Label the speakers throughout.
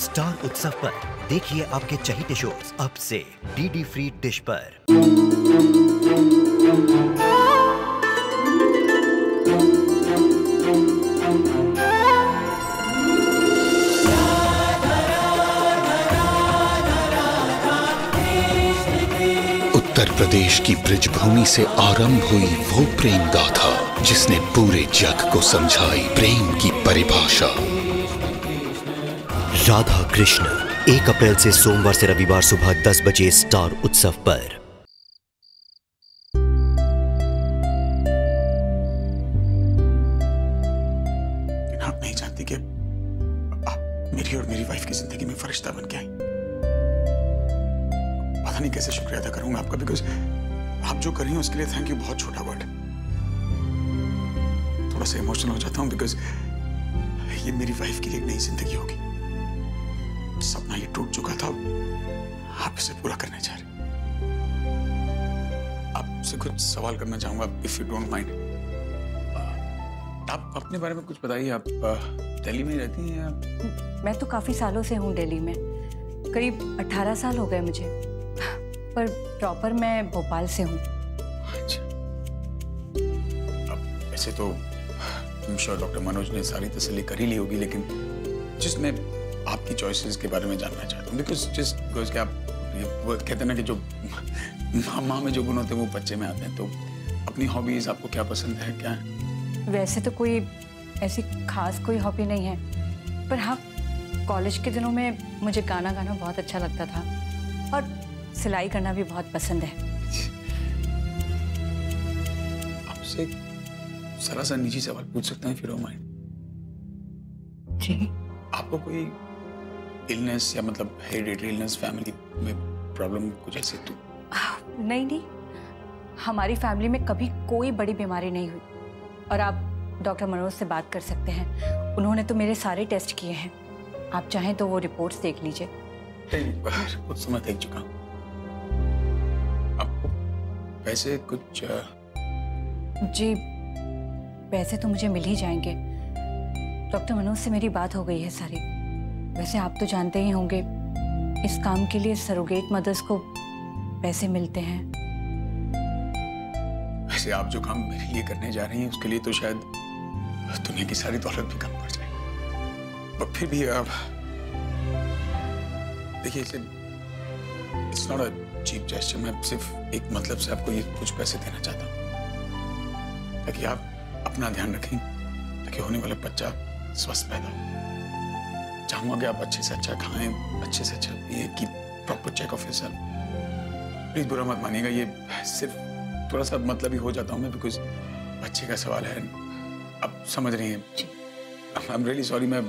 Speaker 1: Star उत्सव पर देखिए आपके चहेते शोज अब से डीडी फ्री डिश पर।
Speaker 2: उत्तर प्रदेश की ब्रजभूमि से आरंभ हुई वो प्रेम गाथा जिसने पूरे जग को समझाई प्रेम की परिभाषा।
Speaker 1: राधा कृष्ण 1 अप्रैल से सोमवार से रविवार सुबह 10 बजे स्टार उत्सव पर।
Speaker 3: आप नहीं जानती कि आप मेरी और मेरी वाइफ की जिंदगी में फरिश्ता बन के आई। पता नहीं कैसे शुक्रिया अदा करूंगा आपका, बिकॉज आप जो कर रही हैं उसके लिए थैंक यू बहुत छोटा वर्ड है। थोड़ा सा इमोशनल हो जाता हूं बिकॉज ये मेरी वाइफ के लिए एक नई जिंदगी होगी। सपना ये टूट चुका था, आप इसे पूरा करने जा रहे। आपसे कुछ सवाल करना चाहूंगा इफ यू डोंट माइंड। आप अपने बारे में कुछ बताइए। आप दिल्ली में रहती हैं या?
Speaker 4: मैं तो काफी सालों से हूँ दिल्ली में, करीब 18 साल हो गए मुझे, पर प्रॉपर मैं भोपाल से हूँ।
Speaker 3: अच्छा, अब ऐसे तो श्योर डॉक्टर मनोज ने सारी तसल्ली कर ही ली होगी, लेकिन जिसमें आपकी चॉइसेस के बारे में जानना चाहता हूँ बिकॉज जस्ट बिकॉज कि आप वो कहते हैं ना कि जो माँ में जो गुण होते हैं वो बच्चे में आते हैं। तो अपनी हॉबीज आपको क्या पसंद है, क्या है?
Speaker 4: वैसे तो कोई ऐसी खास कोई हॉबी नहीं है, पर हाँ कॉलेज के दिनों में मुझे गाना गाना बहुत अच्छा लगता था और सिलाई करना भी बहुत पसंद है।
Speaker 3: आपसे जरा सा निजी सवाल पूछ सकते हैं फिर माइंड?
Speaker 4: जी।
Speaker 3: आपको कोई इलनेस या मतलब हेरिडिटरी इलनेस, फैमिली में प्रॉब्लम कुछ ऐसे? तो
Speaker 4: नहीं, हमारी फैमिली में कभी कोई बड़ी बीमारी नहीं हुई और आप डॉक्टर मनोज से बात कर सकते हैं, उन्होंने तो मेरे सारे टेस्ट किए हैं। आप चाहें तो वो रिपोर्ट्स देख लीजिए।
Speaker 3: कुछ समय देख चुका हूँ। आपको पैसे कुछ?
Speaker 4: जी पैसे तो मुझे मिल ही जाएंगे, डॉक्टर मनोज से मेरी बात हो गई है सारी। वैसे आप तो जानते ही होंगे इस काम के लिए सरोगेट मदर्स को पैसे मिलते हैं।
Speaker 3: वैसे आप जो काम मेरे लिए करने जा रही हैं उसके लिए तो शायद दुनिया की सारी दौलत भी कम पड़ जाए, पर फिर भी आप देखिए, it's not a cheap gesture. मैं सिर्फ एक मतलब से आपको ये कुछ पैसे देना चाहता हूँ ताकि आप अपना ध्यान रखें, ताकि होने वाला बच्चा स्वस्थ पैदा हो। चाहूंगा कि आप अच्छे से अच्छा खाएं, अच्छे से अच्छा पिए, कि proper check of yourself. Please बुरा मत मानिएगा, ये सिर्फ थोड़ा सा मतलब ही हो जाता हूँ मैं, बिकॉज बच्चे का सवाल है। आप समझ रही हैं? आई एम रियली सॉरी, मैं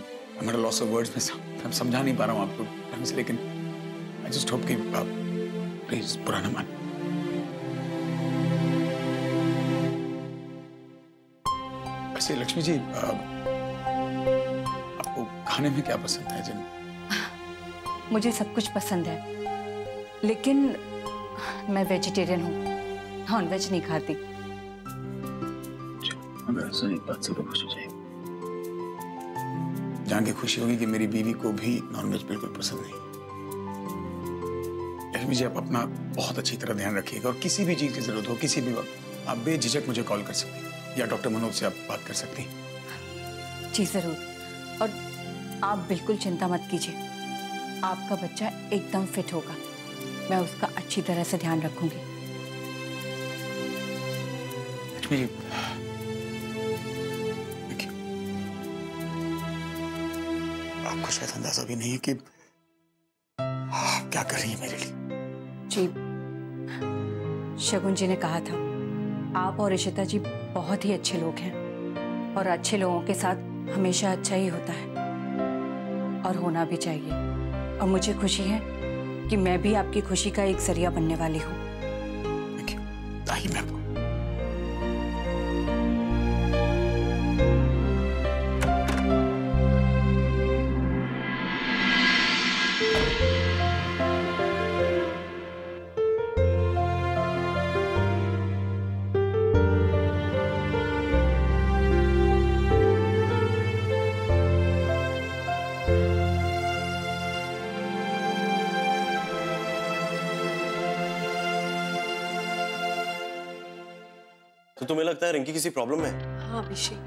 Speaker 3: मेरा लॉस ऑफ वर्ड्स में समझा नहीं पा रहा हूँ आपको, लेकिन आई जस्ट होप कि आप प्लीज बुरा ना मान। वैसे लक्ष्मी जी, आपको खाने में क्या पसंद है? जिन
Speaker 4: मुझे सब कुछ पसंद है, लेकिन मैं वेजिटेरियन हूँ, नॉन वेज नहीं खाती।
Speaker 3: बात से तो खुश हो जाएगी, जान के खुशी होगी कि मेरी बीवी को भी नॉनवेज बिल्कुल पसंद नहीं। लक्ष्मी जी, आप अपना बहुत अच्छी तरह ध्यान रखिएगा और किसी भी चीज की जरूरत हो, किसी भी वक्त आप बेझिझक मुझे कॉल कर सकती हैं या डॉक्टर मनोज से आप बात कर सकती हैं।
Speaker 4: जी जरूर, और आप बिल्कुल चिंता मत कीजिए, आपका बच्चा एकदम फिट होगा। मैं उसका अच्छी तरह से ध्यान रखूंगी।
Speaker 3: लक्ष्मी जी, आपको शायद अंदाजा भी नहीं है कि आप क्या कर रही है मेरे लिए।
Speaker 4: जी, शगुन जी ने कहा था आप और इशिता जी बहुत ही अच्छे लोग हैं और अच्छे लोगों के साथ हमेशा अच्छा ही होता है और होना भी चाहिए। और मुझे खुशी है कि मैं भी आपकी खुशी का एक जरिया बनने वाली हूँ।
Speaker 3: ताकि मैं आपको
Speaker 5: तो तुम्हें लगता है रिंकी किसी प्रॉब्लम में?
Speaker 6: हाँ अभिषेक,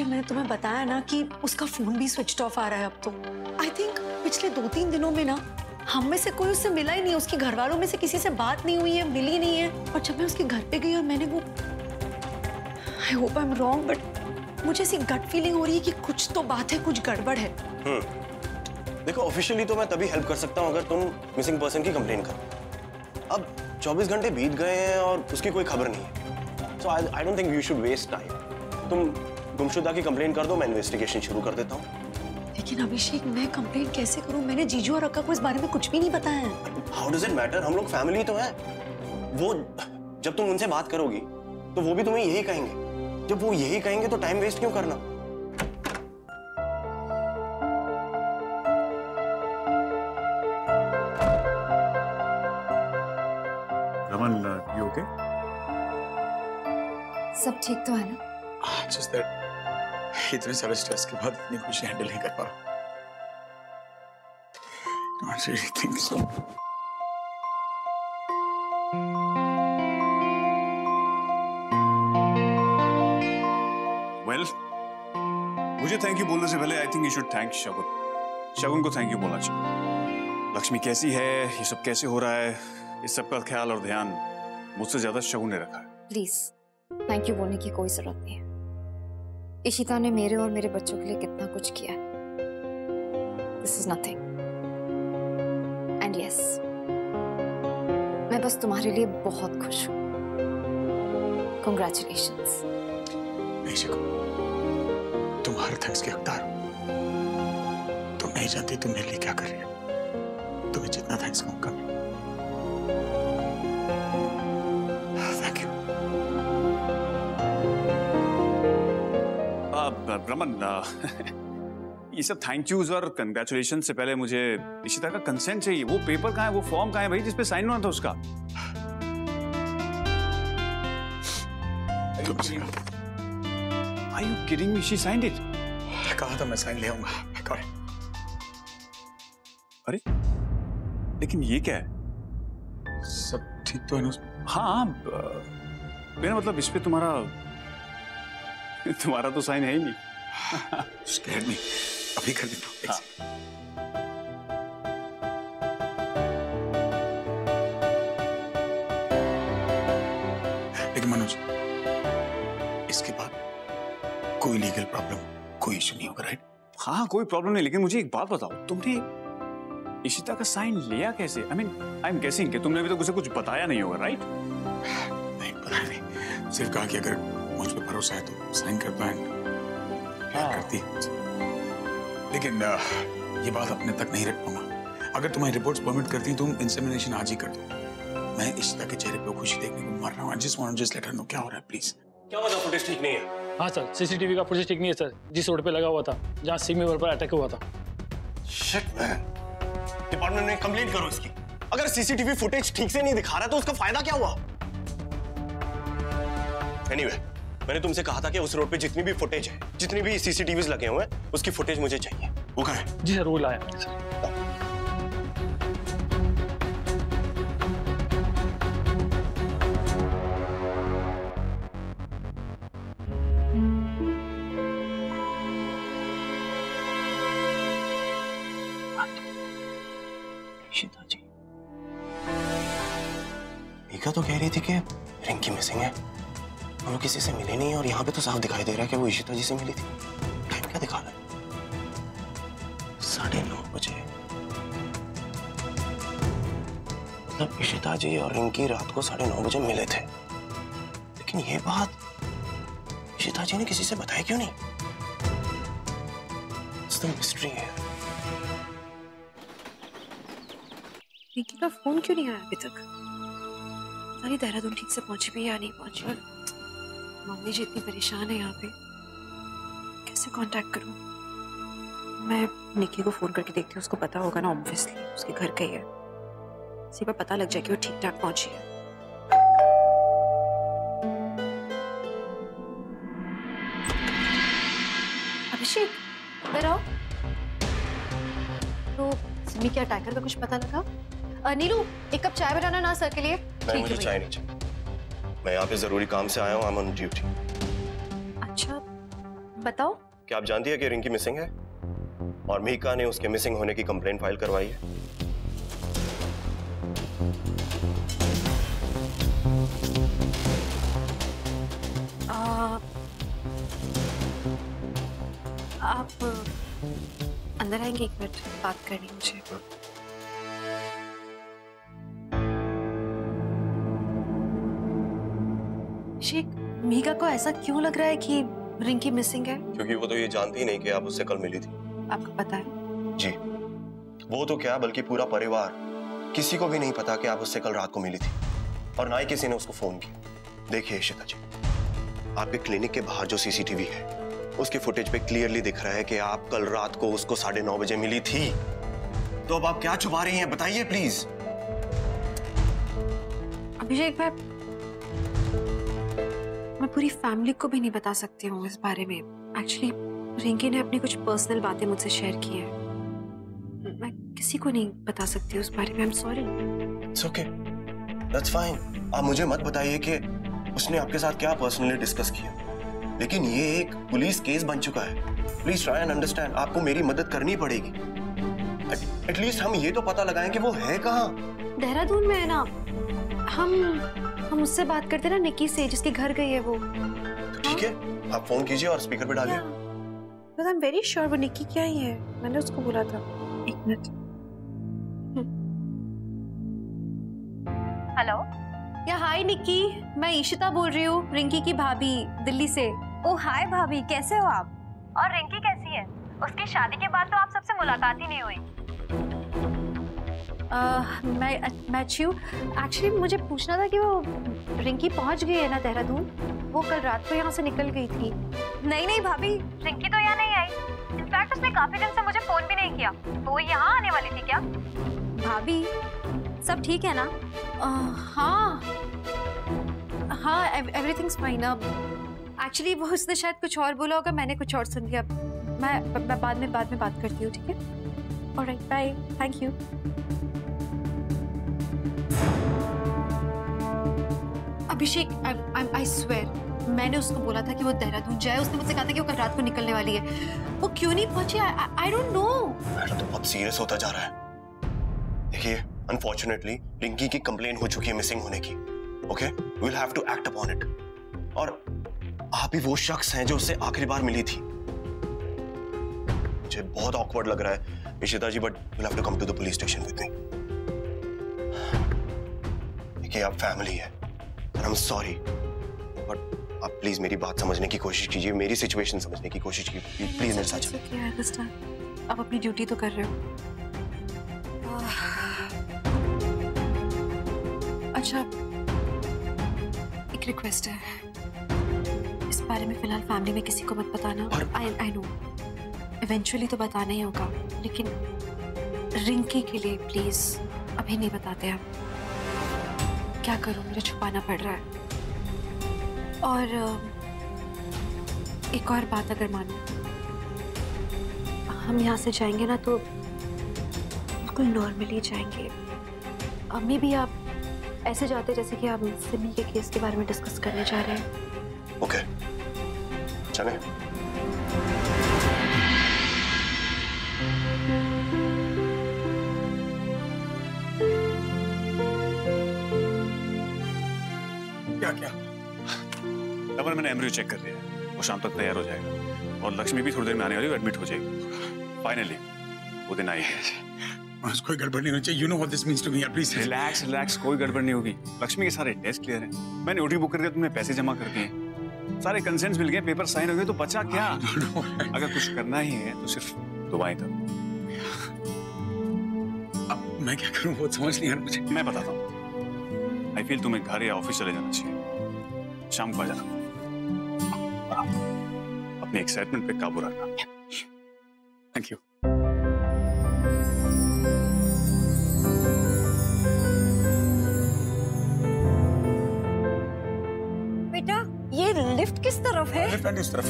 Speaker 6: मैंने तुम्हें बताया ना कि उसका फोन भी स्विच ऑफ आ रहा है अब तो। आई थिंक पिछले 2-3 दिनों में ना हम में से कोई उससे मिला ही नहीं, उसके घर वालों में से किसी से बात नहीं हुई है, मिली नहीं है। और जब मैं उसके घर पे गई और मैंने वो, I hope I am wrong, but मुझे ऐसी गट फीलिंग हो रही है कि कुछ तो बात है, कुछ गड़बड़ है।
Speaker 5: देखो ऑफिशियली तो मैं तभी हेल्प कर सकता हूँ अगर तुम मिसिंग पर्सन की कंप्लेन करो। अब 24 घंटे बीत गए हैं और उसकी कोई खबर नहीं है, so I don't think you should waste time. तुम गुमशुदा की कंप्लेन कर दो, मैं इन्वेस्टिगेशन शुरू कर देता हूँ।
Speaker 6: लेकिन अभिषेक मैं कंप्लेन कैसे करूं? मैंने जीजू और अक्का को इस बारे में कुछ भी नहीं बताया है।
Speaker 5: How does it matter? हम लोग फैमिली तो है। वो जब तुम उनसे बात करोगी तो वो भी तुम्हें यही कहेंगे। जब वो यही कहेंगे तो टाइम वेस्ट क्यों करना?
Speaker 7: Raman, you okay?
Speaker 8: सब ठीक तो है ना?
Speaker 3: Just that इतने सारे स्ट्रेस के बाद इतनी खुशी हैंडल नहीं कर पा रहा। I really think so.
Speaker 7: Well, मुझे थैंक यू बोलने से पहले I think you should thank Shagun. Shagun को थैंक यू बोलना चाहिए। लक्ष्मी कैसी है, ये सब कैसे हो रहा है, इस सब का ख्याल और ध्यान मुझसे ज्यादा शगुन ने रखा है।
Speaker 8: प्लीज थैंक यू बोलने की कोई जरूरत नहीं है। इशिता ने मेरे और मेरे बच्चों के लिए कितना कुछ किया है। This is nothing. And yes, मैं बस तुम्हारे लिए बहुत खुश हूँ। Congratulations।
Speaker 3: नहीं शिको, तुम हर थैंक्स के हकदार हो। तुम नहीं जानती तुम मेरे लिए क्या कर रही हो। तुम्हें जितना थैंक्स कहूँ कम। Thank you.
Speaker 7: रमन, ये सब थैंक यूज और कंग्रेचुलेशन से पहले मुझे इशिता का कंसेंट चाहिए। वो पेपर कहाँ है, वो फॉर्म कहाँ है भाई जिसपे साइन होना था उसका? Are you kidding me? She signed it.
Speaker 3: कहा था मैं साइन ले आऊंगा।
Speaker 7: अरे लेकिन ये क्या है?
Speaker 3: सब ठीक तो है ना?
Speaker 7: हाँ, मेरा मतलब इस पे तुम्हारा तो साइन है ही नहीं।
Speaker 3: Scared me. अभी कर देता हूँ। लेकिन मनोज, इसके बाद कोई लीगल प्रॉब्लम, कोई इशू नहीं होगा, राइट?
Speaker 7: हाँ कोई प्रॉब्लम नहीं, लेकिन मुझे एक बात बताओ, तुमने इशिता का साइन लिया कैसे? आई एम गेसिंग कि तुमने अभी तक उसे कुछ बताया नहीं होगा, राइट?
Speaker 3: नहीं पता नहीं, सिर्फ कहा कि अगर मुझ पे भरोसा है तो साइन कर दो, प्यार करती है। लेकिन ये बात अपने तक नहीं रख पाऊंगा। अगर तुम्हारी रिपोर्ट्स परमिट करती तुम इंसेमिनेशन आज ही कर दो। मैं इशिता के चेहरे पे खुशी देखने को मर रहा हूँ। जस्ट लेट हर नो क्या हो रहा है, प्लीज।
Speaker 5: क्या वजह फुटेज ठीक नहीं है?
Speaker 9: हाँ सर, सीसीटीवी का फुटेज ठीक नहीं है सर, जिस रोड पे लगा हुआ था जहाँ सिमी पर अटैक हुआ था।
Speaker 5: शिट मैन, डिपार्टमेंट में कंप्लेंट करो इसकी। अगर सीसीटीवी फुटेज ठीक से नहीं दिखा रहा तो उसका फायदा क्या हुआ? एनीवे, मैंने तुमसे कहा था कि उस रोड पे जितनी भी फुटेज है, जितनी भी सीसीटीवीज लगे हुए हैं, उसकी फुटेज मुझे चाहिए। वो कहाँ है?
Speaker 9: जी सर, वो लाया सर।
Speaker 5: इशिता जी, मीका तो कह रही थी कि रिंकी मिसिंग है, वो किसी से मिली नहीं, और यहाँ पे तो साफ दिखाई दे रहा है कि वो इशिता जी से मिली थी। टाइम क्या दिखा रहा है? 9:30 बजे। मतलब इशिता जी और रिंकी रात को 9:30 बजे मिले थे, लेकिन ये बात इशिता जी ने किसी से बताई क्यों नहीं? It's the mystery है।
Speaker 6: रिंकी का फोन क्यों नहीं आया अभी तक? सारी देहरादून ठीक से पहुंची भी या नहीं पहुंची? और मम्मी जी इतनी परेशान है यहाँ पे, कैसे कांटेक्ट करूं? मैं निकी को फोन करके देखती हूँ, उसको पता होगा ना, ऑब्वियसली उसके घर का ही है। इसी पर पता लग जाए कि वो ठीक ठाक पहुंची है। अभिषेक, इधर आओ। तो सिमी के अटैकर का कुछ पता लगा? नीलू, एक कप चाय बनाना ना सर के लिए।
Speaker 5: नहीं, मुझे चाय नहीं चाहिए। मैं यहाँ पे जरूरी काम से आया हूँ, आई एम ऑन ड्यूटी।
Speaker 6: अच्छा बताओ।
Speaker 5: क्या आप जानती है कि रिंकी मिसिंग है और मीका ने उसके मिसिंग होने की कंप्लेंट फाइल करवाई है?
Speaker 6: आप अंदर आएंगे, एक मिनट बात करनी मुझे। शेख, मीका को ऐसा क्यों लग रहा है कि रिंकी मिसिंग है?
Speaker 5: क्योंकि वो तो ये जानती ही नहीं कि आप उससे कल मिली थी।
Speaker 6: आपको पता है?
Speaker 5: जी, वो तो क्या बल्कि पूरा परिवार, किसी को भी नहीं पता कि आप उससे कल रात को मिली थी और ना ही किसी ने उसको फोन किया। देखिए इशिता जी, आपके क्लिनिक के बाहर जो सीसीटीवी है उसके फुटेज पे क्लियरली दिख रहा है कि आप कल रात को उसको 9:30 बजे मिली थी। तो अब आप क्या छुपा रही हैं, बताइए प्लीज।
Speaker 6: अभिषेक, मैं पूरी फैमिली को भी नहीं बता सकती हूँ इस बारे में। एक्चुअली रिंकी ने अपनी कुछ पर्सनल बातें मुझसे शेयर की है। मैं किसी को नहीं बता सकती उस बारे में। आई am sorry.
Speaker 5: It's okay, that's fine. आप मुझे मत बताइए कि उसने आपके साथ क्या पर्सनली डिस्कस किया, लेकिन ये एक पुलिस केस बन चुका है। प्लीज ट्राई एंड अंडरस्टैंड, आपको मेरी मदद करनी पड़ेगी। एटलीस्ट हम ये तो पता लगाएं कि वो है कहाँ।
Speaker 6: देहरादून में है ना। हम उससे बात करते ना, निक्की से, जिसके घर गई है वो।
Speaker 5: तो ठीक है, आप फोन कीजिए और स्पीकर पे डालिए।
Speaker 6: But I'm very sure वो निक्की क्या ही है। मैंने उसको बोला था। एक मिनट। हेलो या हाय निक्की, मैं ईशिता बोल रही हूँ, रिंकी की भाभी, दिल्ली से।
Speaker 10: ओ हाय भाभी, कैसे हो आप? और रिंकी कैसी है? उसकी शादी के बाद तो आप सबसे मुलाकात ही नहीं हुई।
Speaker 6: मैं अच्छी हूँ। एक्चुअली मुझे पूछना था कि वो रिंकी पहुँच गई है ना देहरादून? वो कल रात को यहाँ से निकल गई थी।
Speaker 10: नहीं भाभी, रिंकी तो यहाँ नहीं आई। इनफैक्ट उसने काफी दिन से मुझे फोन भी नहीं किया। तो वो यहाँ आने वाली थी क्या?
Speaker 6: भाभी सब ठीक है ना? हाँ एवरीथिंग्स फाइन। अब एक्चुअली वो उसने शायद कुछ और बोला होगा, मैंने कुछ और सुन लिया। मैं बाद में बात करती हूँ, ठीक है? Alright, bye, thank you. Abhishek, I swear मैंने उसको बोला था कि वो देहरादून जाए। उसने मुझसे कहा था कि वो कल रात को निकलने वाली है। वो क्यों नहीं पहुंची? I don't know.
Speaker 5: मैडम तो बहुत सीरियस होता जा रहा है। देखिए, अनफॉर्चुनेटली रिंकी की कंप्लेन हो चुकी है मिसिंग होने की। Okay, we will have to act upon it. और आप ही वो शख्स हैं जो उससे आखिरी बार मिली थी। मुझे बहुत ऑकवर्ड लग रहा है Ishita ji, but we will have to come to the police station with me. देखिए, आप फैमिली है, आई एम सॉरी, बट आप प्लीज मेरी बात समझने की कोशिश कीजिए, मेरी सिचुएशन समझने की कोशिश कीजिए प्लीज मेरे साथ चलिए।
Speaker 6: आप अपनी ड्यूटी तो कर रहे हो। अच्छा, एक रिक्वेस्ट है, इस बारे में फिलहाल फैमिली में किसी को मत बताना। आई नो इवेंचुअली तो बताना ही होगा, लेकिन रिंकी के लिए प्लीज अभी नहीं बताते आप। क्या करूं, मुझे छुपाना पड़ रहा है। और एक और बात, अगर मानो हम यहाँ से जाएंगे ना तो बिल्कुल नॉर्मली जाएंगे। मे भी आप ऐसे जाते जैसे कि आप सिमी के केस के बारे में डिस्कस करने जा रहे हैं।
Speaker 5: ओके, चलें।
Speaker 3: क्या
Speaker 7: डबल मैंने एम्ब्रियो चेक कर लिया है, वो शाम तक तैयार हो जाएगा और लक्ष्मी भी थोड़ी देर में आने वाली है, एडमिट हो जाएगी। फाइनली वो दिन आई है।
Speaker 3: कोई गड़बड़ नहीं होनी चाहिए। You know what this means to me, please
Speaker 7: relax, कोई गड़बड़ नहीं होगी। लक्ष्मी के सारे टेस्ट क्लियर हैं। मैंने ओटी बुक कर दिया, तुमने पैसे जमा कर दिए, सारे कंसेंट्स मिल गए, पेपर साइन हो गए, तो बचा क्या? अगर कुछ करना ही है तो सिर्फ दुआएं करो।
Speaker 3: अब मैं क्या करूं वो समझ नहीं आ रहा मुझे।
Speaker 7: मैं बताता हूँ। आई फील तुम्हें घर या ऑफिस चले जाना चाहिए, शाम को आ जाना। अपनी एक्साइटमेंट पे काबू रखना।
Speaker 3: Thank you.
Speaker 10: बेटा, ये लिफ्ट किस तरफ है?
Speaker 3: लिफ्ट आंटी उस तरफ।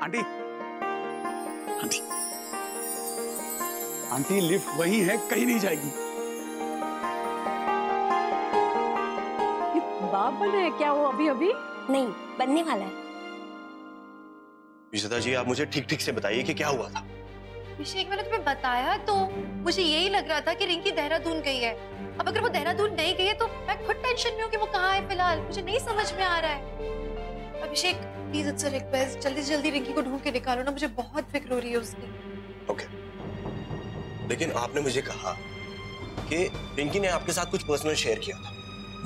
Speaker 3: आंटी आंटी आंटी लिफ्ट वही है, कहीं नहीं जाएगी।
Speaker 6: बना है क्या वो अभी अभी?
Speaker 11: नहीं, बनने वाला है।
Speaker 5: इशिता जी, आप मुझे ठीक ठीक से बताइए कि क्या हुआ था।
Speaker 10: अभिषेक, मैंने तुम्हें बताया तो मुझे यही लग रहा था कि रिंकी देहरादून गई है। अब अगर वो देहरादून नहीं गई है तो मैं खुद टेंशन में हूँ कि वो कहाँ है फिलहाल। मुझे नहीं समझ में आ रहा है। अभिषेक प्लीज, इट्स अ रिक्वेस्ट, जल्दी से जल्दी रिंकी को ढूंढ के निकालो ना, मुझे बहुत फिक्र हो रही है उसकी।
Speaker 5: ओके, लेकिन आपने मुझे कहा कि रिंकी ने आपके साथ कुछ पर्सनल शेयर किया था।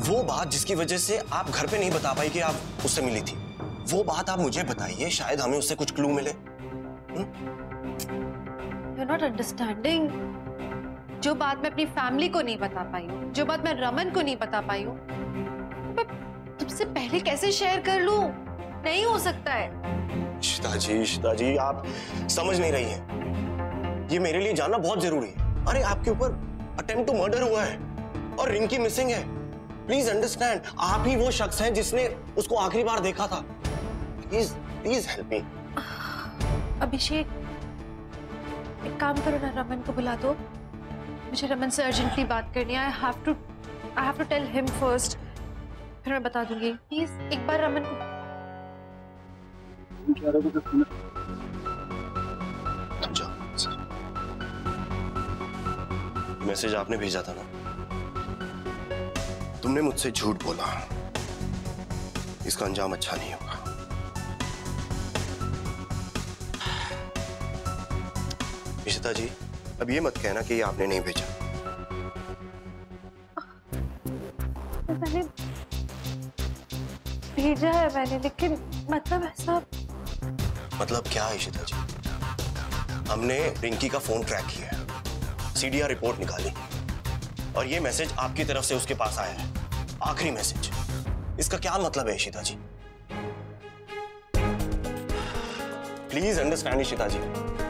Speaker 5: वो बात जिसकी वजह से आप घर पे नहीं बता पाई कि आप उससे मिली थी, वो बात आप मुझे बताइए, शायद हमें उससे कुछ क्लू मिले।
Speaker 10: You're not understanding। जो बात मैं अपनी फैमिली को नहीं बता पाई हूँ, जो बात मैं रमन को नहीं बता पाई हूँ, मैं तुमसे पहले कैसे शेयर कर लूं? नहीं हो सकता है।
Speaker 5: इशिता जी, आप समझ नहीं रही हैं। ये मेरे लिए जानना बहुत जरूरी है। अरे आपके ऊपर अटेम्प्ट टू मर्डर हुआ है और रिंकी मिसिंग है। प्लीज अंडरस्टैंड, आप ही वो शख्स हैं जिसने उसको आखिरी बार देखा था। Please please help me.
Speaker 10: Abhishek, एक काम करो ना, रमन को बुला दो। मुझे रमन से अर्जेंटली बात करनी है। I have to tell him first, फिर मैं बता दूंगी। प्लीज एक बार रमन को।
Speaker 5: मैसेज आपने भेजा था ना, तुमने मुझसे झूठ बोला, इसका अंजाम अच्छा नहीं होगा। इशिता जी, अब ये मत कहना कि ये आपने नहीं भेजा।
Speaker 10: मैंने भेजा है लेकिन मतलब ऐसा।
Speaker 5: मतलब क्या इशिता जी? हमने रिंकी का फोन ट्रैक किया है, CDR रिपोर्ट निकाली और ये मैसेज आपकी तरफ से उसके पास आया है, आखिरी मैसेज। इसका क्या मतलब है इशिता जी? प्लीज अंडरस्टैंड इशिता जी,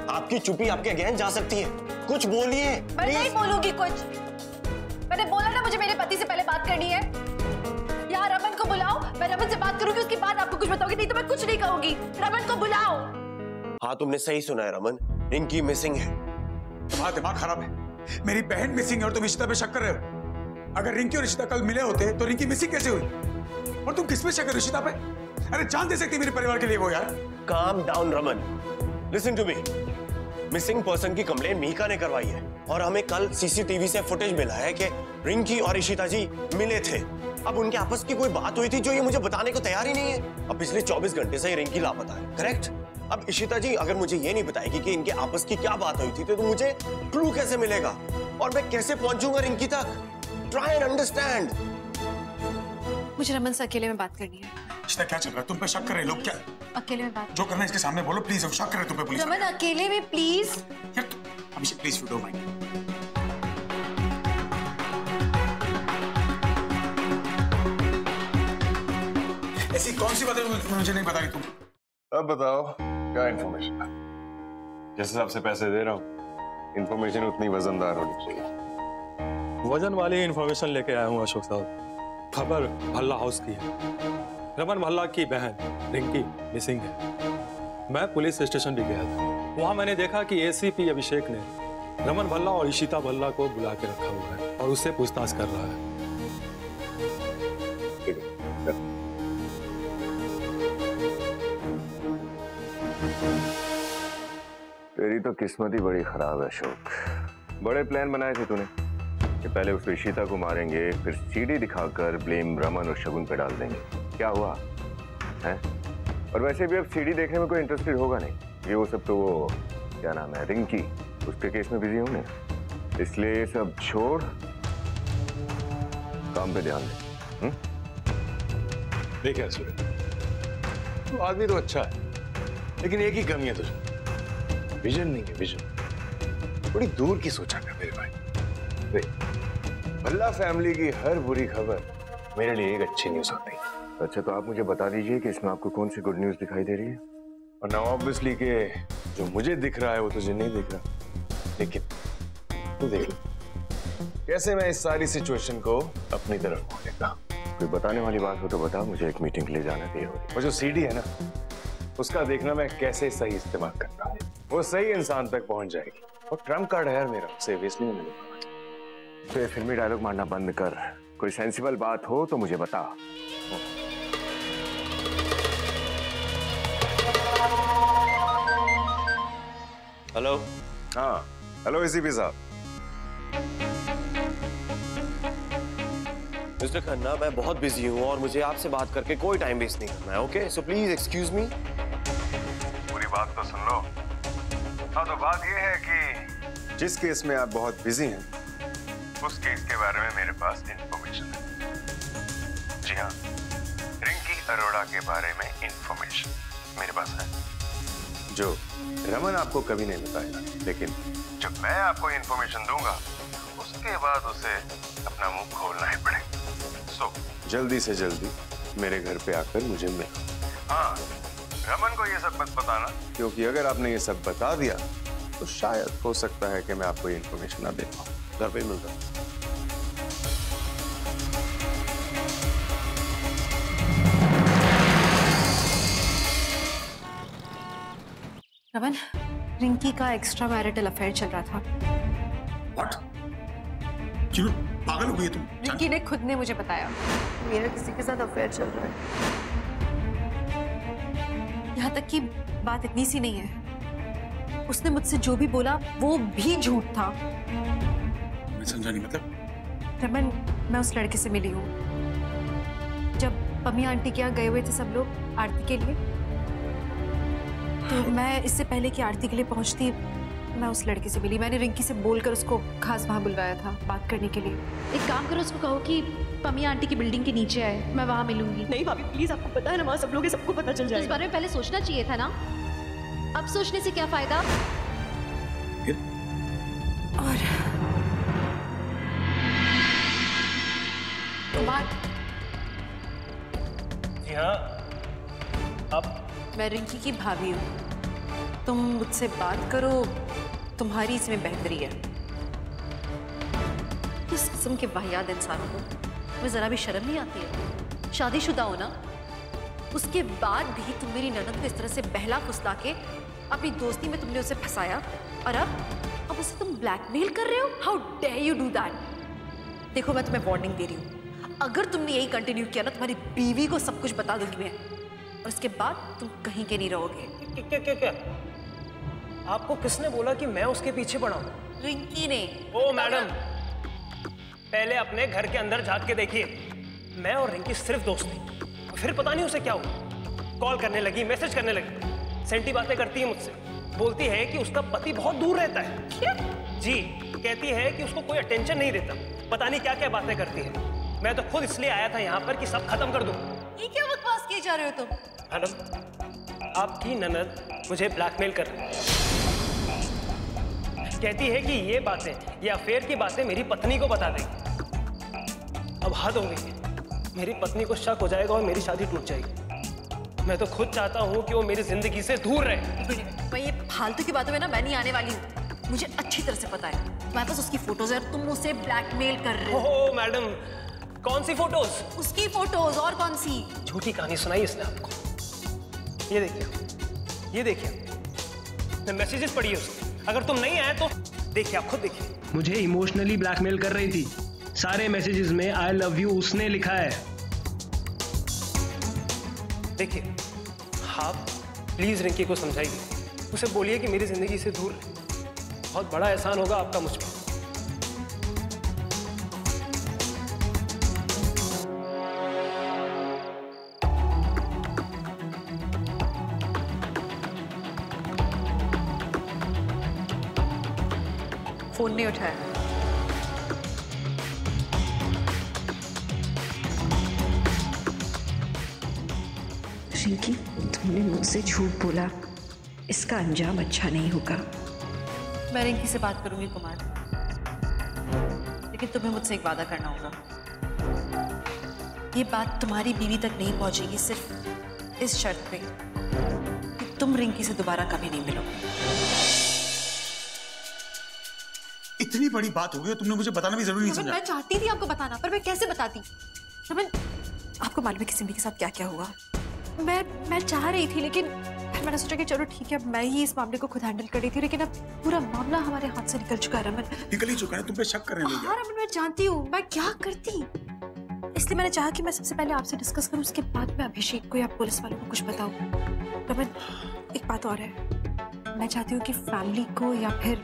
Speaker 5: आपकी चुप्पी आपके अगेंस्ट जा सकती है। कुछ बोलिए।
Speaker 10: मैं नहीं बोलूंगी कुछ। मैंने बोला ना, मुझे मेरे पति से पहले बात करनी है। यार रमन को बुलाओ, मैं रमन से बात करूंगी, उसके बाद आपको कुछ बताऊंगी, नहीं तो मैं कुछ नहीं कहूंगी। रमन को बुलाओ।
Speaker 5: हाँ, तुमने सही सुना है रमन, रिंकी मिसिंग है।
Speaker 3: तुम्हारा दिमाग खराब है। मेरी बहन मिसिंग है और तुम इशिता पे शक कर रहे हो। अगर रिंकी और इशिता कल मिले होते तो रिंकी मिसिंग कैसे हुई? और तुम किस पे शक कर रहे हो? इशिता पे? अरे जान दे सकती मेरे परिवार के लिए वो यार।
Speaker 5: Calm down Raman, listen to me. Missing person की कंप्लेन मीका ने करवाई है और हमें कल CCTV से फुटेज मिला है कि रिंकी और इशिता जी मिले थे। अब उनके आपस की कोई बात हुई थी जो ये मुझे बताने को तैयार ही नहीं है। अब पिछले 24 घंटे से रिंकी लापता है, करेक्ट? अब इशिता जी अगर मुझे ये नहीं बताएगी कि इनके आपस की क्या बात हुई थी तो मुझे क्लू कैसे मिलेगा और मैं कैसे पहुंचूंगा रिंकी तक? Try and understand.
Speaker 10: मुझे रमन से अकेले में बात करनी है।
Speaker 3: इशिता, क्या चल रहा है? तुम पे शक कर रहे लोग क्या?
Speaker 10: अकेले में बात।
Speaker 3: जो करना है इसके सामने बोलो प्लीज। अब शक कर रहे तुम पे पुलिस।
Speaker 10: रमन अकेले में प्लीज।
Speaker 3: यार अभिषेक प्लीज, यू डोंट माइंड। ऐसी कौन सी बातें मुझे नहीं बता रही तुम?
Speaker 12: अब बताओ क्या इन्फॉर्मेशन? जिस हिसाब से पैसे दे रहा हूँ, इन्फॉर्मेशन उतनी वजनदार होनी चाहिए।
Speaker 13: वजन वाली इन्फॉर्मेशन लेके आया हूँ अशोक साहब। खबर भल्ला हाउस की है। रमन भल्ला की बहन रिंकी मिसिंग है। मैं पुलिस स्टेशन भी गया था, वहां मैंने देखा कि ACP अभिषेक ने रमन भल्ला और इशिता भल्ला को बुला के रखा हुआ है और उससे पूछताछ कर रहा है।
Speaker 12: तेरी तो किस्मत ही बड़ी खराब है अशोक। बड़े प्लान बनाए थे तूने कि पहले उस इशिता को मारेंगे, फिर CD दिखाकर ब्लेम रमन और शगुन पे डाल देंगे। क्या हुआ है? और वैसे भी अब CD देखने में कोई इंटरेस्टेड होगा नहीं। ये वो सब तो वो क्या नाम है, रिंकी, उसके केस में बिजी होंगे, इसलिए ये सब छोड़ काम पे ध्यान दे।
Speaker 13: देखिए सूर्य, तू आदमी तो अच्छा है, लेकिन एक ही कमी है तुझे, विजन नहीं है। विजन बड़ी दूर की सोचा कर मेरे भाई। भल्ला फैमिली की हर बुरी खबर मेरे लिए एक अच्छी न्यूज होती है।
Speaker 12: अच्छा, तो आप मुझे बता दीजिए कि इसमें आपको कौन सी गुड न्यूज दिखाई दे रही है?
Speaker 13: और ना ऑब्वियसली के जो मुझे दिख रहा है वो तुझे नहीं दिख रहा, लेकिन तू देख लो कैसे मैं इस सारी सिचुएशन को अपनी तरफ मोड़ेगा।
Speaker 12: कोई बताने वाली बात हो तो बता, मुझे एक मीटिंग के लिए जाना चाहिए।
Speaker 13: वो जो CD है ना, उसका देखना मैं कैसे सही इस्तेमाल करता हूँ, वो सही इंसान तक पहुंच जाएगी। और ट्रम्प कार्ड है यार मेरा, उसे वेस्ट नहीं मिलेगा।
Speaker 12: तो फिल्मी डायलॉग मारना बंद कर कोई सेंसिबल बात हो तो मुझे बता।
Speaker 5: हेलो।
Speaker 12: हाँ हेलो एसीपी साहब।
Speaker 5: मिस्टर खन्ना, मैं बहुत बिजी हूँ और मुझे आपसे बात करके कोई टाइम वेस्ट नहीं करना है। Okay, so please excuse me.
Speaker 12: पूरी बात तो सुन लो। हाँ, तो बात ये है कि जिस केस में आप बहुत बिजी हैं, उस केस के बारे में मेरे पास इंफॉर्मेशन है। जी हाँ, रिंकी अरोड़ा के बारे में इंफॉर्मेशन मेरे पास है, जो रमन आपको कभी नहीं बताएगा। लेकिन जब मैं आपको इंफॉर्मेशन दूंगा, उसके बाद उसे अपना मुंह खोलना ही पड़ेगा। सो जल्दी से जल्दी मेरे घर पे आकर मुझे मिलो। हाँ, रमन को ये सब मत बताना, क्योंकि अगर आपने ये सब बता दिया तो शायद हो सकता है कि मैं आपको ये इंफॉर्मेशन ना दे पाऊं।
Speaker 5: घर पे मिलता हूँ।
Speaker 6: रमन, रिंकी का एक्स्ट्रा मैरिटल अफेयर चल रहा था।
Speaker 3: What? क्यों पागल हो गई तुम?
Speaker 6: रिंकी ने खुद ने मुझे बताया मेरा किसी के साथ अफेयर चल रहा है। यहाँ तक कि बात इतनी सी नहीं है, उसने मुझसे जो भी बोला वो भी झूठ था।
Speaker 3: मैं समझा नहीं, मतलब?
Speaker 6: रमन, मैं उस लड़के से मिली हूँ जब पम्मी आंटी के यहाँ गए हुए थे सब लोग आरती के लिए। तो मैं इससे पहले कि आरती के लिए पहुंचती, मैं उस लड़के से मिली। मैंने रिंकी से बोलकर उसको खास वहां बुलवाया था बात करने के लिए।
Speaker 10: एक काम करो, उसको कहो कि पम्मी आंटी की बिल्डिंग के नीचे आए, मैं वहां मिलूंगी।
Speaker 6: नहीं भाभी प्लीज, आपको पता है ना वहां सब लोग हैं, सबको पता चल जाएगा।
Speaker 10: इस बारे में पहले सोचना चाहिए था ना, अब सोचने से क्या फायदा।
Speaker 6: और कुमार।
Speaker 9: जी हाँ, आप?
Speaker 6: मैं रिंकी की भाभी हूँ, तुम मुझसे बात करो, तुम्हारी इसमें बेहतरी है। किस किस्म के वाहियात इंसानों को तुम्हें जरा भी शर्म नहीं आती है? शादीशुदा हो ना, उसके बाद भी तुम मेरी ननद को इस तरह से बहला फुसला के अपनी दोस्ती में तुमने उसे फंसाया, और अब उसे तुम ब्लैकमेल कर रहे हो। How dare you do that. देखो, मैं तुम्हें वार्निंग दे रही हूँ, अगर तुमने यही कंटिन्यू किया ना, तुम्हारी बीवी को सब कुछ बता दूंगी मैं, और उसके बाद तुम कहीं के नहीं रहोगे।
Speaker 9: क्या? आपको किसने बोला कि मैं उसके पीछे पड़ा हूँ?
Speaker 6: रिंकी ने।
Speaker 9: ओ मैडम, पहले अपने घर के अंदर झांक के देखिए। मैं और रिंकी सिर्फ दोस्त थे, फिर पता नहीं उसे क्या हुआ। कॉल करने लगी, मैसेज करने लगी, सेंटी बातें करती है मुझसे। बोलती है कि उसका पति बहुत दूर रहता है।
Speaker 6: क्या?
Speaker 9: जी, कहती है कि उसको कोई अटेंशन नहीं देता। पता नहीं क्या क्या बातें करती है। मैं तो खुद इसलिए आया था यहाँ पर कि सब खत्म कर दूं।
Speaker 6: ये क्या बकवास किए जा रहे हो तुम?
Speaker 9: मैडम, आपकी ननद मुझे ब्लैकमेल कर रही है। कहती है कि ये बातें, ये अफेयर की बातें मेरी पत्नी को बता देगी। अब हद हो गई, मेरी पत्नी को शक हो जाएगा और मेरी शादी टूट जाएगी। मैं तो खुद चाहता हूँ कि वो मेरी जिंदगी से दूर रहे।
Speaker 6: मैं ये फालतू की बातों में ना मैं नहीं आने वाली हूँ। मुझे अच्छी तरह से पता है, मेरे पास उसकी फोटोज है, तुम उसे ब्लैकमेल कर रहे हो।
Speaker 9: ओह मैडम, कौन सी फोटोज?
Speaker 6: उसकी फोटोज, और कौन सी?
Speaker 9: झूठी कहानी सुनाई इसने आपको। ये देखिए, ये देखिए, मैसेजेस पढ़िए उसके। अगर तुम नहीं आए तो देखिए, आप खुद देखिए।
Speaker 11: मुझे इमोशनली ब्लैकमेल कर रही थी। सारे मैसेजेस में आई लव यू उसने लिखा है।
Speaker 9: देखिए, आप प्लीज रिंकी को समझाइए, उसे बोलिए कि मेरी जिंदगी से दूर रहे। बहुत बड़ा एहसान होगा आपका मुझ पर।
Speaker 6: फोन नहीं उठाया।
Speaker 14: रिंकी, तुमने मुझसे झूठ बोला, इसका अंजाम अच्छा नहीं होगा।
Speaker 6: मैं रिंकी से बात करूंगी कुमार, लेकिन तुम्हें मुझसे एक वादा करना होगा। ये बात तुम्हारी बीवी तक नहीं पहुंचेगी, सिर्फ इस शर्त पे कि तुम रिंकी से दोबारा कभी नहीं मिलोगे।
Speaker 3: इतनी बड़ी बात हो गई, तुमने मुझे बताना भी जरूरी नहीं समझा।
Speaker 6: मैं चाहती थी आपको बताना, पर मैं कैसे बताती? रमन, आपको मालूम है कि सिम्बी के साथ क्या क्या हुआ? मैं चाह रही थी, लेकिन फिर मैंने सोचा कि चलो ठीक है, मैं ही इस मामले को खुद हैंडल कर रही थी, लेकिन अब पूरा मामला हमारे हाथ से निकल चुका है। रमन,
Speaker 3: निकल ही चुका है, तुम पे शक कर रहे हैं लोग।
Speaker 6: हाँ रमन, मैं जानती हूँ, मैं क्या करती, इसलिए मैंने चाहा कि मैं सबसे पहले आपसे डिस्कस करूं, उसके बाद मैं अभिषेक को या पुलिस वालों को कुछ बताऊं। रमन, एक बात और है, मैं चाहती हूँ कि फैमिली को या फिर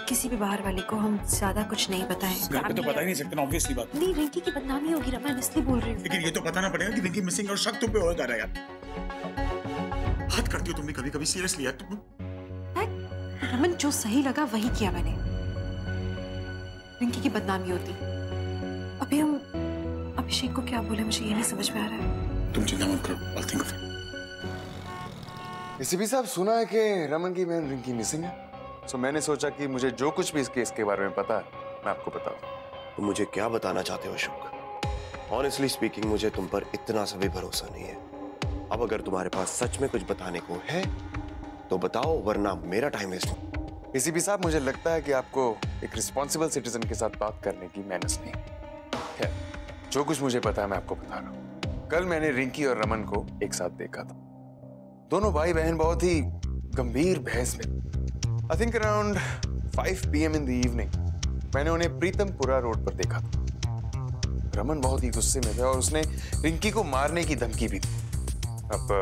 Speaker 6: किसी भी बाहर वाले को हम ज्यादा कुछ नहीं बताएं।
Speaker 3: घर पे तो बता ही नहीं सकते ना, ऑब्वियसली बात।
Speaker 6: नहीं, रिंकी की बदनामी होगी रमन, इसलिए बोल रही हूँ।
Speaker 3: लेकिन ये तो बताना पड़ेगा कि रिंकी मिसिंग और शक तुम पे हो जा रहा है यार। बात करती हो तुमने कभी-कभी सीरियसली यार तुम।
Speaker 6: रमन, जो सही लगा वही किया मैंने। रिंकी की बदनामी होती, अभी हम अभिषेक को क्या बोले मुझे ये नहीं समझ में आ रहा है।
Speaker 3: तुम चिंता मत करो, I'll think of it।
Speaker 15: ACP साहब, सुना है कि रमन की बहन रिंकी मिसिंग है, तो मैंने सोचा कि मुझे जो कुछ भी इस केस के बारे में पता है मैं आपको बता दूं।
Speaker 5: तो मुझे क्या बताना चाहते हो अशोक? ऑनेस्टली स्पीकिंग मुझे तुम पर इतना सा भी भरोसा नहीं है। अब अगर तुम्हारे पास सच में कुछ बताने को है तो बताओ, वरना मेरा टाइम वेस्ट।
Speaker 15: एसीपी साहब, मुझे लगता है कि आपको एक रिस्पॉन्सिबल सिटीजन के साथ बात करने की मैनर्स नहीं है। जो कुछ मुझे पता है मैं आपको बता रहा हूँ। कल मैंने रिंकी और रमन को एक साथ देखा था। दोनों भाई बहन बहुत ही गंभीर बहस में, I think around 5 PM in the evening, मैंने उन्हें प्रीतमपुरा रोड पर देखा था। रमन बहुत ही गुस्से में था और उसने रिंकी को मारने की धमकी भी दी। अब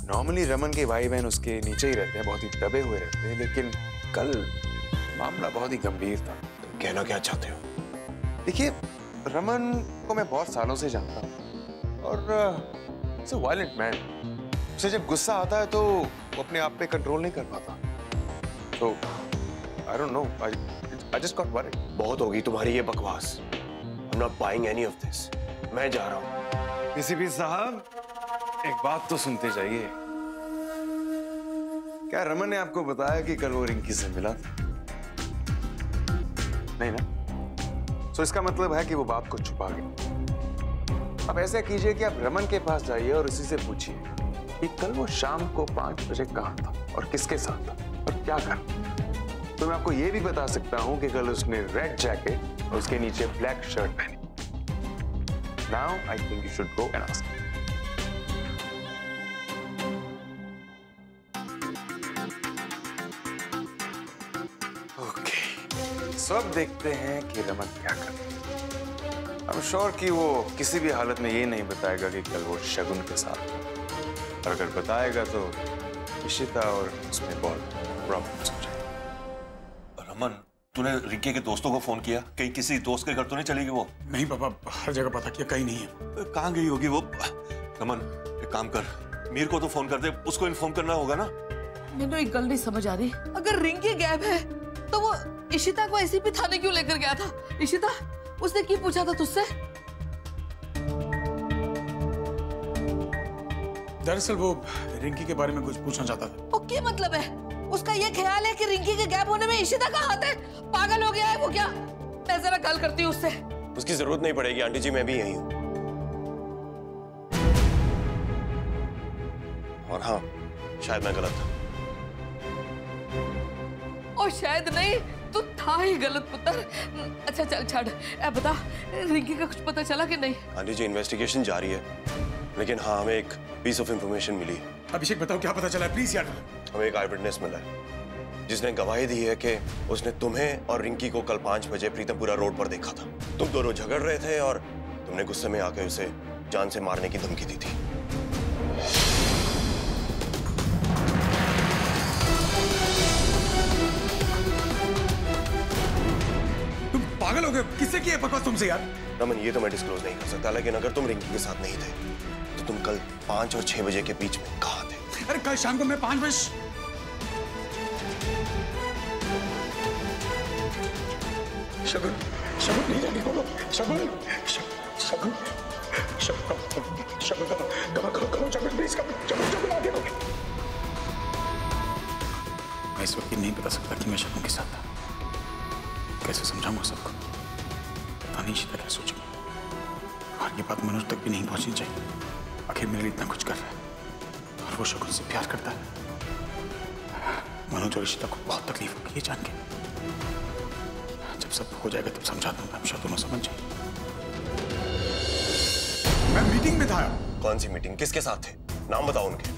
Speaker 15: नॉर्मली रमन के भाई बहन उसके नीचे ही रहते हैं, बहुत ही दबे हुए रहते हैं, लेकिन कल मामला बहुत ही गंभीर था।
Speaker 5: तो कहना क्या चाहते हो?
Speaker 15: देखिए, रमन को मैं बहुत सालों से जानता हूँ और इट्स अ वायलेंट मैन। उसे जब गुस्सा आता है तो वो अपने आप पे कंट्रोल नहीं कर पाता। तो I don't know, I just got worried.
Speaker 5: बहुत होगी तुम्हारी ये बकवास। I'm not buying any of this। मैं जा रहा हूँ।
Speaker 15: एसीपी साहब, एक बात तो सुनते जाइए। क्या रमन ने आपको बताया कि कल वो रिंकी से मिला था? नहीं ना? तो इसका मतलब है कि वो बात को छुपा गया। अब ऐसा कीजिए कि आप रमन के पास जाइए और उसी से पूछिए कि कल वो शाम को 5 बजे कहाँ था और किसके साथ था और क्या कर। तो मैं आपको ये भी बता सकता हूँ कि कल उसने रेड जैकेट और उसके नीचे ब्लैक शर्ट पहनी। Now I think you should go and ask. Okay. सब देखते हैं कि रमन क्या करता है। I'm sure कि वो किसी भी हालत में ये नहीं बताएगा कि कल वो शगुन के साथ था। और अगर बताएगा तो इशिता और उसमें बहुत प्रॉब्लम्स हो जाएंगे।
Speaker 16: रमन, तूने रिंकी के दोस्तों को फोन किया? कहीं किसी दोस्त के घर तो नहीं चली गई वो?
Speaker 3: नहीं पापा, हर जगह पता किया, कहीं नहीं है।
Speaker 16: कहाँ गई होगी वो? रमन, एक काम कर, मीर को तो फोन कर दे, उसको इन्फॉर्म करना होगा ना।
Speaker 17: मैंने एक गल नहीं समझ आ रही, अगर रिंकी गायब है तो वो इशिता को एसीपी थाने क्यों लेकर गया था? इशिता, उसने क्या पूछा था तुझसे?
Speaker 3: दरअसल वो रिंकी के बारे में कुछ पूछना चाहता था।
Speaker 17: और क्या मतलब है? उसका ये ख्याल है कि रिंकी के गायब होने में इशिता का हाथ है? पागल हो गया है वो क्या? मैं जरा गल करती हूँ उससे।
Speaker 5: उसकी जरूरत नहीं पड़ेगी आंटी जी, मैं भी यही हूँ। और हाँ, शायद मैं गलत था।
Speaker 17: और शायद नहीं, तू था ही गलत पुत्र। अच्छा चल छोड़, अब बता रिंकी का कुछ पता चला कि नहीं?
Speaker 5: आंटी जी, इन्वेस्टिगेशन जारी है, लेकिन हाँ, हमें एक पीस ऑफ इंफॉर्मेशन मिली।
Speaker 3: अभिषेक बताओ क्या पता चला है, प्लीज यार।
Speaker 5: हमें एक आई विटनेस मिला है जिसने गवाही दी है कि उसने तुम्हें और रिंकी को कल 5 बजे प्रीतमपुरा रोड पर देखा था। तुम दोनों झगड़ रहे थे और तुमने गुस्से में आकर उसे जान से मारने की धमकी दी थी।
Speaker 3: तुम पागल हो गए? किससे की है बकवास तुमसे यार?
Speaker 5: रमन, ये तो मैं डिस्क्लोज नहीं कर सकता, लेकिन अगर तुम रिंकी के साथ नहीं थे तो तुम कल 5 और 6 बजे के बीच में कहाँ थे?
Speaker 3: अरे कल शाम को मैं 5 बजे। शगुन, शगुन नहीं जाने बोलो। शगुन, शगुन, शगुन, शगुन, प्लीज शगुन आगे बोलो। मैं इस वक्त नहीं बता सकता कि मैं शगुन के साथ था। कैसे समझाऊंगा सबको? पता नहीं इशिता क्या सोचेगी। और ये बात मनोज तक भी नहीं पहुंचनी चाहिए। आखिर मेरे लिए इतना कुछ कर रहा है और वो शगुन से प्यार करता है। मनोज और इशिता को बहुत तकलीफ होगी ये जान के। जब सब हो जाएगा तब समझा दूंगा, हम शायद दोनों समझ जाएंगे। मैं मीटिंग में था।
Speaker 5: कौन सी मीटिंग? किसके साथ थे? नाम बताओ उनके।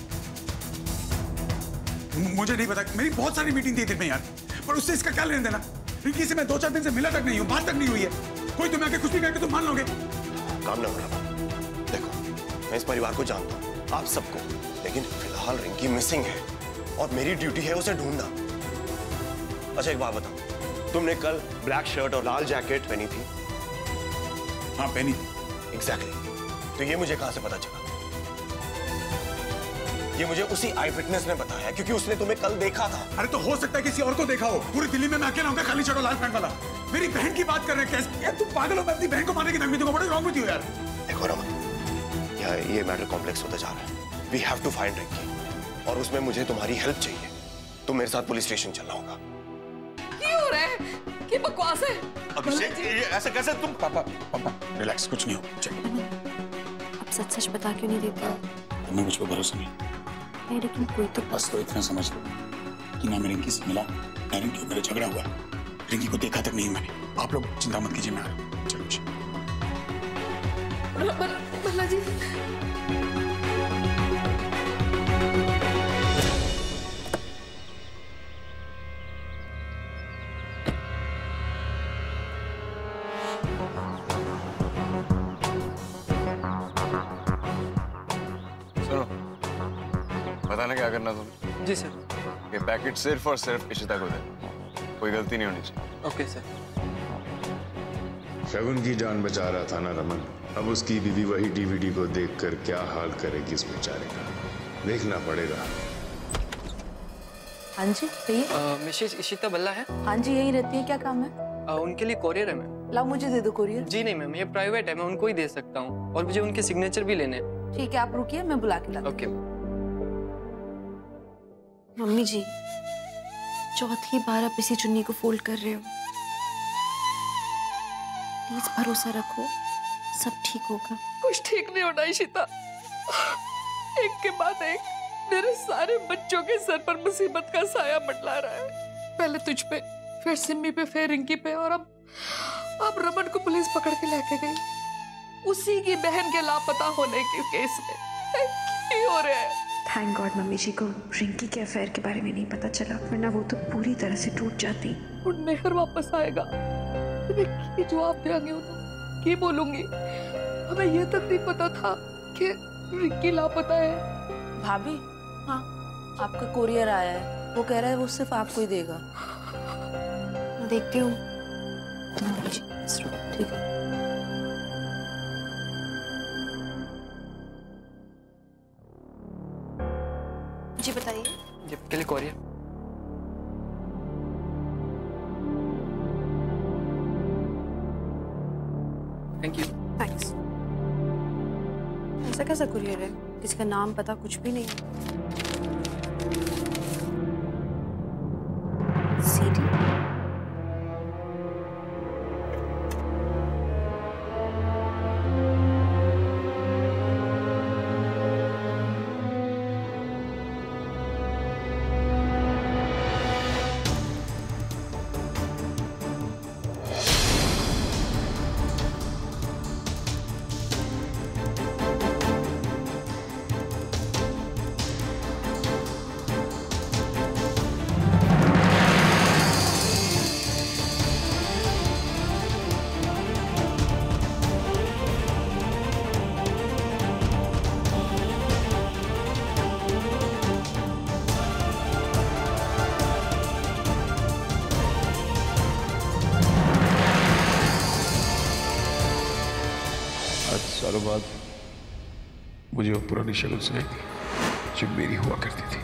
Speaker 3: मुझे नहीं पता, मेरी बहुत सारी मीटिंग थी दिन में यार, पर उससे इसका क्या लेना देना? रिंकी से मैं 2-4 दिन से मिला तक नहीं हूँ, बात तक नहीं हुई है। कोई तुम्हें आके कुछ भी कहेगा तुम मान लोगे?
Speaker 5: काम ना करो। मैं इस परिवार को जानता हूँ, आप सबको, लेकिन फिलहाल रिंकी मिसिंग है और मेरी ड्यूटी है उसे ढूंढना। अच्छा एक बात बताओ, तुमने कल ब्लैक शर्ट और लाल जैकेट पहनी थी?
Speaker 3: हाँ पहनी थी।
Speaker 5: एग्जैक्टली। तो ये मुझे कहां से पता चला? ये मुझे उसी आई विटनेस ने बताया, क्योंकि उसने तुम्हें कल देखा था।
Speaker 3: अरे तो हो सकता है किसी और को देखा हो। पूरी दिल्ली में मैं अकेला हूँ खाली शर्ट और लाल पैंट वाला। मेरी बहन की बात कर रहे हैं कैसे? यार तुम पागल हो, मैं अपनी बहन को मारने की धमकी दूंगा। बड़े रॉन्ग विद यू यार।
Speaker 5: देखो रमन, ये मैटर कॉम्प्लेक्स होता जा रहा है। We have to find Rinki और उसमें मुझे तुम्हारी हेल्प चाहिए। तुम मेरे साथ पुलिस स्टेशन चलना होगा।
Speaker 17: क्यों हो रहा है? क्या बकवास है?
Speaker 16: अभिषेक ये ऐसे कैसे? तुम
Speaker 3: पापा रिलैक्स, कुछ नहीं हो।
Speaker 8: अब सच सच बता क्यों नहीं देते?
Speaker 3: तुम्हें मुझ पर भरोसा नहीं?
Speaker 8: नहीं, लेकिन कोई तो
Speaker 3: बस तो इतना समझ लो कि ना मैं रिंकी से मिला, ना रिंकी को मेरा झगड़ा हुआ। रिंकी को देखा तक नहीं मैंने। आप लोग चिंता मत कीजिए, मैं आ रहा हूं। चलो
Speaker 17: भला जी,
Speaker 15: सुनो, बताना क्या करना तुम?
Speaker 18: जी सर।
Speaker 15: ये पैकेट सिर्फ और सिर्फ इशिता को दे, कोई गलती नहीं होनी चाहिए।
Speaker 18: Okay sir.
Speaker 19: शगुन की जान बचा रहा था ना रमन, अब उसकी बीवी वही डीवीडी को देखकर क्या हाल करेगी इस बेचारे का, देखना पड़ेगा।
Speaker 20: हाँ जी कहिए।
Speaker 18: मिसेज इशिता बल्ला है?
Speaker 20: हाँ जी यही रहती है, क्या काम है?
Speaker 18: उनके लिए कोरियर है मैम।
Speaker 20: लाओ मुझे दे दो कोरियर।
Speaker 18: जी नहीं मैम, ये प्राइवेट है, मैं उनको ही दे सकता हूँ और मुझे उनके सिग्नेचर भी लेने हैं।
Speaker 20: ठीक है आप रुकिए, मैं बुला के लाती हूँ।
Speaker 18: ओके।
Speaker 6: मम्मी जी, चौथी बार आप इसी चुन्नी को फोल्ड कर रहे हो। प्लीज भरोसा रखो, सब ठीक होगा।
Speaker 17: कुछ ठीक नहीं होना इशिता। एक के बाद एक मेरे सारे बच्चों के सर पर मुसीबत का साया मंडला रहा है। पहले तुझ पे, फिर सिम्मी पे, फिर रिंकी पे, और अब रमन को पुलिस पकड़ के लेके गई उसी की बहन के लापता होने के केस में। क्यों हो रहा है?
Speaker 14: थैंक गॉड मम्मी जी को रिंकी के अफेयर के बारे में नहीं पता चला, वरना वो तो पूरी तरह से टूट जाती।
Speaker 17: और मेहर वापस आएगा तो मैं क्या जवाब देंगे उन्हें? क्या बोलूंगी? हमें ये तक नहीं पता था कि रिंकी लापता है।
Speaker 20: भाभी, हाँ आपका कोरियर आया है, वो कह रहा है वो सिर्फ आपको ही देगा।
Speaker 6: देखती हूँ।
Speaker 20: ठीक है।
Speaker 6: जी बताइए।
Speaker 18: ये के लिए कोरियर। Thank you.
Speaker 6: थैंक्स। ऐसा कैसा कुरियर है? किसी का नाम पता कुछ भी नहीं। सीडी।
Speaker 3: सालों बाद मुझे वो पुरानी शक्ल सुनाई थी जो मेरी हुआ करती थी।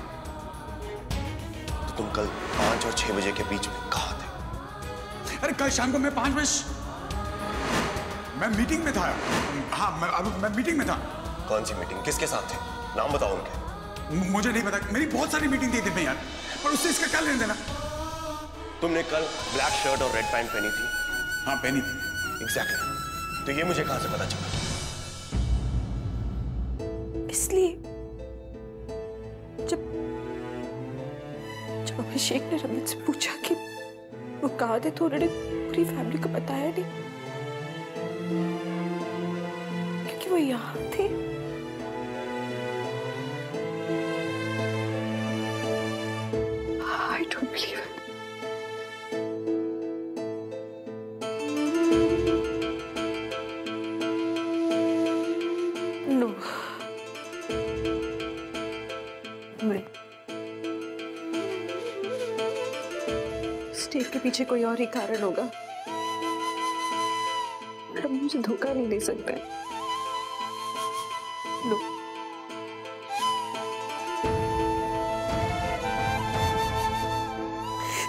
Speaker 5: तो तुम कल 5 और 6 बजे के बीच में कहाँ थे?
Speaker 3: अरे कल शाम को मैं 5 बजे मैं मीटिंग में था। हाँ मैं मीटिंग में था।
Speaker 5: कौन सी मीटिंग? किसके साथ थे? नाम बताओ उनके।
Speaker 3: मुझे नहीं पता, मेरी बहुत सारी मीटिंग थी दिन में यार, पर उससे इसका क्या लेना देना?
Speaker 5: तुमने कल ब्लैक शर्ट और रेड पैंट पहनी थी?
Speaker 3: हाँ पहनी थी।
Speaker 5: एग्जैक्टली। तो ये मुझे कहां से पता चला?
Speaker 6: इसलिए जब अभिषेक ने रमन से पूछा कि वो कहाँ थे तो उन्होंने पूरी फैमिली को बताया नहीं, क्योंकि वो यहाँ थे। I don't believe it. No.
Speaker 14: उसके पीछे कोई और ही कारण होगा। आप मुझे धोखा नहीं दे सकते। नो।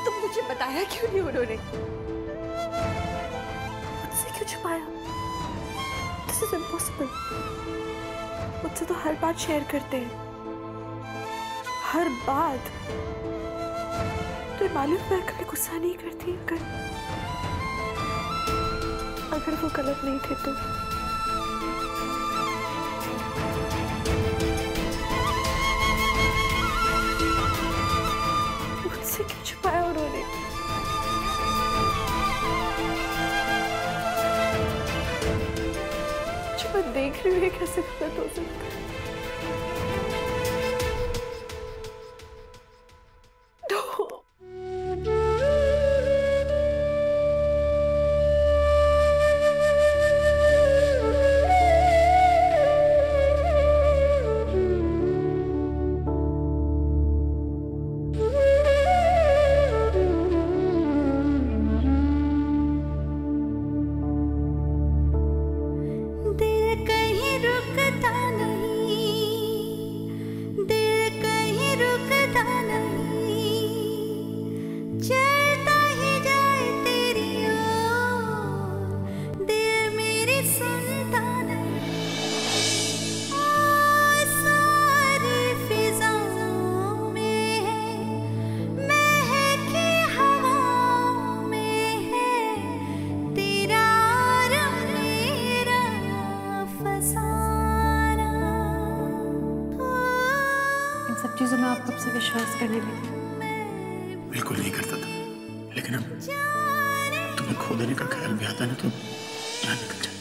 Speaker 14: तुम मुझे बताया क्यों नहीं उन्होंने? मुझसे क्यों छुपाया? This is impossible. मुझसे तो हर बात शेयर करते हैं, हर बात। तो मालूम मैं कभी गुस्सा नहीं करती अगर वो गलत नहीं थे तो। मुझसे क्यों छुपाया उन्होंने? जो मैं देख रही हूँ कैसे गलत हो सकता है? चीजों में आप कब से विश्वास करने लगे?
Speaker 3: बिल्कुल नहीं करता था, लेकिन अब तुम्हें खो देने का ख्याल भी आता नहीं तो जान निकल जाती।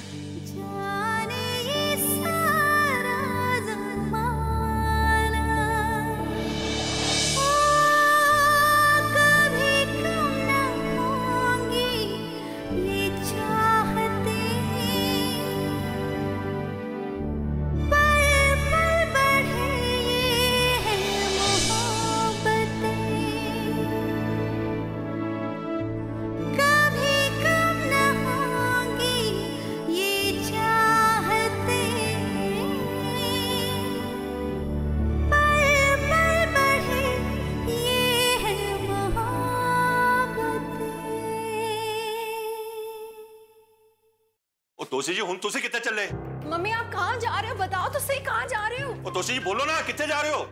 Speaker 16: तोशी जी हुन तुसी कितने चल रहे?
Speaker 6: मम्मी आप कहाँ जा रहे हो? बताओ तो सही, कहाँ जा रहे हो?
Speaker 16: तोशी जी बोलो ना, कितने जा रहे हो?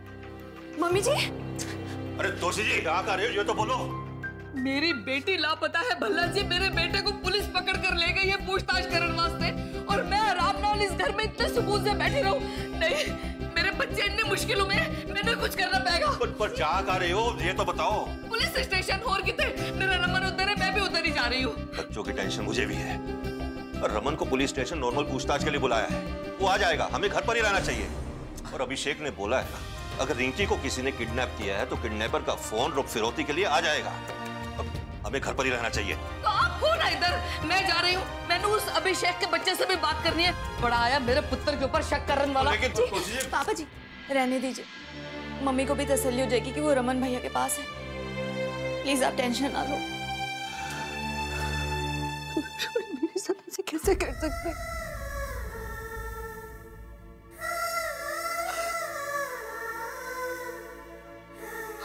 Speaker 6: मम्मी जी।
Speaker 16: अरे तोशी जी कहाँ जा रहे हो ये तो बोलो।
Speaker 17: मेरी बेटी लापता है भल्ला जी। मेरे बेटे को पुलिस पकड़ कर ले गई है पूछताछ करने वास्ते, और मैं आराम नाल इस घर में इतने सुकून से बैठी रहूं? नहीं, मेरे बच्चे इतनी मुश्किलों में, मैंने कुछ करना पड़ेगा।
Speaker 16: पर जा कर रहे हो ये तो बताओ।
Speaker 17: पुलिस स्टेशन और कितने, मेरा रमन उधर है, मैं भी उधर ही जा रही हूँ।
Speaker 16: बच्चों की टेंशन मुझे भी है। रमन को पुलिस स्टेशन नॉर्मल पूछताछ के लिए बुलाया है, वो आ जाएगा, हमें घर पर ही रहना चाहिए। और अभिषेक ने बोला है ना, अगर रिंकी को किसी ने किडनैप किया है तो किडनैपर का फोन रुक फिरौती के लिए आ जाएगा। अब हमें घर पर ही रहना चाहिए।
Speaker 17: तो आप हो ना इधर, मैं जा रही हूँ। मैंने उस अभिषेक के बच्चे से भी बात करनी है। बड़ा आया मेरे पुत्र के ऊपर शक करने वाला।
Speaker 20: पापा जी रहने दीजिए, मम्मी को भी तसल्ली हो जाएगी कि वो रमन भैया के पास है। प्लीज आप टेंशन ना लो। मेरे साथ ऐसे कैसे कर सकते?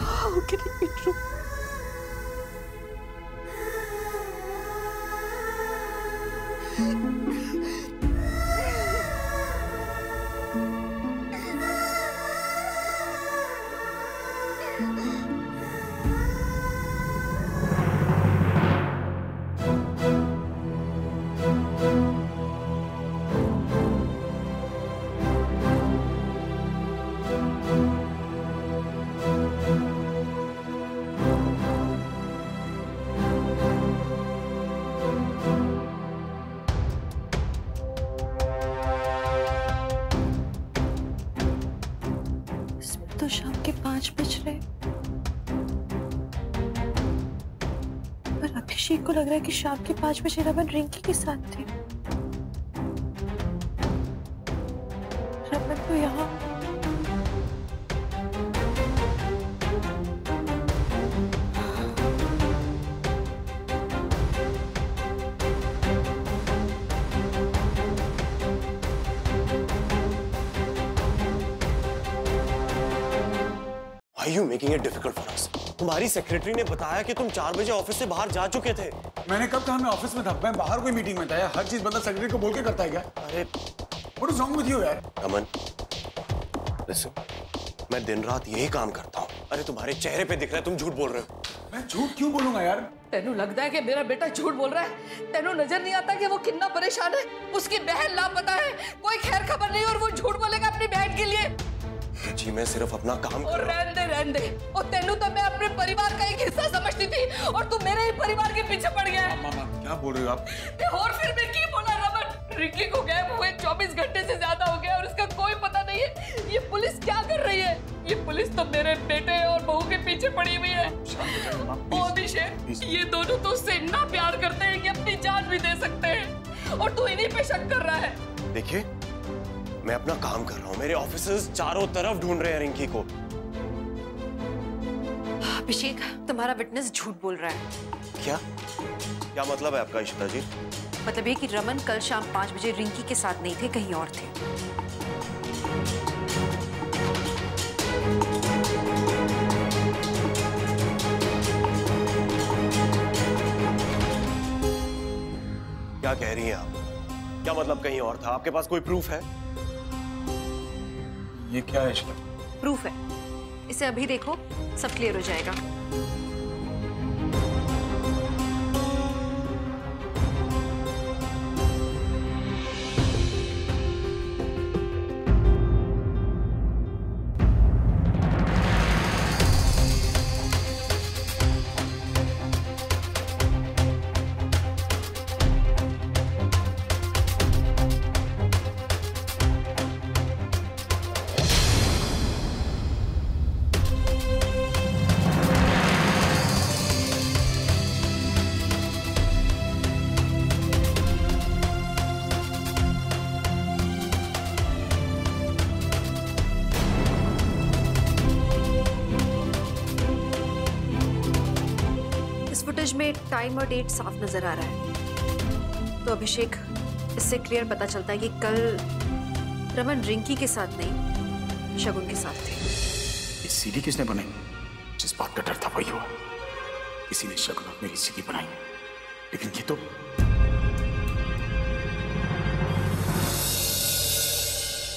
Speaker 20: How can it be true? तो शाम के 5 बज रहे, पर अभिषेक को लग रहा है कि शाम के 5 बजे रमन रिंकी के साथ थे। रमन तो यहाँ
Speaker 5: you making it difficult for us? तुम्हारी सेक्रेटरी ने बताया कि तुम 4 बजे ऑफिस से बाहर जा चुके थे।
Speaker 3: मैंने कब कहा मैं ऑफिस में था? मैं बाहर कोई मीटिंग में था यार। हर चीज बंदा सेक्रेटरी को बोल के करता है क्या?
Speaker 5: अरे
Speaker 3: What is wrong with you यार?
Speaker 5: अमन, listen, मैं दिन रात यही काम करता हूँ। अरे तुम्हारे चेहरे पे दिख रहा है तुम झूठ बोल रहे हो।
Speaker 3: मैं झूठ क्यों बोलूंगा यार?
Speaker 17: तेनू लगता है कि मेरा बेटा झूठ बोल रहा है? तेनू नजर नहीं आता कि वो कितना परेशान है? उसकी बहन लापता है, कोई खैर खबर नहीं और वो झूठ बोलेगा अपनी बहन के लिए?
Speaker 5: जी मैं सिर्फ अपना काम कर रहा हूँ।
Speaker 17: रहने दे। और तेनू तो मैं अपने परिवार का एक हिस्सा समझती थी और तू मेरे ही परिवार के पीछे पड़ गया है।
Speaker 3: मामा क्या बोल रहे हो आप?
Speaker 17: और फिर मैं क्या बोला रमन? रिकी को गायब हुए 24 घंटे से ज्यादा हो गया और इसका कोई पता नहीं है। ये पुलिस क्या कर रही है? ये पुलिस तो मेरे बेटे और बहू के पीछे पड़ी हुई है। ओ अभिषेक, ये दोनों तो उससे इतना प्यार करते हैं कि अपनी जान भी दे सकते हैं और तू इन्हीं पे शक कर रहा है।
Speaker 5: देखिए मैं अपना काम कर रहा हूँ। मेरे ऑफिसर्स चारों तरफ ढूंढ रहे हैं रिंकी को।
Speaker 6: अभिषेक, तुम्हारा विटनेस झूठ बोल रहा है।
Speaker 5: क्या मतलब है आपका इशिता जी?
Speaker 6: मतलब ये कि रमन कल शाम 5 बजे रिंकी के साथ नहीं थे, कहीं और थे।
Speaker 5: क्या कह रही हैं आप? क्या मतलब कहीं और था? आपके पास कोई प्रूफ है?
Speaker 3: ये क्या है इशिता?
Speaker 6: प्रूफ है, इसे अभी देखो, सब क्लियर हो जाएगा। में टाइम और डेट साफ नजर आ रहा है। तो अभिषेक, इससे क्लियर पता चलता है कि कल रमन रिंकी के साथ नहीं, शगुन के साथ थे।
Speaker 3: ये सीडी किसने बनाई? जिस बात का डर था वही हुआ। किसी ने शगुन और मेरी सीडी बनाई, लेकिन ये तो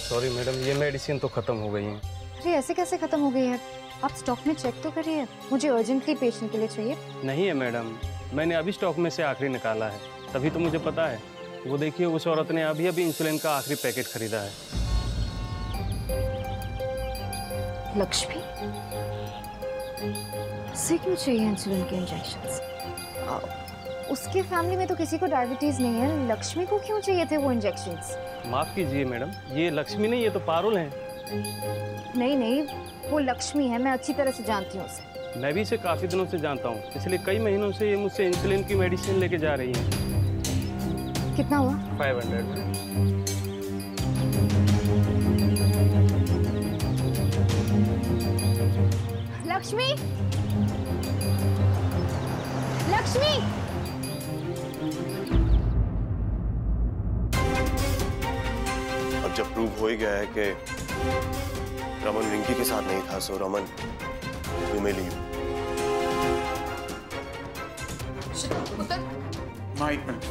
Speaker 11: सॉरी मैडम, ये मेडिसिन तो खत्म हो गई है।
Speaker 8: अरे ऐसे कैसे खत्म हो गई है? आप स्टॉक में चेक तो करिए, मुझे अर्जेंटली पेशेंट के लिए चाहिए।
Speaker 11: नहीं है मैडम, मैंने अभी स्टॉक में से आखिरी निकाला है, तभी तो मुझे पता है। वो देखिए, उस औरत ने अभी अभी इंसुलिन का आखिरी पैकेट खरीदा है।
Speaker 8: लक्ष्मी, उसे क्यों चाहिए इंसुलिन के इंजेक्शंस? उसके फैमिली में तो किसी को डायबिटीज नहीं है, लक्ष्मी को क्यों चाहिए थे वो इंजेक्शंस?
Speaker 11: माफ कीजिए मैडम, ये लक्ष्मी नहीं, ये तो पारुल है।
Speaker 8: नहीं नहीं, वो लक्ष्मी है, मैं अच्छी तरह से जानती हूँ उसे।
Speaker 11: मैं भी इसे काफी दिनों से जानता हूँ, पिछले कई महीनों से ये मुझसे इंसुलिन की मेडिसिन लेके जा रही है।
Speaker 8: कितना हुआ?
Speaker 11: 500।
Speaker 8: लक्ष्मी, लक्ष्मी,
Speaker 5: अब जब प्रूव हो ही गया है कि रमन रिंकी के साथ नहीं था, सो रमन यू मे लीव।
Speaker 3: माँ एक मिनट,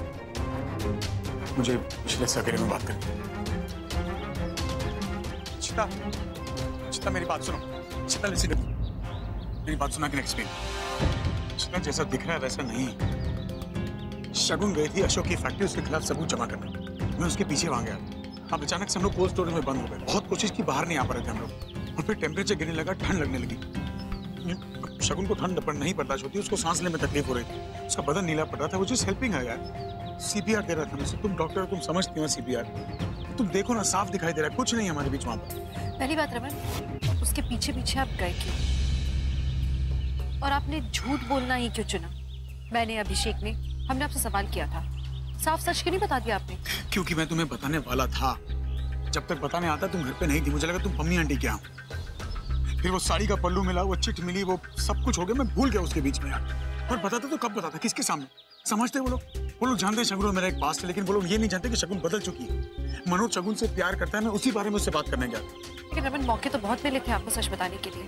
Speaker 3: मुझे पिछले सवेरे में बात करनी है। चिता, चिता मेरी बात सुनो। चिता लिसन, मेरी बात सुना के एक्सप्लेन। चिता जैसा दिख रहा है वैसा नहीं। शगुन गई थी अशोक की फैक्ट्री उसके खिलाफ सबूत जमा करने। मैं उसके पीछे वहां गया। अब अचानक से हम लोग कोल्ड स्टोरेज में बंद हो गए। बहुत कोशिश की, बाहर नहीं आ पा रहे थे हम लोग। और फिर टेम्परेचर गिरने लगा, ठंड लगने लगी। शगुन को ठंड नहीं बर्दाश्त होती, उसको सांस लेने में तकलीफ हो रही थी, उसका बदन नीला पड़ रहा था। वो जस्ट हेल्पिंग है यार, सीपीआर दे रहा था मुझसे। तुम डॉक्टर हो, तुम समझती हो सीपीआर। तुम देखो ना, साफ दिखाई दे रहा है, कुछ नहीं हमारे बीच वहां पर।
Speaker 6: पहली बात रमन, उसके पीछे पीछे आप गए क्यों? और आपने झूठ बोलना ही क्यों चुना? मैंने, अभिषेक ने, हमने आपसे सवाल किया था, साफ सच क्यों नहीं बता दिया आपने?
Speaker 3: क्योंकि मैं तुम्हें बताने वाला था। जब तक बताने आता तुम घर पे नहीं थी, मुझे लगा तुम पम्मी आंटी क्या हो। फिर वो साड़ी का पल्लू मिला, वो चिट मिली, वो सब कुछ हो गया, मैं भूल गया उसके बीच में यार। और बताता तो कब बताता, किसके सामने? समझते वो लोग जानते हैं शगुन मेरा एक पास्ट है, लेकिन वो लोग ये नहीं जानते कि शगुन बदल चुकी है। मनोज शगुन से प्यार करता है, मैं उसी बारे में उससे बात करने गया था।
Speaker 6: रमन, मौके तो बहुत मिले थे आपको सच बताने के लिए,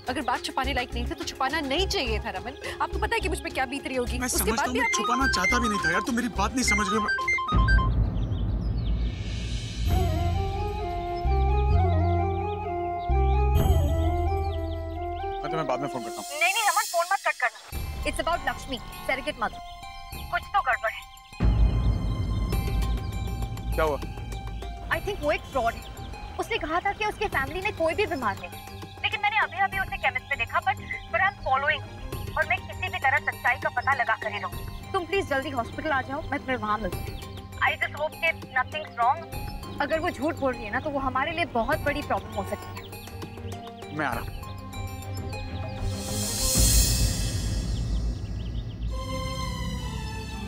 Speaker 10: अगर बात छुपाने लायक नहीं थी तो छुपाना नहीं चाहिए था रमन। आपको पता है कि मुझ पे क्या बीत रही होगी।
Speaker 3: मैं समझता हूँ, मैं छुपाना चाहता भी नहीं था यार, तुम मेरी बात नहीं समझ रही हो। मैं तुम्हें बाद में फोन करता हूँ।
Speaker 10: नहीं रमन, फोन मत कट करना। It's about Lakshmi, surrogate mother. कुछ तो गड़बड़ है।
Speaker 3: क्या हुआ?
Speaker 10: आई थिंक वो एक फ्रॉड है। उसने कहा था कि उसकी फैमिली में कोई भी बीमार नहीं, लेकिन मैंने अभी उसे केमिस्ट में देखा, बट आई एम फॉलोइंग और मैं किसी भी तरह सच्चाई का पता लगा कर ही रहूं। तुम प्लीज जल्दी हॉस्पिटल आ जाओ, मैं तुम्हें वहां मिलती हूं। आई जस्ट होप कि नथिंग्स रॉन्ग। अगर वो झूठ बोल रही है ना तो वो हमारे लिए बहुत बड़ी प्रॉब्लम हो सकती है।
Speaker 3: मैं आ रहा हूं।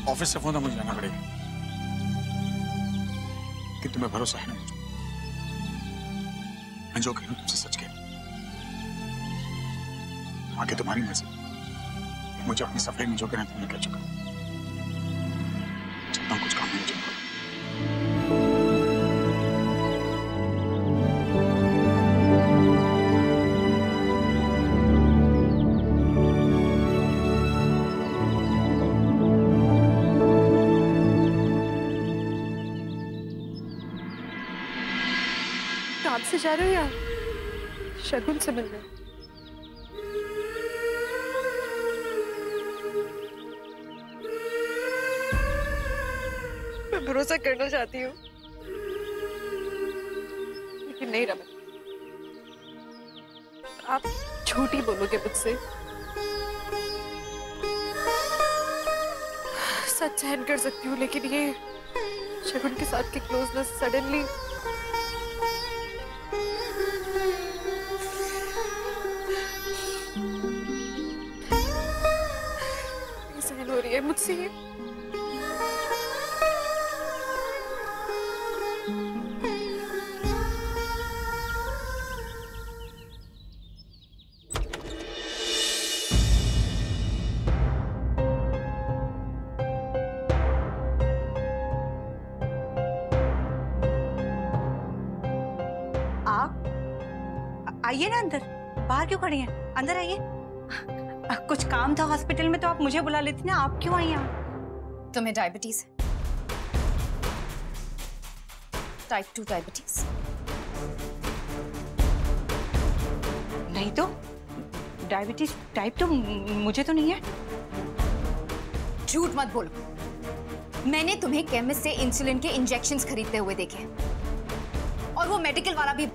Speaker 3: ऑफिस से फोन था, मुझे जाना पड़ेगा। कि तुम्हें भरोसा है ना मुझे? मैं जो कहूं तुमसे सच कहूं। आगे तुम्हारी मर्जी। मुझे अपनी सफाई में जो कहना तुमने कह चुका। जितना कुछ काम है मुझे
Speaker 14: काम से जा रहे हो यार? शगुन से मिलने? मैं भरोसा करना चाहती हूँ, लेकिन नहीं रमन, आप झूठ ही बोलोगे मुझसे। सच सहन कर सकती हूँ, लेकिन ये शगुन के साथ की क्लोजनेस सडनली सहन हो रही है मुझसे। ये
Speaker 4: आइए ना अंदर, बाहर क्यों खड़ी हैं? अंदर आइए। कुछ काम था हॉस्पिटल में तो आप मुझे बुला लेती ना, आप क्यों आई यहाँ?
Speaker 8: तुम्हें डायबिटीज है, टाइप 2 डायबिटीज।
Speaker 4: नहीं तो डायबिटीज टाइप तो मुझे तो नहीं है।
Speaker 8: झूठ मत बोलो। मैंने तुम्हें केमिस्ट से इंसुलिन के इंजेक्शंस खरीदते हुए देखे, और वो मेडिकल वाला भी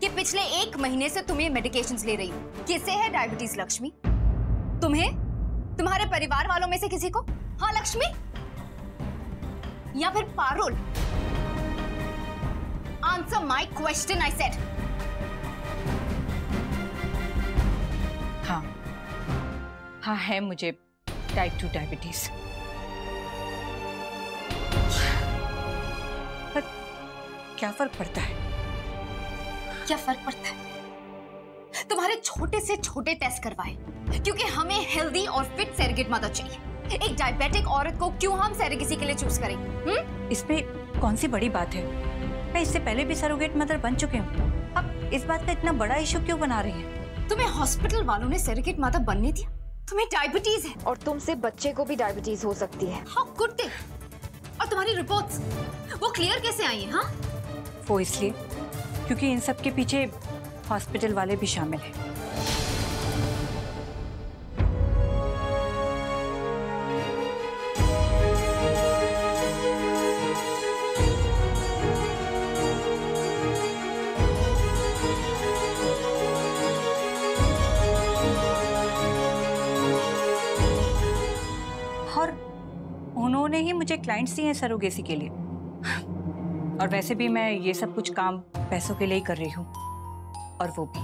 Speaker 8: कि पिछले 1 महीने से तुम ये मेडिकेशंस ले रही हो। किसे है डायबिटीज लक्ष्मी? तुम्हें, तुम्हारे परिवार वालों में से किसी को? हाँ लक्ष्मी, या फिर Parul? Answer my question, I said.
Speaker 4: हाँ है मुझे टाइप 2 डायबिटीज। पर क्या फर्क पड़ता है?
Speaker 8: क्या फर्क पड़ता है? तुम्हारे छोटे से छोटे टेस्ट करवाए, क्योंकि हमें हेल्दी और फिट सरेगेट मदर चाहिए। एक डायबिटिक औरत को क्यों हम सरेगेसी के लिए चूज करें?
Speaker 4: इसमें कौन सी बड़ी बात है? मैं इससे पहले भी सरोगेट मदर बन चुके हूँ। अब इस बात का इतना बड़ा इशू क्यों बना रही है?
Speaker 8: तुम्हें हॉस्पिटल वालों ने सरेगेट मदर बनने दिया? तुम्हें डायबिटीज है,
Speaker 20: और तुमसे बच्चे को भी डायबिटीज हो सकती है।
Speaker 8: How could they? और तुम्हारी रिपोर्ट्स वो क्लियर कैसे आई हैं? हाँ,
Speaker 4: वो इसलिए क्योंकि इन सब के पीछे हॉस्पिटल वाले भी शामिल हैं। और उन्होंने ही मुझे क्लाइंट्स दिए हैं सरोगेसी के लिए। और वैसे भी मैं ये सब कुछ काम पैसों के लिए ही कर रही हूँ, और वो भी।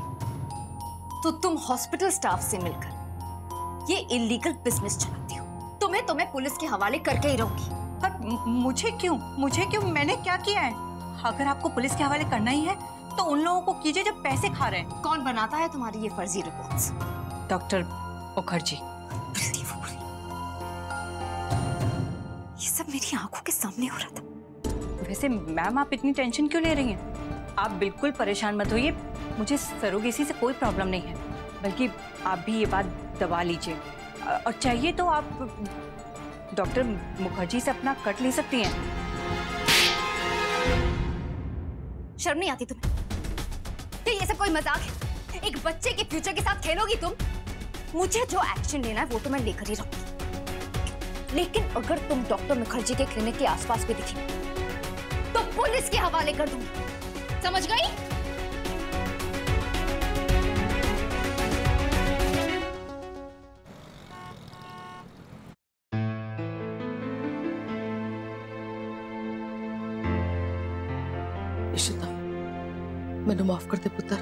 Speaker 8: तो तुम हॉस्पिटल स्टाफ से मिलकर ये इलीगल बिजनेस चलाती हो। तुम्हें पुलिस के हवाले करके ही रहूंगी।
Speaker 4: पर मुझे क्यों? मैंने क्या किया है? अगर आपको पुलिस के हवाले करना ही है तो उन लोगों को कीजिए जो पैसे खा रहे हैं।
Speaker 8: कौन बनाता है तुम्हारी ये फर्जी रिपोर्ट्स?
Speaker 4: डॉक्टर मुखर्जी।
Speaker 8: ये सब मेरी आंखों के सामने हो रहा था।
Speaker 4: वैसे मैम, आप इतनी टेंशन क्यों ले रही हैं? आप बिल्कुल परेशान मत होइए, मुझे सरोगेसी से कोई प्रॉब्लम नहीं है। बल्कि आप भी ये बात दबा लीजिए, और चाहिए तो आप डॉक्टर मुखर्जी से अपना कट ले सकती हैं।
Speaker 8: शर्म नहीं आती तुम्हें? ये सब कोई मजाक है? एक बच्चे के फ्यूचर के साथ खेलोगी तुम? मुझे जो एक्शन लेना है वो तो मैं लेकर ही रहूंगी, लेकिन अगर तुम डॉक्टर मुखर्जी के क्लिनिक के आसपास भी दिखी तो पुलिस के हवाले कर दूंगी, समझ गई?
Speaker 17: इशिता, मैंने माफ कर दे पुत्र।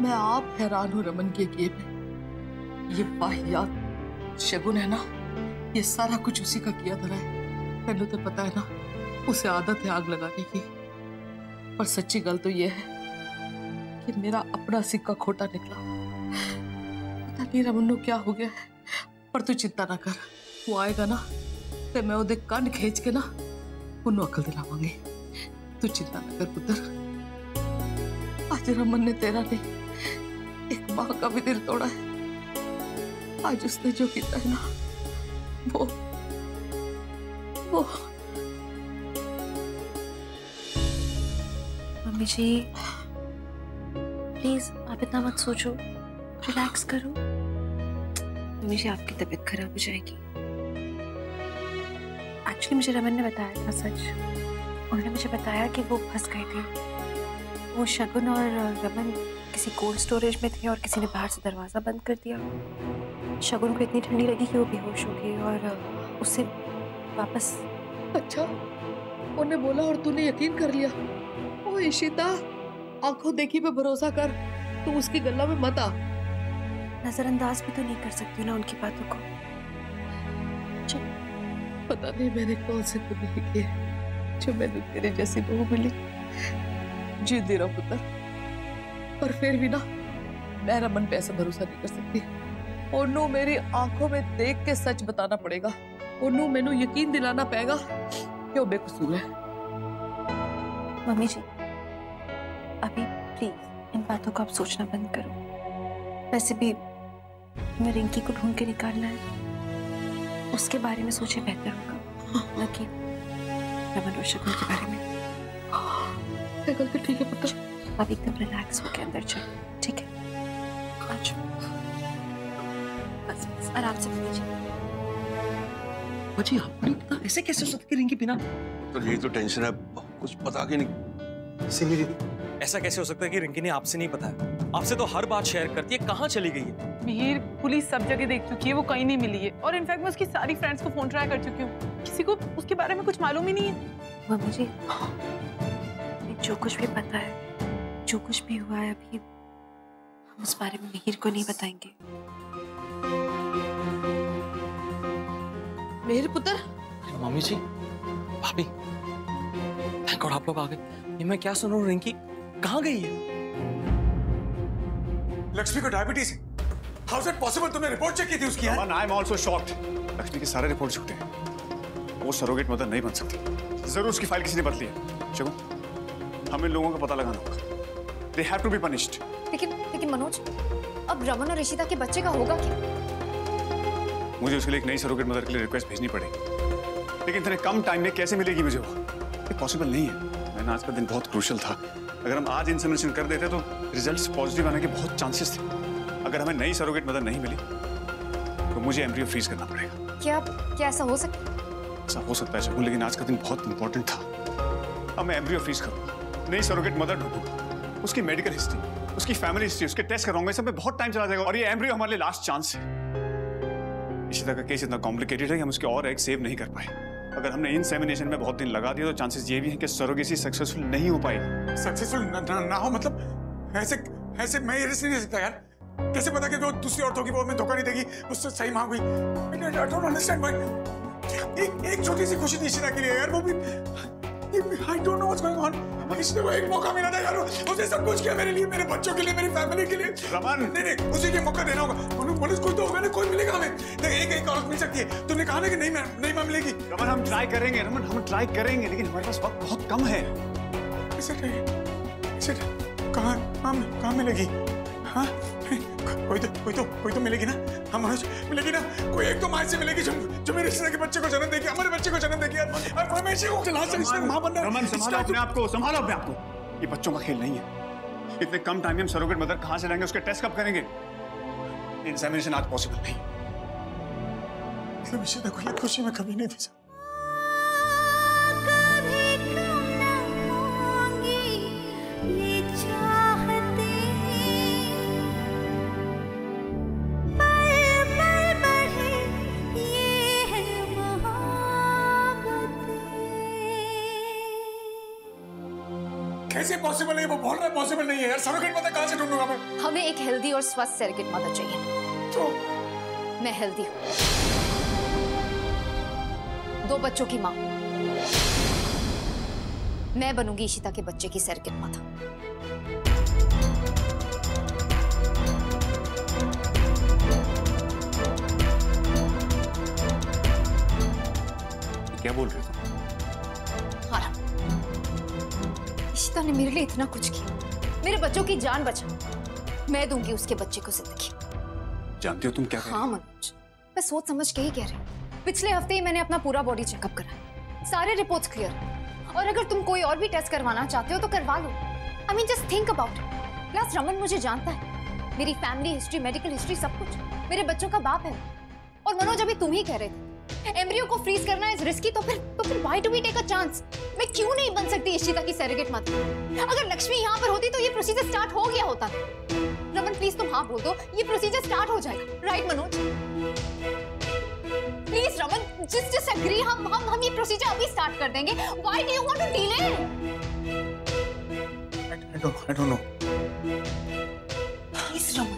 Speaker 17: मैं आप हैरान हूं रमन के किए पे। ये वाहियात शगुन है ना, ये सारा कुछ उसी का किया धरा है। मैंने तो पता है ना, उसे आदत है आग लगाने की। पर सच्ची गल तो ये है कि मेरा अपना सिक्का खोटा निकला। पता नहीं रमन को क्या हो गया है, पर तू चिंता ना कर, वो आएगा ना तो मैं उसे कान खींच के ना उन्होंने अकल दिलावांगी। तू चिंता न कर पुत्र। आज रमन ने तेरा नहीं, एक माँ का भी दिल तोड़ा है। आज उसने जो किया है ना, वो
Speaker 10: मम्मी जी प्लीज आप इतना मत सोचो, रिलैक्स करो। मम्मी जी आपकी तबीयत खराब हो जाएगी। एक्चुअली मुझे रमन ने बताया था सच। उन्होंने मुझे बताया कि वो फंस गए थे। वो शगुन और रमन किसी कोल्ड स्टोरेज में थे और किसी ने बाहर से दरवाज़ा बंद कर दिया। शगुन को इतनी ठंडी लगी कि वो बेहोश हो गई और उससे वापस।
Speaker 17: अच्छा, उन्हें बोला और तूने यकीन कर लिया? ओ इशिता, आंखों देखी पे भरोसा कर, तू उसकी गल्ला में मत आ।
Speaker 10: नजरअंदाज भी तो नहीं कर सकती ना उनकी बातों को।
Speaker 17: पता नहीं मैंने कौन से पुण्य किए जो मैंने तेरे जैसी बहू मिली। जी दे रहा पुत्र, पर फिर भी ना मैं रमन पे ऐसा भरोसा नहीं कर सकती। ओनू मेरी आंखों में देख के सच बताना पड़ेगा। ओनू मैनू यकीन दिलाना पड़ेगा कि वो बेकसूर है।
Speaker 10: मम्मी जी अभी प्लीज इन बातों को आप सोचना बंद करो। वैसे भी मैं रिंकी को ढूंढ के निकालना है, उसके बारे में सोचे बेहतर होगा, न कि रमन और शगुन के बारे में।
Speaker 17: गलती ठीक है पुत्र,
Speaker 10: आप एकदम रिलैक्स होकर अंदर चलो, ठीक है? आज बस आराम से कीजिए।
Speaker 5: जी आपको नहीं पता ऐसे कैसे हो सकती है रिंकी बिना? तो यही तो टेंशन है, कुछ पता कि नहीं।
Speaker 21: सिमी दीदी, ऐसा कैसे हो सकता है कि रिंकी ने आपसे नहीं बताया? आपसे तो हर बात शेयर करती है, कहाँ चली गई है?
Speaker 22: मिहिर, पुलिस सब जगह देख चुकी है, वो कहीं नहीं मिली है। और इनफैक्ट मैं उसकी सारी फ्रेंड्स को फोन ट्राई कर चुकी हूँ, किसी को उसके बारे में कुछ मालूम ही नहीं है।
Speaker 10: मम्मी जी जो कुछ भी पता है, जो कुछ भी हुआ है, अभी हम उस बारे में मिहिर को नहीं बताएंगे।
Speaker 17: मेरे पुत्र।
Speaker 21: मम्मी जी, भाभी, थैंक गॉड आप लोग आ गए। ये मैं क्या सुन रहा हूँ, रिंकी कहाँ गई है?
Speaker 3: लक्ष्मी को डायबिटीज है। How is it possible? तुमने रिपोर्ट चेक की थी उसकी?
Speaker 7: I am also shocked. Lakshmi के सारे रिपोर्ट झूठे हैं। वो सरोगेट मदर नहीं बन सकती। जरूर उसकी फाइल किसी ने बदली है। शगुन, हमें लोगों का पता लगाना होगा। They have to be punished.
Speaker 8: लेकिन मनोज, अब रमन और ऋषिता के बच्चे का होगा क्या?
Speaker 7: मुझे उसके लिए एक नई सरोगेट मदर के लिए रिक्वेस्ट भेजनी पड़ेगी, लेकिन इतने कम टाइम में कैसे मिलेगी मुझे वो? ये पॉसिबल नहीं है। मैंने आज का दिन बहुत क्रूशियल था। अगर हम आज इंसेमिनेशन कर देते तो रिजल्ट्स पॉजिटिव आने के बहुत चांसेस थे। अगर हमें नई सरोगेट मदर नहीं मिली तो मुझे एम्ब्रियो फ्रीज करना पड़ेगा।
Speaker 8: क्या ऐसा हो सकता है?
Speaker 7: ऐसा हो सकता है शगुन, लेकिन आज का दिन बहुत इंपॉर्टेंट था। अब मैं एम्ब्रियो फ्रीज करूंगा, नई सरोगेट मदर ढूंढूंगा, उसकी मेडिकल हिस्ट्री, उसकी फैमिली हिस्ट्री, उसके टेस्ट कराऊंगा। इस सब में बहुत टाइम चला जाएगा और ये एम्ब्रियो हमारे लिए लास्ट चांस है। इशिता का केस इतना कॉम्प्लिकेटेड है कि हम उसके और एग सेव नहीं कर पाए। अगर हमने इंसेमिनेशन में बहुत दिन लगा दिया तो चांसेस ये भी हैं कि सरोगेसी सक्सेसफुल नहीं हो पाएगी।
Speaker 3: सक्सेसफुल ना हो मतलब? ऐसे मैं ये रिस्क नहीं ले सकता यार। कैसे पता कि वो दूसरी औरतों की वो में धोखा नहीं देगी, उससे सही मांग हुई? I don't understand why। एक छोटी सी खुशी थी इशिता के लिए यार, वो भी I don't know what's going on। Ishita को एक मौका मिला था यार, उसने सब कुछ किया मेरे लिए, मेरे बच्चों के लिए, मेरी फैमिली के लिए।
Speaker 7: रमन,
Speaker 3: नहीं उसी के मौका देना होगा। मनोज कोई तो होगा ना, कोई मिलेगा हमें। एक औरत मिल सकती है। तुमने कहा ना कि नहीं मिलेगी।
Speaker 7: रमन हम ट्राई करेंगे, रमन हम ट्राई करेंगे, लेकिन हमारे पास वक्त बहुत कम है।
Speaker 3: कहाँ मिलेगी? हाँ कोई तो मिलेगी ना। हम मनोज मिलेगी ना, कोई एक तो माँ से मिलेगी जो मेरे रिश्ते के बच्चे को जन्म देगी, हमारे बच्चे को जन्म देगी। कोई हमेशा को क्लास से इसमें माँ बनना।
Speaker 7: रमन संभालो अपने आप को, संभालो अपने आप को। ये बच्चों का खेल नहीं है। इतने कम टाइम में हम सरोगेट मदर कहाँ से लाएंगे, उसके टेस्ट कब करेंगे? इंसेमिनेशन आज पॉसिबल नहीं। मतलब इशिता को ये खुशी मैं कभी नहीं दी।
Speaker 3: कैसे पॉसिबल है? वो बोल रहा है पॉसिबल नहीं है यार। सरोगेट मदर कहाँ से ढूंढूंगा मैं?
Speaker 8: हमें एक हेल्दी और स्वस्थ सरोगेट मदर चाहिए।
Speaker 3: तो
Speaker 8: मैं हेल्दी हूँ, 2 बच्चों की माँ। मैं बनूंगी इशिता के बच्चे की सरोगेट मदर।
Speaker 7: क्या बोल रहे हो?
Speaker 8: इशिता ने मेरे लिए इतना कुछ किया, मेरे बच्चों की जान बचा। मैं दूंगी उसके बच्चे को जिंदगी।
Speaker 7: जानती हो तुम क्या कह रही हो?
Speaker 8: हाँ मनोज, मैं सोच समझ के ही कह रही हूँ। पिछले हफ्ते ही मैंने अपना पूरा बॉडी चेकअप कराया, सारे रिपोर्ट्स क्लियर। और अगर तुम कोई और भी टेस्ट करवाना चाहते हो तो करवा लो। I mean just think about it. Plus Raman मुझे जानता है, मेरी फैमिली हिस्ट्री, मेडिकल हिस्ट्री, सब कुछ। मेरे बच्चों का बाप है। और मनोज अभी तुम ही कह रहे थे एम्ब्रियो को फ्रीज करना इज रिस्की, तो फिर why do we take a chance? मैं क्यों नहीं बन सकती इशिता की सरोगेट मदर? अगर लक्ष्मी यहाँ पर होती तो ये प्रोसीजर स्टार्ट हो गया होता। रमन प्लीज तुम हाँ बोल दो, ये प्रोसीजर स्टार्ट हो जाएगा। Right Manoj? Please Raman just agree. हम ये प्रोसीजर अभी स्टार्ट कर देंगे। Why do you want to delay?
Speaker 3: I don't know.
Speaker 8: Please Raman,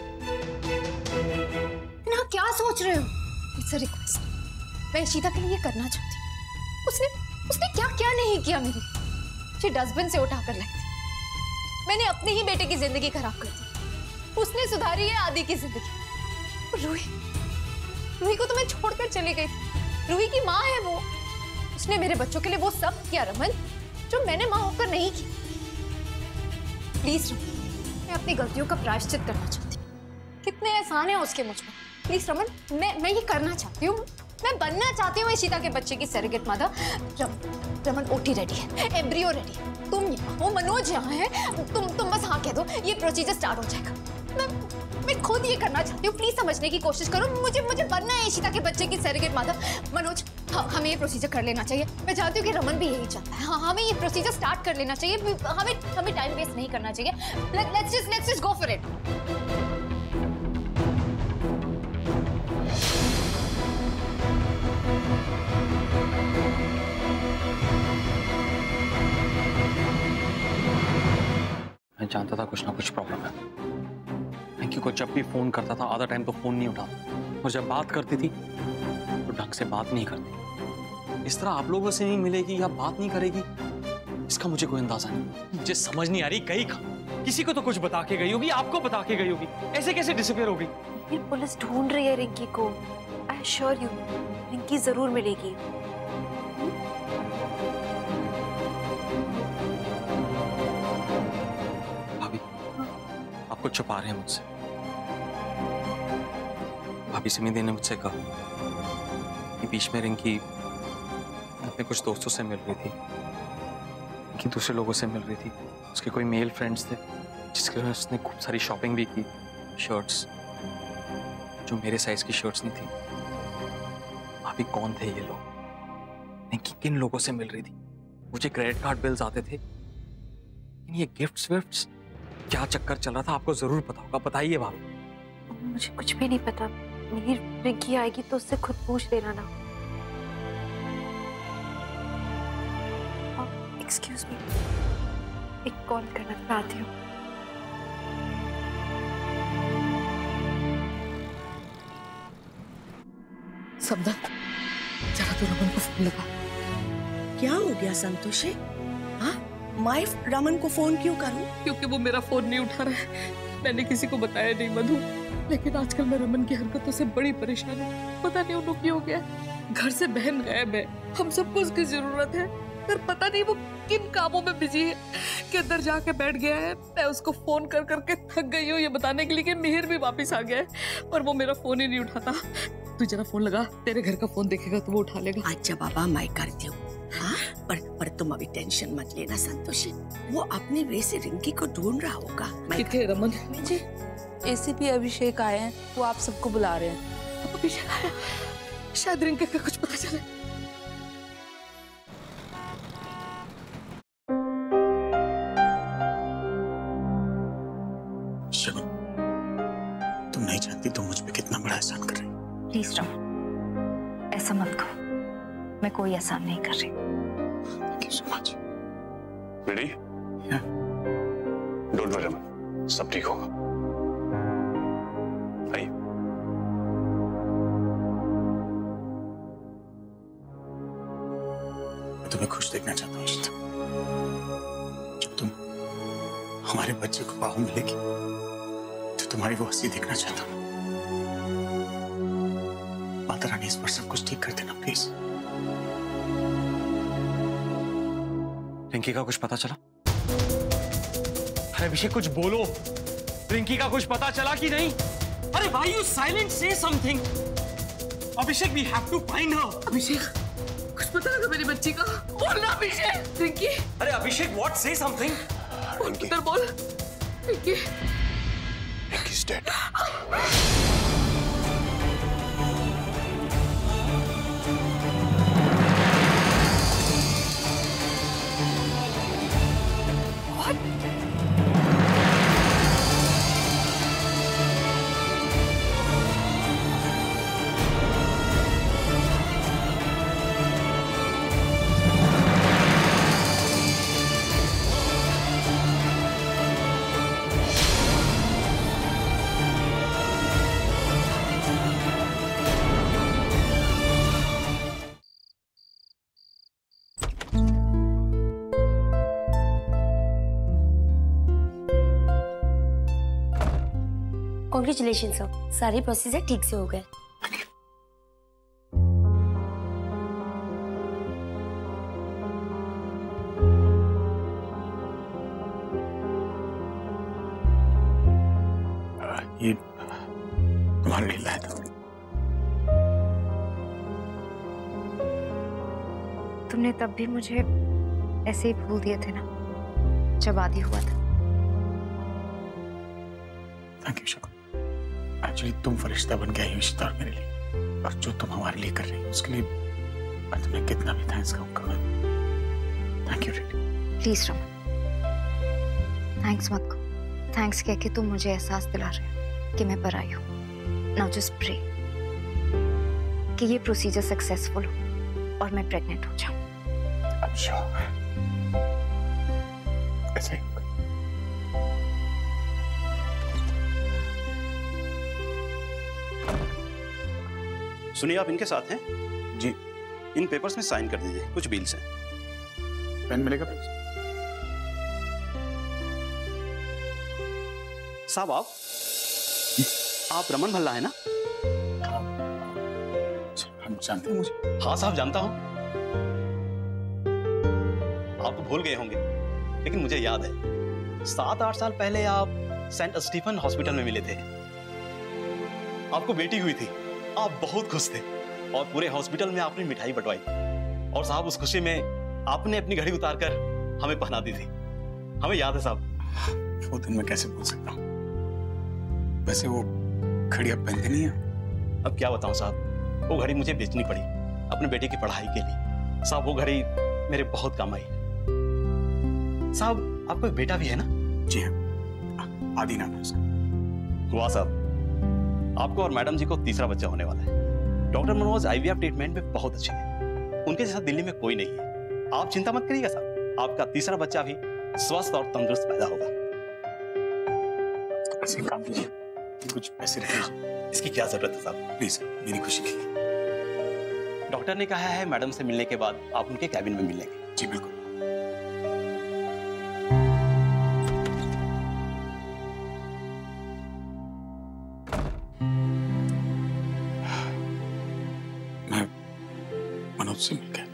Speaker 8: ना क्या सोच रहे हो? It's a request. मैं इशिता के लिए ये करना चाहती हूँ। उसने क्या क्या नहीं किया मेरी। मुझे डस्टबिन से उठाकर लाई थी। मैंने अपने ही बेटे की जिंदगी खराब कर दी। उसने सुधारी है आदि की जिंदगी। रूही को तो मैं छोड़कर चली गई थी। रूही की माँ है वो। उसने मेरे बच्चों के लिए वो सब किया रमन, जो मैंने माँ होकर नहीं की। प्लीज रमन, मैं अपनी गलतियों का प्रायश्चित करना चाहती हूँ। कितने एहसान है उसके मुझ पर। प्लीज रमन, मैं ये करना चाहती हूँ। मैं बनना चाहती हूँ इशिता के बच्चे की surrogate mother. Raman OT ready है, एम्ब्रियो रेडी है। तुम यहाँ हो, मनोज यहाँ है। तुम बस हाँ कह दो, ये प्रोसीजर स्टार्ट हो जाएगा। मैं खुद ये करना चाहती हूँ। प्लीज समझने की कोशिश करो। मुझे बनना है इशिता के बच्चे की सरोगेट मदर। मनोज हमें ये प्रोसीजर कर लेना चाहिए। मैं चाहती हूँ कि रमन भी यही चाहता है। हाँ, हमें ये प्रोसीजर स्टार्ट कर लेना चाहिए। हमें टाइम वेस्ट नहीं करना चाहिए। Let's just go for it.
Speaker 21: मैं जानता था कुछ ना कुछ प्रॉब्लम है। रिंकी को जब भी फोन करता था आधा टाइम तो फोन नहीं उठाता, और जब बात करती थी तो ढंग से बात नहीं करती। इस तरह आप लोगों से नहीं मिलेगी या बात नहीं करेगी, इसका मुझे कोई अंदाजा नहीं। मुझे समझ नहीं आ रही, गई कहाँ? किसी को तो कुछ बता के गई होगी, आपको बता के गई होगी। ऐसे कैसे डिसअपीयर हो गई?
Speaker 14: ये पुलिस ढूंढ रही है रिंकी को। आई एश्योर यू, रिंकी जरूर मिलेगी।
Speaker 21: आपको छुपा रहे हैं मुझसे। भाभी सिमिदी ने मुझसे कहा कि बीच में रिंकी अपने कुछ दोस्तों से मिल रही थी, कि दूसरे लोगों से मिल रही थी। उसके कोई मेल फ्रेंड्स थे जिसके वजह उसने खूब सारी शॉपिंग भी की। शर्ट्स जो मेरे साइज की शर्ट्स नहीं थी। भाभी कौन थे ये लोग? रिंकी किन लोगों से मिल रही थी? मुझे क्रेडिट कार्ड बिल्स आते थे, ये गिफ्ट्स विफ्ट्स क्या चक्कर चल रहा था? आपको जरूर पता होगा, बताइए भाभी।
Speaker 14: मुझे कुछ भी नहीं पता। मेरी रिंकी आएगी तो उससे खुद पूछ लेना ना। एक्सक्यूज मी, एक कॉल करना, मैं आती हूँ।
Speaker 17: समझा, जरा तो रमन को फोन लगा।
Speaker 1: क्या हो गया संतोषी? हाँ, मैं रमन को फोन क्यों करूं?
Speaker 17: क्योंकि वो मेरा फोन नहीं उठा रहा है। मैंने किसी को बताया नहीं मधु, लेकिन आजकल मैं रमन की हरकतों से बड़ी परेशान हूँ। पता नहीं उन्होंने क्यों हो गया। घर से बहन गायब है, हम सबको उसकी जरूरत है। मगर पता नहीं वो किन कामों में बिजी है कि अंदर जाके बैठ गया है। मैं उसको फोन कर करके थक गई हूँ ये बताने के लिए कि मिहिर भी वापस आ गया है, और वो मेरा फोन ही नहीं उठाता। तू जरा फोन लगा, तेरे घर का फोन देखेगा तो वो उठा लेगा।
Speaker 1: अच्छा बाबा, मैं करती हूँ। पर तुम अभी टेंशन मत लेना संतोषी, वो अपने वे से रिंकी को ढूंढ रहा होगा।
Speaker 17: किथे रमन
Speaker 20: जी, एसीपी अभिषेक आए हैं, वो आप सबको बुला रहे हैं।
Speaker 17: अभिषेक आया, शायद रिंकी का कुछ पता चले।
Speaker 3: शगुन, तुम नहीं जानती तुम मुझ पे कितना बड़ा एहसान कर रही।
Speaker 8: प्लीज रमन, ऐसा मत कहो, मैं कोई एहसान नहीं कर रही।
Speaker 3: Thank you so much.
Speaker 7: Ready? Don't worry Raman, सब ठीक होगा। आइए।
Speaker 3: मैं तुम्हें खुश देखना चाहता हूँ इशिता। जब तुम हमारे बच्चे को बाहों में लेगी तो तुम्हारी वो हंसी देखना चाहता हूँ। माता रानी, इस पर सब कुछ ठीक कर देना प्लीज।
Speaker 21: रिंकी का कुछ पता चला? अरे अभिषेक कुछ बोलो, रिंकी का कुछ पता चला कि नहीं? अरे भाई you silent, say something. Abhishek we have to find her.
Speaker 17: Abhishek कुछ पता लगा मेरी बच्ची का? बोलना अभिषेक। रिंकी,
Speaker 21: अरे अभिषेक व्हाट, से समथिंग।
Speaker 17: उधर बोल। रिंकी,
Speaker 3: रिंकी's dead।
Speaker 2: कॉन्ग्रेचुलेशन सर, सारे प्रोसीजर ठीक से हो गए।
Speaker 3: ये तुम्हारे लिए लाया था।
Speaker 8: तुमने तब भी मुझे ऐसे ही भूल दिए थे ना, जब आदि हुआ था।
Speaker 3: Thank you Shagun. एक्चुअली तुम फरिश्ता बन के आई हो इशिता मेरे लिए, और जो तुम हमारे लिए कर रही हो उसके लिए मैं तुम्हें कितना भी थैंक्स कहूंगा। मैं thank you really.
Speaker 8: Please Raman, thanks मत कहो। थैंक्स कह के तुम मुझे एहसास दिला रहे हो कि मैं पराई हूँ। नाउ जस्ट प्रे कि ये प्रोसीजर सक्सेसफुल हो और मैं प्रेग्नेंट हो जाऊं।
Speaker 3: अच्छा, ऐसा ही होगा।
Speaker 13: सुनिए, आप इनके साथ हैं?
Speaker 3: जी।
Speaker 13: इन पेपर्स में साइन कर दीजिए, कुछ बिल्स हैं।
Speaker 3: पेन मिलेगा प्लीज?
Speaker 13: साहब आप रमन भल्ला है ना?
Speaker 3: हम जानते हैं मुझे।
Speaker 13: हाँ साहब, जानता हूं। आप तो भूल गए होंगे, लेकिन मुझे याद है 7-8 साल पहले आप सेंट स्टीफन हॉस्पिटल में मिले थे। आपको बेटी हुई थी, आप बहुत खुश थे और पूरे हॉस्पिटल में आपने मिठाई बंटवाई, और साहब उस खुशी में आपने अपनी घड़ी उतारकर हमें पहना दी थी। हमें याद है साहब।
Speaker 3: वो दिन मैं कैसे भूल सकता हूँ। वैसे वो घड़ी अब पहनते नहीं है।
Speaker 13: अब क्या बताऊं साहब, वो घड़ी मुझे बेचनी पड़ी अपने बेटे की पढ़ाई के लिए। साहब वो घड़ी मेरे बहुत काम आई। साहब आपको एक बेटा भी है ना?
Speaker 3: जी हाँ, आदि नाम है उसका।
Speaker 13: वाह साहब, आपको और मैडम जी को तीसरा बच्चा होने वाला है। डॉक्टर मनोज IVF ट्रीटमेंट में बहुत अच्छे हैं, उनके जैसा दिल्ली में कोई नहीं है। आप चिंता मत करिएगा साहब, आपका तीसरा बच्चा भी स्वस्थ और तंदुरुस्त पैदा होगा।
Speaker 3: ऐसे काम कीजिए, कुछ पैसे रख लीजिए।
Speaker 13: इसकी क्या जरूरत है साहब?
Speaker 3: प्लीज, मेरी खुशी के लिए।
Speaker 13: डॉक्टर ने कहा है मैडम से मिलने के बाद आप उनके कैबिन में मिलेंगे।
Speaker 3: जी बिल्कुल। मैं मनोज से मिल गया।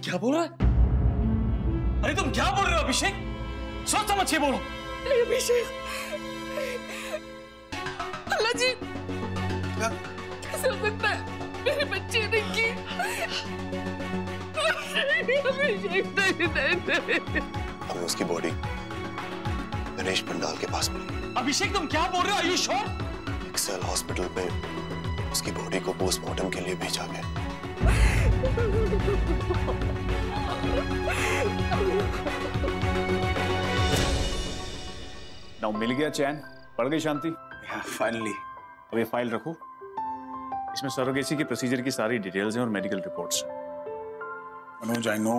Speaker 7: क्या बोल रहा है? अरे तुम क्या बोल रहे हो अभिषेक? सोच समझ के बोलो।
Speaker 17: अभिषेक, अल्लाह जी, कैसे हो सकता है? मेरे बच्चे रिंकी। अभिषेक, नहीं।
Speaker 5: हमें उसकी बॉडी गणेश पंडाल के पास मिली।
Speaker 7: अभिषेक तुम क्या बोल रहे हो? Are you sure?
Speaker 5: Excel hospital में उसकी बॉडी को पोस्टमार्टम के लिए भेजा गया।
Speaker 7: नाउ मिल गया चैन, पड़ गई शांति।
Speaker 3: फाइनली।
Speaker 7: अब ये फाइल रखो, इसमें सरोगेसी के प्रोसीजर की सारी डिटेल्स हैं और medical reports.
Speaker 3: Manoj, I know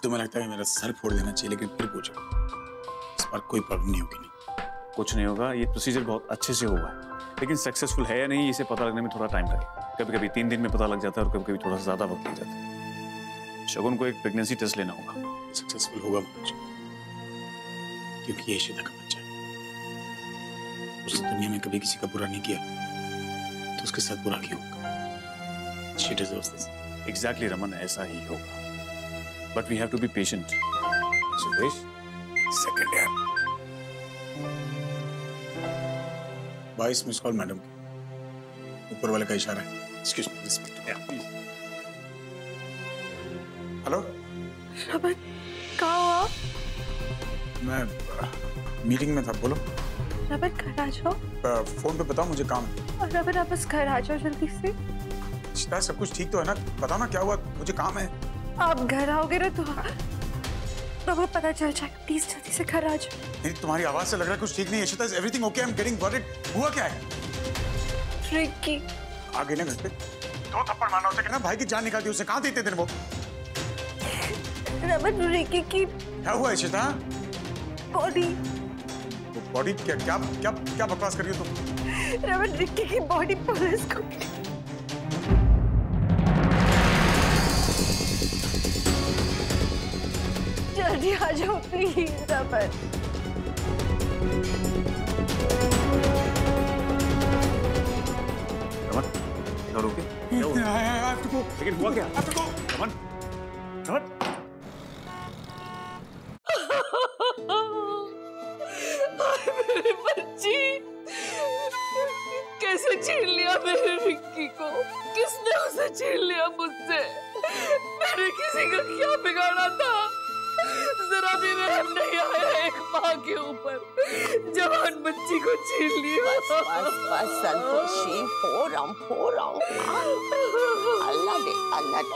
Speaker 3: तुम्हें लगता है मेरा सर फोड़ देना चाहिए, लेकिन फिर पूछो, इस बार कोई प्रॉब्लम नहीं होगी। नहीं,
Speaker 7: कुछ नहीं होगा। ये प्रोसीजर बहुत अच्छे से हुआ है, लेकिन सक्सेसफुल है या नहीं इसे पता लगने में थोड़ा टाइम लगेगा। कभी कभी 3 दिन में पता लग जाता है और कभी कभी थोड़ा सा ज्यादा वक्त लग जाता है। शगुन को एक प्रेगनेंसी टेस्ट लेना होगा।
Speaker 3: सक्सेसफुल होगा मनोज, क्योंकि ये इशिता का बच्चा है। उसने दुनिया में कभी किसी का बुरा नहीं किया, तो उसके साथ बुरा क्यों होगा? She deserves this.
Speaker 7: Exactly, Raman, ऐसा ही होगा। But we have to be patient. Suresh,
Speaker 3: second यार। 22 मिस कॉल मैडम की। ऊपर वाले का इशारा है। Excuse me, respect. Please. Hello?
Speaker 14: Raman, कहाँ हो आप?
Speaker 3: मैं मीटिंग में था, बोलो।
Speaker 14: रमन, घर आ जाओ।
Speaker 3: फोन पे बताओ, मुझे काम है।
Speaker 14: और रमन, आप बस घर आ जाओ जल्दी से।
Speaker 3: इशिता, सब कुछ ठीक तो है ना? बताओ ना क्या हुआ, मुझे काम है।
Speaker 14: आप घर आओगे ना तो वो पता चल जाएगा। प्लीज जल्दी से घर आ जाओ।
Speaker 3: नहीं, तुम्हारी आवाज से लग रहा है कुछ ठीक नहीं है। Ishita, is everything okay? I am getting worried. हुआ क्या है?
Speaker 14: रिंकी
Speaker 3: आ गई ना घर पे? 2 थप्पड़ मारना उसे, कहना भाई की जान निकाल दी उससे। कहाँ देते थे वो?
Speaker 14: रमन, रिंकी की
Speaker 3: क्या हुआ इशिता?
Speaker 14: बॉडी।
Speaker 3: बॉडी? क्या क्या क्या क्या बकवास कर रही हो तुम?
Speaker 14: रमन, रिंकी की बॉडी पुलिस को जल्दी आ जाओ प्लीज रमन।
Speaker 7: रमन, इधर रुके। क्या हुआ? लेकिन हुआ क्या? रमन, रमन।
Speaker 17: मेरी बच्ची, कैसे छीन लिया मेरे रिंकी को? किसने उसे छीन लिया मुझसे? मैंने किसी का क्या बिगाड़ा था? जरा भी रहम नहीं आया एक माँ के ऊपर। जवान बच्ची को छीन लिया।
Speaker 1: बस संतोषी, हो रहा हूँ। अल्लाह दे, अल्लाह दे।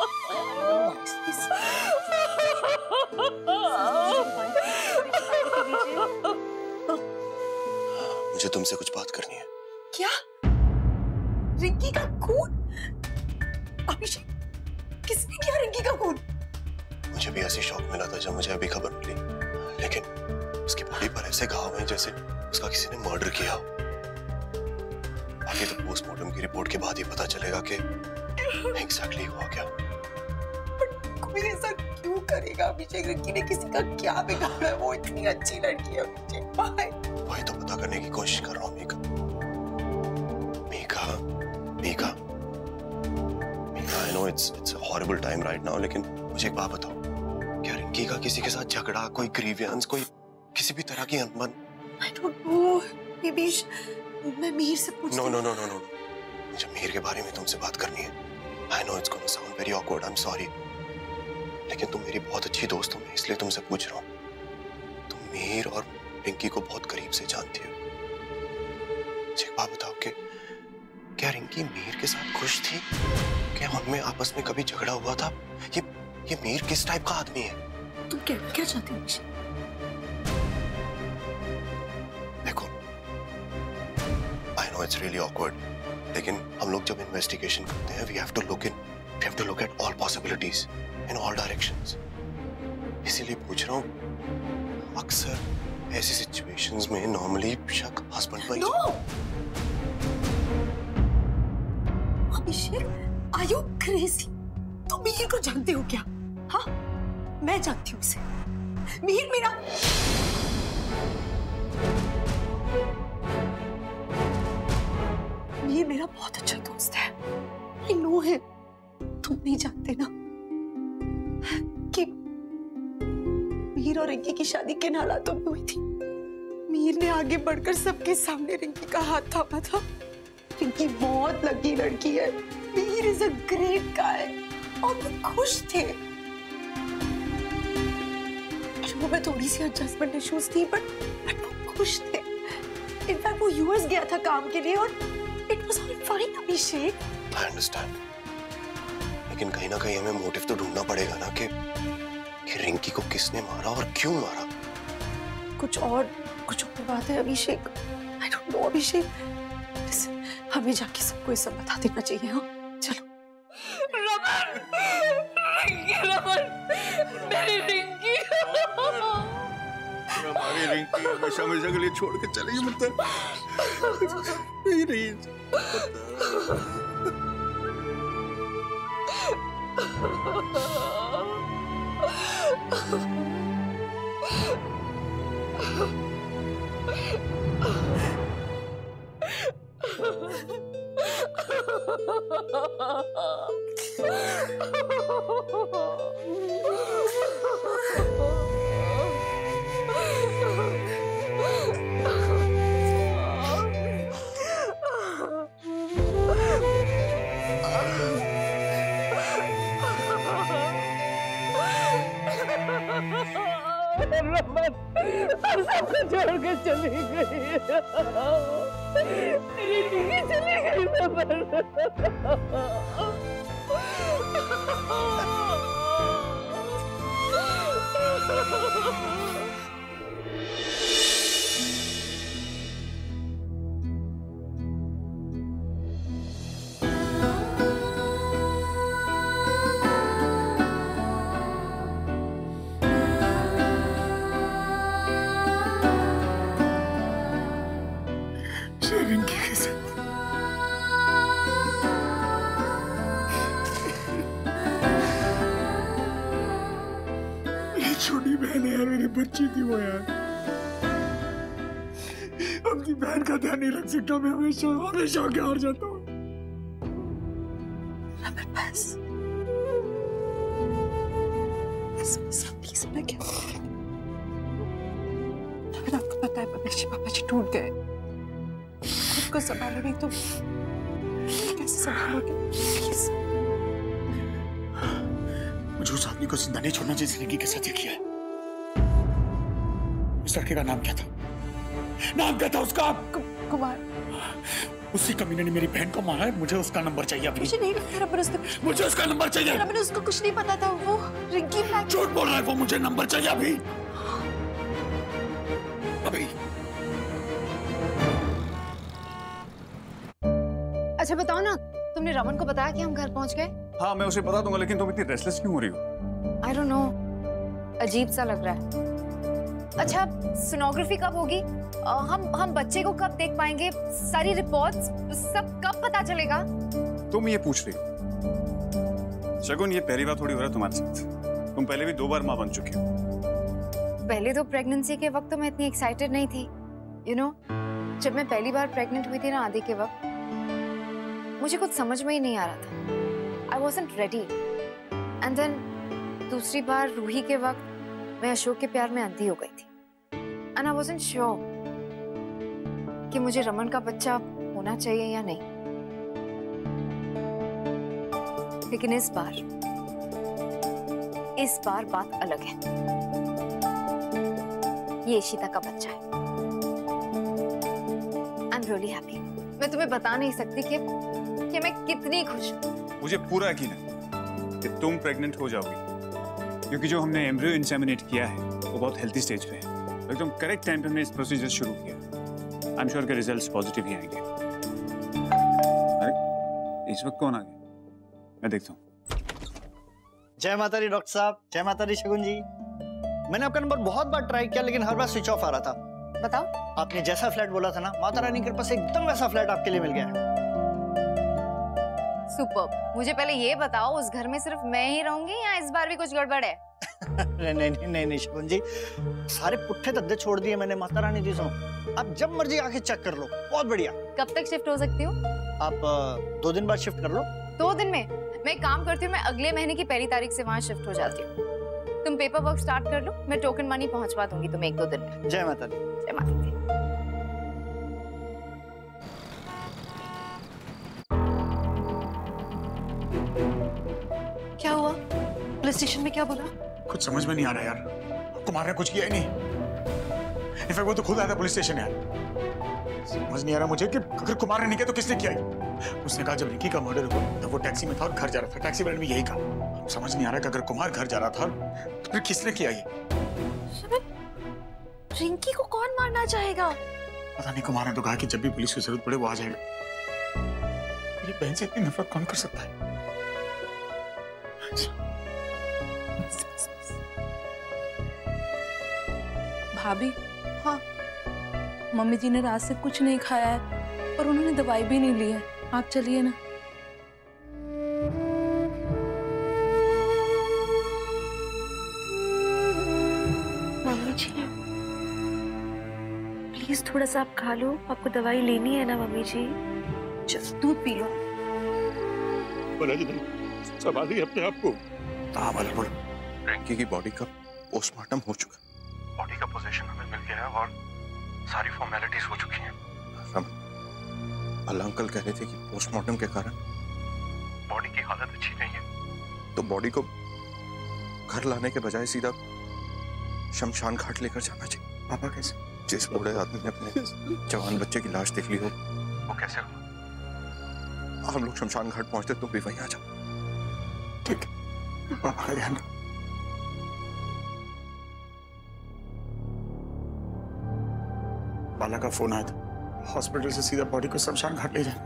Speaker 5: मुझे तुमसे कुछ बात करनी है।
Speaker 6: क्या? रिंकी का खून? अभिषेक, किसने किया रिंकी का खून?
Speaker 5: मुझे भी ऐसी शॉक मिला था जब मुझे अभी खबर मिली, लेकिन उसकी बॉडी पर ऐसे घाव हैं जैसे उसका किसी ने मर्डर किया हो। आगे तो पोस्टमार्टम की रिपोर्ट के बाद ही पता चलेगा कि एग्जैक्टली हुआ क्या।
Speaker 6: कोई ऐसा क्यों करेगा अभिषेक? रिंकी ने किसी का क्या बिगाड़ा है? वो इतनी अच्छी लड़की है अभिषेक।
Speaker 5: वही तो पता करने की कोशिश कर रहा हूँ। Mika, I know it's a horrible time right now, लेकिन मुझे एक बात बताओ, क्या रिंकी का किसी के साथ झगड़ा, कोई ग्रीवियंस, कोई किसी भी तरह की अनबन?
Speaker 6: I don't know, maybe मैं मीर से पूछती हूँ।
Speaker 5: No, मुझे मीर के बारे में तुमसे बात करनी है। I know it's gonna sound very awkward, I'm sorry, लेकिन तुम मेरी बहुत अच्छी दोस्त हो, मैं इसलिए तुमसे पूछ रहा हूँ। तुम मीर और रिंकी को बहुत करीब से जानती हो। मुझे एक बात बताओ कि क्या रिंकी मीर के साथ खुश थी? क्या उनमें आपस में कभी झगड़ा हुआ था? ये मीर किस टाइप का आदमी है?
Speaker 6: तुम क्या चाहते हो?
Speaker 5: देखो, I know it's really awkward, लेकिन हम लोग जब इन्वेस्टिगेशन करते हैं, we have to look at all possibilities in all directions. इसीलिए पूछ रहा हूँ, अक्सर ऐसी सिचुएशंस में नॉर्मली शक हस्बैंड पर।
Speaker 6: No! Abhishek, are you crazy? तुम मीर को जानते हो क्या? हाँ, मैं जानती हूँ उसे। मीर मेरा बहुत अच्छा दोस्त है। I know him. तुम नहीं जानते ना और रिंकी की शादी किन हालातों में हुई थी। मीर ने आगे बढ़कर सबके सामने रिंकी का हाथ थामा था। रिंकी बहुत लकी लड़की है, Mir is a great guy, और वो खुश थे। शुरू में थोड़ी सी एडजस्टमेंट इश्यूज थी, बट वो खुश थे। इनफैक्ट वो यूएस गया था काम के लिए और it was all fine. Abhishek,
Speaker 5: I understand, लेकिन कहीं ना कहीं हमें मोटिव तो ढूंढना पड़ेगा ना कि रिंकी को किसने मारा और क्यों मारा।
Speaker 6: कुछ और बात है अभिषेक। आई डोंट नो अभिषेक, हमें जाके सबको ये सब बता देना चाहिए। हाँ चलो।
Speaker 17: रमन, मेरी रिंकी,
Speaker 3: हमारी रिंकी हमेशा हमेशा के लिए छोड़ के चली मतलब नहीं रही।
Speaker 17: और सबको छोड़ के चली गई। मेरी रिंकी चली गई
Speaker 3: छोटी बहन है यार, मेरी बच्ची थी वो यार। अपनी बहन का ध्यान नहीं रख सकता मैं, हमेशा हमेशा आगे हार जाता हूँ।
Speaker 6: मैं क्या अगर आपको पता है पापा जी टूट गए, खुद को संभालो नहीं तो कैसे संभालोगे? प्लीज
Speaker 3: मुझे उस आदमी को जिंदा नहीं छोड़ना जिसने रिंकी के साथ ये किया है। उस लड़के का नाम क्या था? नाम क्या था उसका?
Speaker 6: कुमार।
Speaker 3: उसी कमीने ने मेरी बहन को मारा है। मुझे उसका नंबर चाहिए अभी।
Speaker 6: मुझे नहीं लगता रबर उसको,
Speaker 3: मुझे उसका नंबर चाहिए।
Speaker 6: रबर उसको कुछ नहीं पता था, वो रिंकी ब्लैक।
Speaker 3: झूठ बोल रहा है वो, मुझे नंबर चाहिए अभी अभी।
Speaker 8: अच्छा बताओ ना, तुमने रमन को बताया कि हम घर पहुंच गए?
Speaker 7: हाँ मैं उसे बता दूंगा, लेकिन तुम इतनी रेस्टलेस क्यों हो रही हो?
Speaker 8: I don't know, अजीब सा लग रहा है। अच्छा सोनोग्राफी कब होगी? हम बच्चे को कब देख पाएंगे? सारी रिपोर्ट्स सब कब पता चलेगा?
Speaker 7: तुम ये पूछ रही हो? शगुन ये पहली बार थोड़ी हो रहा है तुम्हारे साथ। तुम पहले भी 2 बार माँ बन चुकी हो।
Speaker 8: पहले तो प्रेगनेंसी के वक्त तो मैं इतनी एक्साइटेड नहीं थी। You know, जब मैं पहली बार प्रेग्नेंट हुई थी ना आदि के वक्त, मुझे कुछ समझ में ही नहीं आ रहा था। I wasn't ready. And then दूसरी बार रूही के वक्त मैं अशोक के प्यार में अंधी हो गई थी। And I wasn't sure कि मुझे रमन का बच्चा होना चाहिए या नहीं। लेकिन इस बार बात अलग है। ये इशिता का बच्चा है। I'm really happy. मैं तुम्हें बता नहीं सकती कि मैं कितनी खुश हूँ।
Speaker 7: मुझे पूरा यकीन है कि तुम प्रेग्नेंट हो जाओगी, क्योंकि जो हमने एम्ब्रियो इंसेमिनेट किया है वो बहुत हेल्थी स्टेज पे है। एकदम करेक्ट टाइम पे हमने इस प्रोसीजर शुरू किया। आई एम श्योर के रिजल्ट्स पॉजिटिव ही आएंगे। अरे इस वक्त कौन आ गया? मैं देखता हूँ।
Speaker 9: जय माता दी डॉक्टर साहब। जय माता दी शगुन जी। मैंने आपका नंबर बहुत बार ट्राई किया लेकिन हर बार स्विच ऑफ आ रहा था।
Speaker 8: बताओ।
Speaker 9: आपने जैसा फ्लैट बोला था ना, माता रानी के पास एकदम वैसा फ्लैट आपके लिए मिल गया है।
Speaker 8: सुपर। मुझे पहले ये बताओ, उस घर में सिर्फ मैं ही रहूंगी या इस बार भी कुछ गड़बड़ है?
Speaker 9: नहीं शगुन जी, सारे पुट्ठे धद्दे छोड़ दिए मैंने माता रानी जी से। आप जब मर्जी आके चेक कर लो। बहुत बढ़िया।
Speaker 8: कब तक शिफ्ट हो सकती हूँ?
Speaker 9: आप 2 दिन बाद शिफ्ट कर लो।
Speaker 8: 2 दिन में? मैं काम करती हूँ, मैं अगले महीने की 1 तारीख से वहाँ शिफ्ट हो जाती हूँ। तुम पेपर वर्क स्टार्ट कर लो, मैं टोकन मनी पहुंचवा दूंगी तुम्हें 1-2 दिन में।
Speaker 9: जय माता दी।
Speaker 8: जय माता दी।
Speaker 6: क्या हुआ? पुलिस स्टेशन में क्या बोला?
Speaker 3: कुछ समझ में नहीं आ रहा यार, कुमार ने कुछ किया ही नहीं। इनफैक्ट वो तो खुद आया था पुलिस स्टेशन यार। समझ नहीं आ रहा मुझे कि अगर कुमार ने नहीं किया तो किसने किया? उसने कहा जब रिंकी का मर्डर हुआ तब वो टैक्सी में था और घर जा रहा था। टैक्सी वाले ने भी यही कहा। समझ नहीं आ रहा कि अगर कुमार घर जा रहा था तो फिर किसने किया ये?
Speaker 6: रिंकी को कौन मारना चाहेगा?
Speaker 3: पता नहीं, कुमार ने तो कहा कि जब भी पुलिस की जरूरत पड़े वो आ जाएगा। मेरी बहन से इतनी नफरत कौन कर सकता है?
Speaker 17: भाभी, हाँ, मम्मी जी ने रात से कुछ नहीं खाया है और उन्होंने दवाई भी नहीं ली है। आप चलिए ना।
Speaker 14: मम्मी जी प्लीज थोड़ा सा आप खा लो, आपको दवाई लेनी है ना मम्मी जी। दूध पी लो।
Speaker 3: बोला जी नहीं, संभालिए अपने आप को। हाँ बोलो।
Speaker 12: रिंकी की बॉडी का पोस्टमार्टम हो चुका है।
Speaker 15: बॉडी का पोजीशन हमें मिल गया है और सारी फॉर्मेलिटीज हो चुकी हैं।
Speaker 12: अल्लाह अंकल कह रहे थे कि पोस्टमार्टम के कारण
Speaker 15: बॉडी की हालत अच्छी नहीं है।
Speaker 12: तो बॉडी को घर लाने के बजाय सीधा शमशान घाट लेकर जाना चाहिए।
Speaker 3: पापा कैसे?
Speaker 12: जिस बूढ़े आदमी ने अपने जवान बच्चे की लाश देख ली हो,
Speaker 15: वो कैसे हुआ?
Speaker 12: हम लोग शमशान घाट पहुंचते तुम भी वहीं आ जाओ।
Speaker 3: ठीक, पापा का ध्यान। बाला का फोन आया था, हॉस्पिटल से सीधा बॉडी को शमशान घाट ले जाए।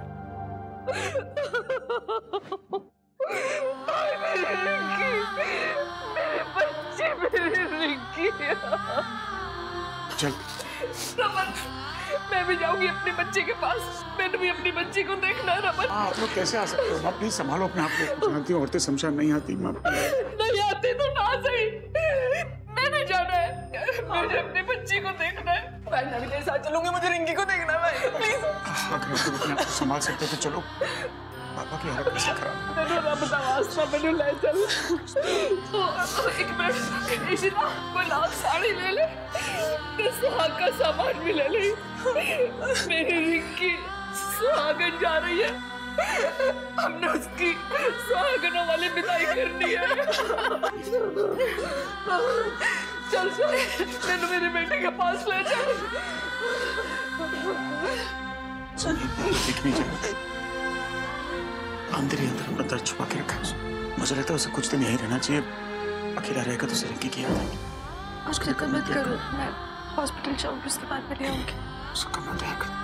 Speaker 17: मेरे बच्चे, मेरी रिंकी।
Speaker 3: चल
Speaker 17: रमन, मैं भी जाऊंगी अपने बच्चे के पास। मैंने भी अपनी बच्ची को देखना है रमन।
Speaker 3: आप लोग कैसे आ सकते हो? माँ प्लीज संभालो अपने आप को। जानती हूँ औरतें शमशान नहीं आती। माँ
Speaker 17: नहीं आती तो ना सही, मैंने जाना है। मुझे अपनी बच्ची को देखना है। मैं भी तेरे साथ चलूंगी, मुझे रिंकी को देखना है प्लीज।
Speaker 3: अगर तुम अपने आप को संभाल सकते हो तो चलो। पापा की हालत कैसे खराब?
Speaker 17: मैंने रब दा वास्ता मैंने ले चल। एक मिनट इशिता, कोई लाल साड़ी ले ले, सुहाग का सामान भी ले ले। मेरी रिंकी सुहागन जा रही है, हमने उसकी सुहागनों वाली विदाई करनी है। चल चल, मैंने मेरे बेटे के पास ले चल।
Speaker 3: दिख नहीं चाहिए, अंदर ही अंदर अपना दर्द छुपा के रखा है। मुझे लगता है उसे कुछ दिन यहीं रहना चाहिए। अकेला रहेगा तो उसे रिंकी की याद आएगी।
Speaker 14: आज फिक्र मत करो, मैं हॉस्पिटल जाऊंगी, उसके बाद मैं ले आऊंगी।
Speaker 3: उसका मत दया कर।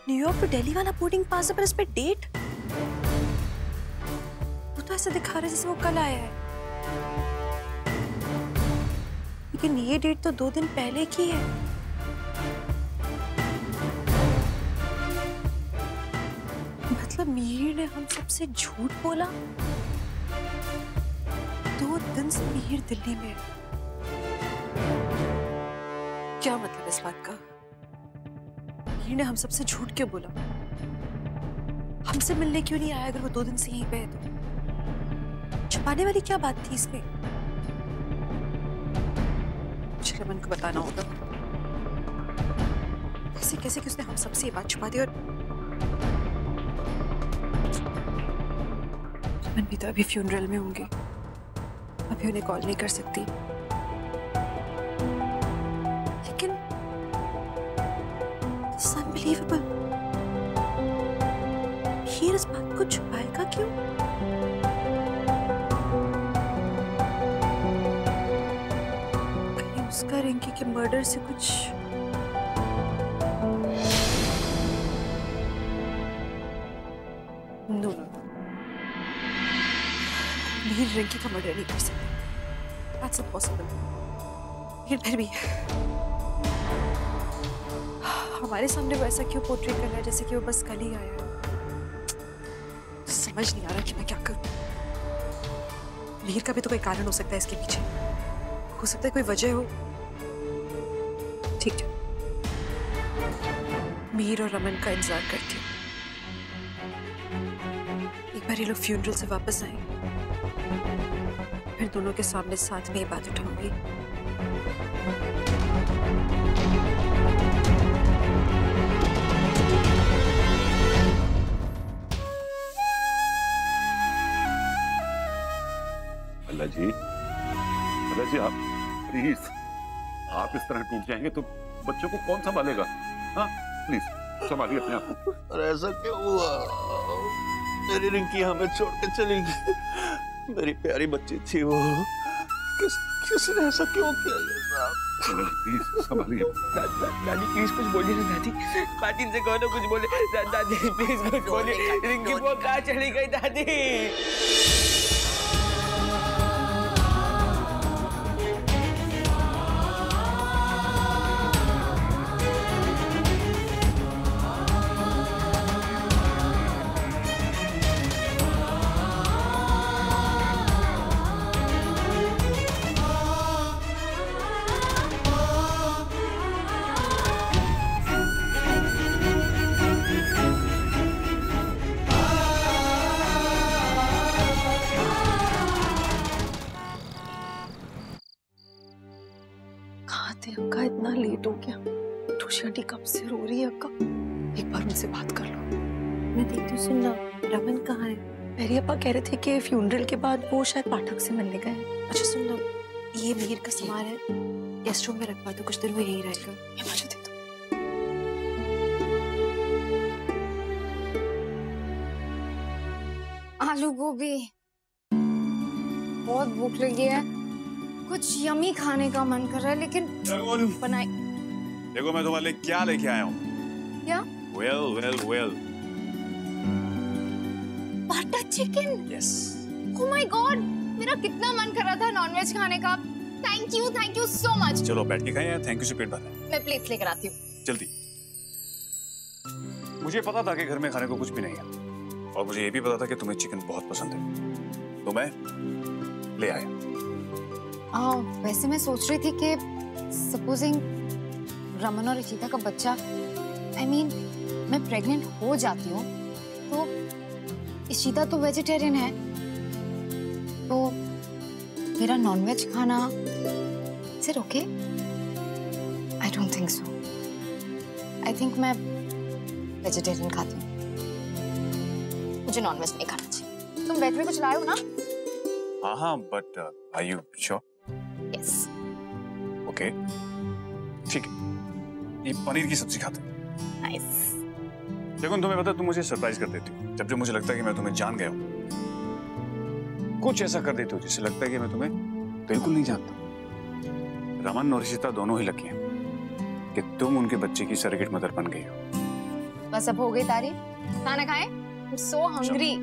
Speaker 14: न्यूयॉर्क टू दिल्ली वाला बोर्डिंग पास है, पर इस पे डेट वो तो ऐसा दिखा रहा है जैसे वो कल आया है, लेकिन ये डेट तो 2 दिन पहले की है। मतलब मिहिर ने हम सबसे झूठ बोला। 2 दिन से मिहिर दिल्ली में है। क्या मतलब इस बात का? मिहिर ने हम सबसे झूठ क्यों बोला? हमसे मिलने क्यों नहीं आया अगर वो 2 दिन से यहीं पे है तो? छुपाने वाली क्या बात थी इसमें? मुझे रमन को बताना होगा कैसे कैसे कि उसने हम सबसे ये बात छुपा दी। और रमन भी तो अभी फ्यूनरल में होंगे, अभी उन्हें कॉल नहीं कर सकती। लेकिन अनबिलीवेबल। हीर इस बात को छुपाएगा क्यों? कहीं उसका रिंकी के मर्डर से कुछ नो मीर रिंकी का मर्डर नहीं कर सकती। That's impossible. फिर भी हमारे सामने वो ऐसा क्यों पोर्ट्रे कर रहा है जैसे कि वो बस कल ही आया है? समझ नहीं आ रहा कि मैं क्या करूं। मीर का भी तो कोई कारण हो सकता है इसके पीछे। हो सकता है कोई वजह हो। ठीक है, मीर और रमन का इंतजार करती हूँ। एक बार ये लोग फ्यूनरल से वापस आए, फिर दोनों के सामने साथ में ये बात उठाऊंगी।
Speaker 18: अल्लाह जी आप प्लीज, आप इस तरह टूट जाएंगे तो बच्चों को कौन संभालेगा? हाँ प्लीज संभालिए अपने आप को।
Speaker 9: अरे ऐसा क्यों हुआ? मेरी रिंकी हमें छोड़ के चली गई। मेरी प्यारी बच्ची थी वो। किसने ऐसा क्यों किया ये साहब?
Speaker 18: प्लीज संभालिए।
Speaker 19: दादी प्लीज कुछ बोलिए ना दादी। कातिल से कहो ना कुछ बोले। दादी प्लीज कुछ बोलिए। रिंकी वो कहाँ चली गई दादी?
Speaker 14: अक्का इतना लेट हो गया। ठुशी आंटी कब से रो रही है अक्का? एक बार उनसे बात कर लो। मैं देखती हूँ। सुन रमन कहाँ है? मेरी अप्पा कह रहे थे कि फ्यूनरल के बाद वो शायद पाठक से मिलने गए। अच्छा सुन ना, ये मीर का सामान है, गेस्ट रूम में रखवा दो, कुछ दिन वो यहीं रहेगा। ये मुझे दे दो।
Speaker 8: आलू गोभी, बहुत भूख लगी है, कुछ यमी खाने का मन कर रहा है, लेकिन बनाई।
Speaker 7: देखो मैं तुम्हारे लिए क्या लेके आया हूँ।
Speaker 8: क्या?
Speaker 7: Well
Speaker 8: butter chicken.
Speaker 7: Yes.
Speaker 8: Oh my God, मेरा कितना मन कर रहा था नॉनवेज खाने का। Thank you so much.
Speaker 7: चलो बैठ के खाएं, थैंक यू से पेट भरना है।
Speaker 8: मैं प्लेट लेकर आती हूँ।
Speaker 7: जल्दी। मुझे पता था कि घर में खाने को कुछ भी नहीं है, और मुझे ये भी पता था कि तुम्हें चिकन बहुत पसंद है, तो मैं ले आया।
Speaker 8: वैसे मैं सोच रही थी कि सपोजिंग रमन और इशिता का बच्चा, मैं प्रेग्नेंट हो जाती हूँ, तो इशिता तो वेजिटेरियन है, तो मेरा नॉनवेज खाना is it okay? I don't think so. I think मैं वेजिटेरियन खाती हूँ, मुझे नॉनवेज नहीं खाना चाहिए। तुम वेज में कुछ लाए हो ना?
Speaker 7: हाँ, but are you sure?
Speaker 8: Yes.
Speaker 7: Okay, ठीक है। ये पनीर की सब्जी खाते हैं।
Speaker 8: नाइस।
Speaker 7: देखो तुम्हें पता, तुम मुझे सरप्राइज कर देती हो जब मुझे लगता है कि मैं तुम्हें जान गया हूँ। कुछ ऐसा कर देती हो जिससे लगता है कि मैं तुम्हें बिल्कुल नहीं जानता। रमन और इशिता दोनों ही लकी हैं कि तुम उनके बच्चे की सरेगेट मदर बन गई हो।
Speaker 8: बस अब हो गई तारीफ, खाना खाएं? I'm so hungry।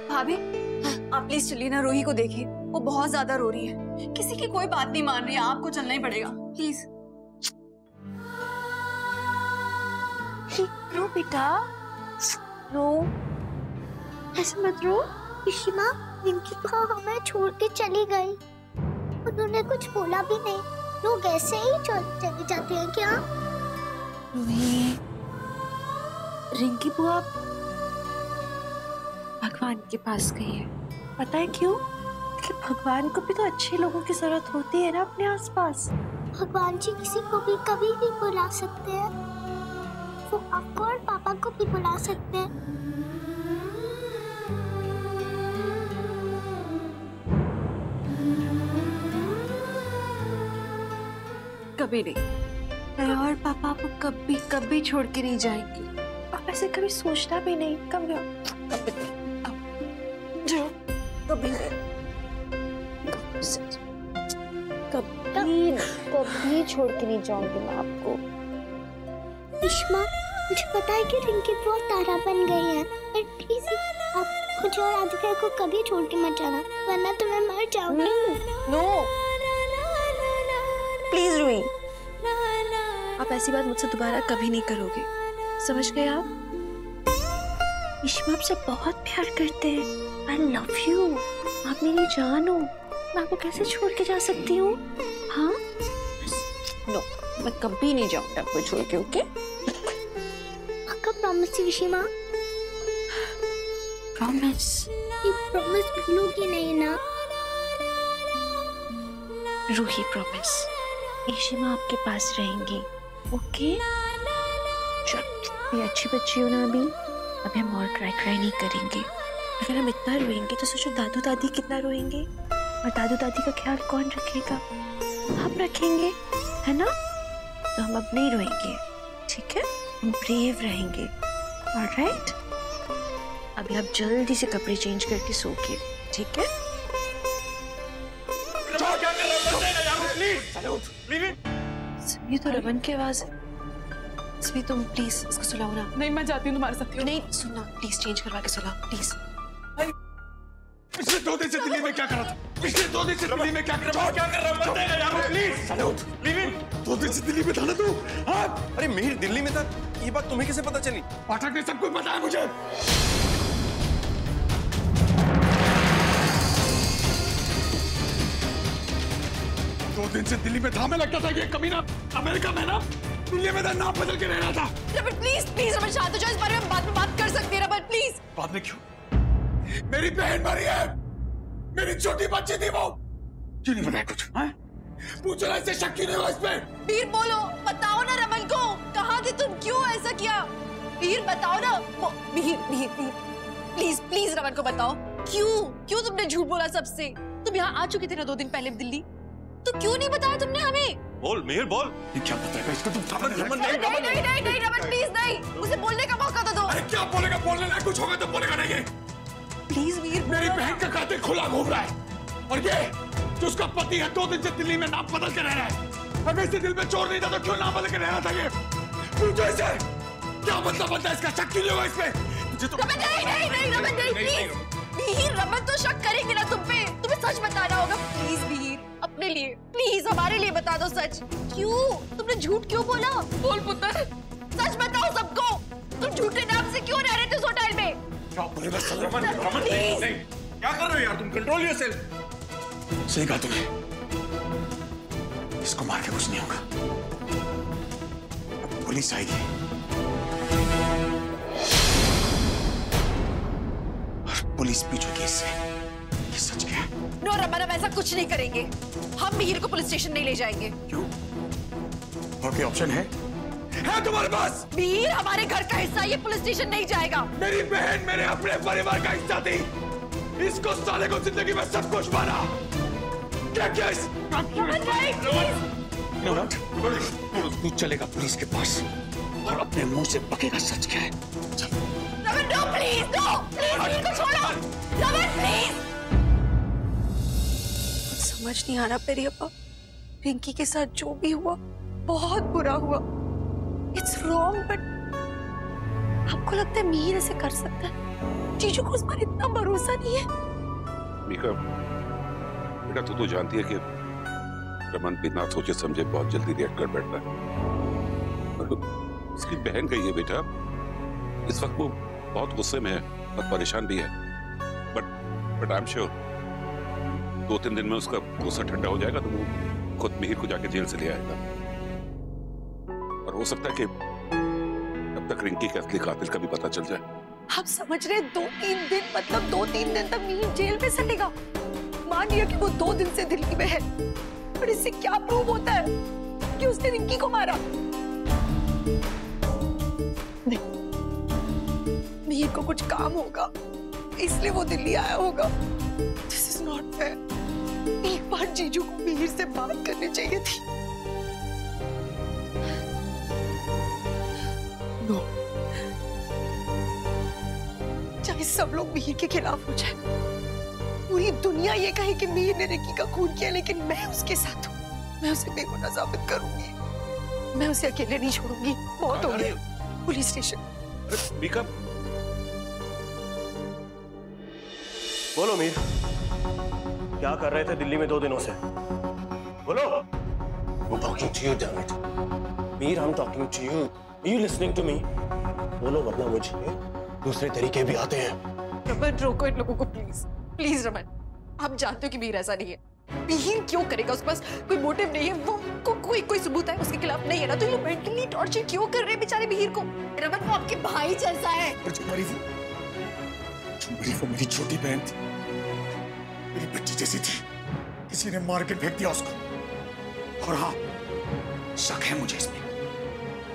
Speaker 20: भाभी, आप प्लीज चलिए ना, रूही को देखिए, वो बहुत ज्यादा रो रही है। किसी की कोई बात नहीं मान रही है, आपको चलना ही पड़ेगा प्लीज।
Speaker 14: रो बेटा, रो, ऐसे मत रो।
Speaker 23: इशिमा, रिंकी तो हमें छोड़ के चली गई, उन्होंने कुछ बोला भी नहीं। लोग ऐसे ही चले जाते हैं क्या?
Speaker 14: रूही, रिंकी बुआ भगवान के पास गई है। पता है क्यों? कि भगवान को भी तो अच्छे लोगों की जरूरत होती है ना अपने आसपास।
Speaker 23: भगवान जी किसी को भी कभी भी बुला सकते हैं, वो आपको और पापा को भी बुला सकते हैं।
Speaker 6: कभी नहीं। मैं और पापा को कभी छोड़ के नहीं जाएंगे। आप ऐसे कभी सोचना भी नहीं। कभी
Speaker 23: कभी छोड़ के नहीं जाऊंगी मैं आपको। इश्मा, मुझे पता है कि रिंकी बहुत तारा बन गई है, पर प्लीज आप मुझे और आदित्य को कभी छोड़ के मत जाना, वरना तो मैं मर जाऊंगी।
Speaker 6: नो प्लीज रूही, आप ऐसी बात मुझसे दोबारा कभी नहीं करोगे, समझ गए आप? इश्मा आपसे बहुत प्यार करते हैं। आई लव यू, आप मेरी जान हो। मैं आपको कैसे छोड़ के जा सकती हूँ? हाँ नो, मैं कभी नहीं जाऊंगी आपको छोड़ के। ओके
Speaker 23: आपका प्रॉमिस इशिमा?
Speaker 6: प्रॉमिस?
Speaker 23: ये प्रॉमिस भूलोगी नहीं ना?
Speaker 6: रूही प्रॉमिस, इशिमा आपके पास रहेंगी। ओके चलो, ये अच्छी बच्ची हो ना अभी हम और क्राई नहीं करेंगे। अगर हम इतना रोएंगे तो सोचो दादू दादी कितना रोएंगे, और दादू दादी का ख्याल कौन रखेगा? हम रखेंगे, है ना? तो हम अब नहीं रोएंगे, ठीक है? हम ब्रेव रहेंगे। ऑलराइट, अभी आप जल्दी से कपड़े चेंज करके सोके, ठीक है? ये तो रमन की आवाज है। स्मी, तुम प्लीज इसको सुलाओ ना।
Speaker 22: नहीं, मैं जाती हूँ तुम्हारे साथ।
Speaker 6: नहीं सुनना, प्लीज चेंज करवा के सुलाओ प्लीज।
Speaker 3: पिछले 2 दिन से दिल्ली में क्या कर रहा था? पिछले 2 दिन से दिल्ली में क्या कर रहा था? क्या कर रहा है? बताएगा यार प्लीज। Leave it. 2 दिन से दिल्ली में था ना तू? हाँ?
Speaker 12: अरे मिहिर दिल्ली में था, ये बात तुम्हें कैसे पता चली?
Speaker 3: पाठक ने सब कुछ बताया मुझे। दो दिन से दिल्ली में था, हमें लगता था कि कमीना अमेरिका में ना, दिल्ली में नाम बदल के रह रहा था।
Speaker 10: रबर्ट प्लीज प्लीज, रबर्ट शांत हो जाओ, इस बारे में बाद में बात कर सकते हैं रबर्ट प्लीज।
Speaker 3: बाद में क्यों? मेरी बहन मरी है, मेरी छोटी बच्ची थी वो। क्यों नहीं बताया कुछ? पूछो ना, इससे शक क्यों नहीं हुआ इस पे?
Speaker 10: वीर बोलो, बताओ ना रमन को, कहाँ थे तुम, क्यों ऐसा किया? वीर बताओ ना। वीर प्लीज प्लीज रमन को बताओ, क्यों तुमने झूठ बोला सबसे? तुम यहाँ आ चुके थे ना 2 दिन पहले दिल्ली, तो क्यों नहीं बताया तुमने हमें?
Speaker 18: बोल मिहिर बोल।
Speaker 3: ये क्या बताएगा इसको? तुम
Speaker 10: नहीं रमन प्लीज नहीं, उसे बोलने का मौका तो दो।
Speaker 3: अरे क्या बोलेगा? बोलने लायक कुछ होगा तो बोलेगा नहीं ये।
Speaker 10: प्लीज वीर,
Speaker 3: मेरी बहन का कातिल खुला घूम रहा है, और ये जो उसका पति है 2 दिन से दिल्ली में नाम बदल के रह रहा है। अगर इसके दिल में चोर नहीं था तो क्यों नाम बदल के रह रहा था ये? पूछो इसे, क्या मतलब बनता है इसका? शक क्यों नहीं होगा इसमें? मुझे तो
Speaker 10: नहीं रमन नहीं प्लीज। वीर रमन तो शक करेंगे ना तुम पे, तुम्हें सच बताना होगा। प्लीज वीर, अपने लिए प्लीज हमारे लिए बता दो सच। क्यों तुमने झूठ क्यों बोला? बोल पुत्र, सच बताओ सबको, तुम झूठे नाम से क्यों रह रहे थे उस होटल में?
Speaker 3: रमन नहीं,
Speaker 12: क्या कर रहे हो यार तुम? Control yourself.
Speaker 3: सही कहा तुमने, इसको मार के कुछ नहीं होगा। अब पुलिस आएगी और पुलिस पूछेगी इससे ये सच क्या है।
Speaker 10: नो रमन, हम ऐसा कुछ नहीं करेंगे। हम मिहिर को पुलिस स्टेशन नहीं ले जाएंगे।
Speaker 3: क्यों? और कोई ऑप्शन है तुम्हारे पास?
Speaker 10: मिहिर हमारे घर का हिस्सा, ये पुलिस स्टेशन नहीं जाएगा।
Speaker 3: मेरी बहन मेरे अपने परिवार का हिस्सा थी, इसको साले को जिंदगी में सब कुछ माना। क्या तू चलेगा पुलिस के पास और अपने मुंह से बकेगा सच क्या है।
Speaker 10: Raman no please, no please, Mihir को छोड़ो। रमन प्लीज।
Speaker 6: समझ नहीं आ रहा मेरी अप्पा, रिंकी के साथ जो भी हुआ बहुत बुरा हुआ। इट्स रॉन्ग, बट आपको लगता है मिहिर ऐसे कर सकता है? जीजू को उस पर इतना भरोसा नहीं है।
Speaker 18: मीका, बेटा तू तो जानती है कि रमन बिना सोचे समझे बहुत जल्दी रिएक्ट कर बैठता है। उसकी बहन गई है बेटा, इस वक्त वो बहुत गुस्से में है और परेशान भी है, बट आई एम श्योर 2-3 दिन में उसका गुस्सा ठंडा हो जाएगा तो वो खुद मिहिर को जाके जेल से ले आएगा। और हो सकता है कि तब तक रिंकी के असली कातिल का भी पता चल जाए।
Speaker 6: आप समझ रहे 2-3 दिन, मतलब 2-3 दिन तक मिहिर जेल में सड़ेगा। मान लिया कि वो 2 दिन से दिल्ली में है, पर इससे क्या प्रूव होता है कि उसने रिंकी को मारा? नहीं, मिहिर को कुछ काम होगा, इसलिए वो दिल्ली आया होगा। This is not fair. एक बार जीजू को मिहिर से बात करनी चाहिए थी। चाहे सब लोग मिहिर के खिलाफ हो जाए, पूरी दुनिया ये कहे कि मिहिर ने रिंकी का खून किया, लेकिन मैं उसके साथ हूँ। मैं उसे बेगुनाह साबित करूंगी। मैं उसे अकेले नहीं छोड़ूंगी। बहुत हो गया। Police station.
Speaker 5: मीका, बोलो मीर, क्या कर रहे थे दिल्ली में 2 दिनों से? बोलो। I'm talking to you, damn it. Mir, I'm talking to you. Are you listening to me? बोलो, वरना मुझे दूसरे तरीके भी आते हैं।
Speaker 6: रमन, रोको इन लोगों को प्लीज। प्लीज रमन, आप जानते हो कि मिहिर ऐसा नहीं है। मिहिर क्यों करेगा? उसके पास कोई मोटिव नहीं है। वो कोई सबूत है उसके खिलाफ नहीं है ना, तो ये मेंटली टॉर्चर क्यों कर रहे हैं बेचारे मिहिर को? रमन, वो आपके भाई जैसा है।
Speaker 3: वो मेरी छोटी बहन थी, मेरी बच्ची जैसी थी। किसी ने मार के फेंक दिया उसको। और हाँ, शक है मुझे इसमें।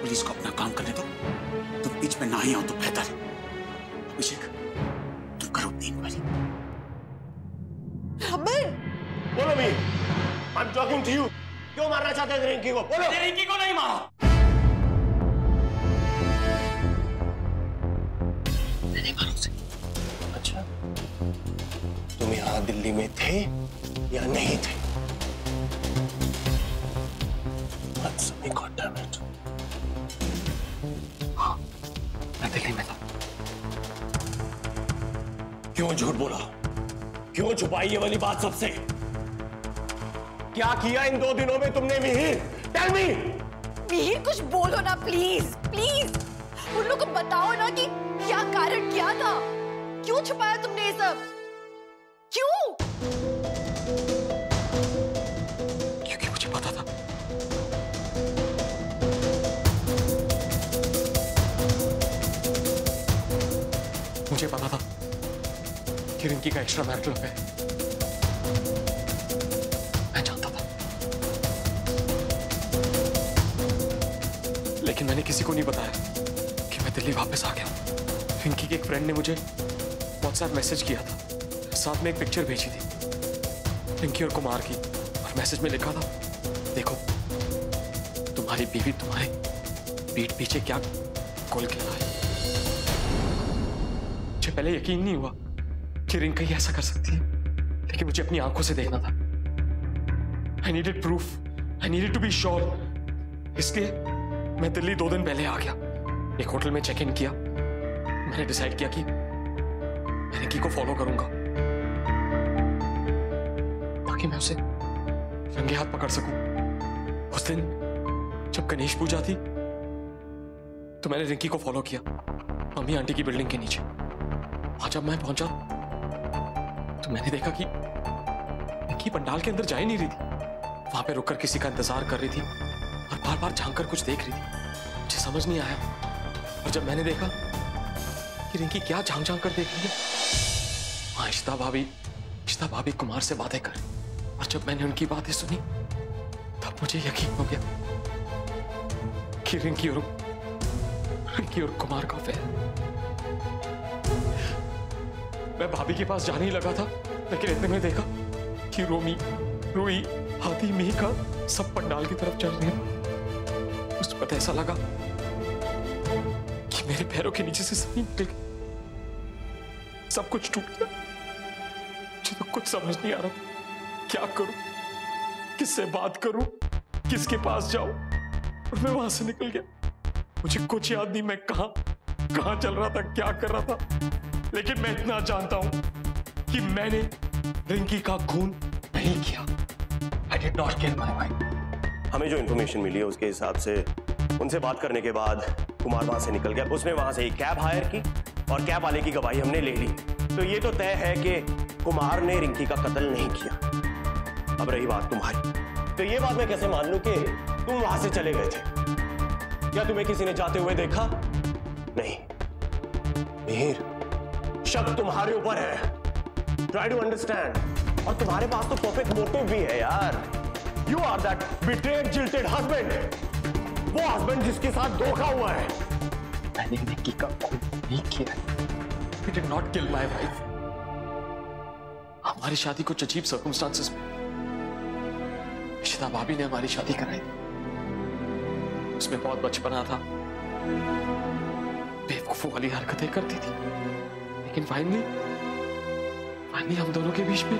Speaker 3: पुलिस को अपना काम करने दो, तुम बीच में ना ही आओ तो बेहतर है। अभिषेक, तुम करो अपनी इंक्वायरी।
Speaker 6: रमन,
Speaker 5: बोलो Mir, I'm talking to you. क्यों मारना चाहते थे रिंकी को? बोलो।
Speaker 3: रिंकी को नहीं मारा।
Speaker 5: मैंने मारा उसे। अच्छा, तुम यहाँ दिल्ली में थे या नहीं थे? Answer me, goddammit.
Speaker 21: हाँ, मैं दिल्ली में था।
Speaker 5: क्यों झूठ बोला? क्यों छुपाई ये वाली बात सबसे? क्या किया इन 2 दिनों में तुमने मिहिर? Tell me.
Speaker 6: मिहिर, कुछ बोलो ना प्लीज, प्लीज। उन लोगों को बताओ ना कि क्या कारण क्या था, क्यों छुपाया तुमने ये सब? क्यों?
Speaker 21: क्योंकि मुझे पता था। मुझे पता था कि रिंकी का एक्स्ट्रा मैरिटल अफेयर है। मैं जानता था, लेकिन मैंने किसी को नहीं बताया कि मैं दिल्ली वापस आ गया हूं। रिंकी के एक फ्रेंड ने मुझे व्हाट्सएप मैसेज किया था, साथ में एक पिक्चर भेजी थी रिंकी और कुमार की, और मैसेज में लिखा था, देखो तुम्हारी बीवी तुम्हारे पीठ पीछे क्या कुल खेला है। मुझे पहले यकीन नहीं हुआ कि रिंकी ऐसा कर सकती है, लेकिन मुझे अपनी आंखों से देखना था। I needed proof. I needed to be sure. इसलिए मैं दिल्ली 2 दिन पहले आ गया। एक होटल में चेक इन किया। मैंने डिसाइड किया कि मैं रिंकी को फॉलो करूंगा ताकि मैं उसे रंगे हाथ पकड़ सकूं। उस दिन जब गणेश पूजा थी तो मैंने रिंकी को फॉलो किया मम्मी आंटी की बिल्डिंग के नीचे। वहां जब मैं पहुंचा तो मैंने देखा कि रिंकी पंडाल के अंदर जा ही नहीं रही थी। वहां पे रुककर किसी का इंतजार कर रही थी और बार बार झांक कर कुछ देख रही थी। मुझे समझ नहीं आया, और जब मैंने देखा कि रिंकी क्या झांक झांक कर देख रही है, वहां इशिता भाभी कुमार से बातें कर, और जब मैंने उनकी बातें सुनी तब मुझे यकीन हो गया कि रिंकी और कुमार का अफेयर। मैं भाभी के पास जाने ही लगा था, लेकिन इतने में देखा कि रूही, हाथी, मीका सब पंडाल की तरफ चल रहे हैं। उस वक्त ऐसा लगा कि मेरे पैरों के नीचे से जमीन निकल गई, सब कुछ टूट गया। मुझे तो कुछ समझ नहीं आ रहा था क्या करूं, किससे बात करूं, किसके पास जाऊं, और मैं वहां से निकल गया। मुझे कुछ याद नहीं मैं कहां चल रहा था, क्या कर रहा था, लेकिन मैं इतना जानता हूं कि मैंने रिंकी का खून नहीं किया। I did not kill my wife.
Speaker 5: हमें जो इन्फॉर्मेशन मिली है उसके हिसाब से उनसे बात करने के बाद कुमार वहां से निकल गया। उसने वहां से एक कैब हायर की और कैब वाले की गवाही हमने ले ली। तो ये तो तय है कि कुमार ने रिंकी का कत्ल नहीं किया। अब रही बात तुम्हारी, तो ये बात मैं कैसे मान लूं कि तुम वहां से चले गए थे? क्या तुम्हें किसी ने जाते हुए देखा? नहीं। मिहिर, शक तुम्हारे ऊपर है। Try to understand. और तुम्हारे पास तो परफेक्ट मोटिव भी है यार। You are that betrayed jilted husband, वो हस्बैंड जिसके साथ धोखा हुआ है।
Speaker 21: मैंने रिंकी का खून नहीं किया। I did not kill my wife. हमारी शादी कुछ अजीब सर्कमस्टांसेस में इशिता भाभी ने हमारी शादी कराई। उसमें बहुत बचपना था, बेवकूफों वाली हरकतें करती थी, लेकिन फाइनली हम दोनों के बीच में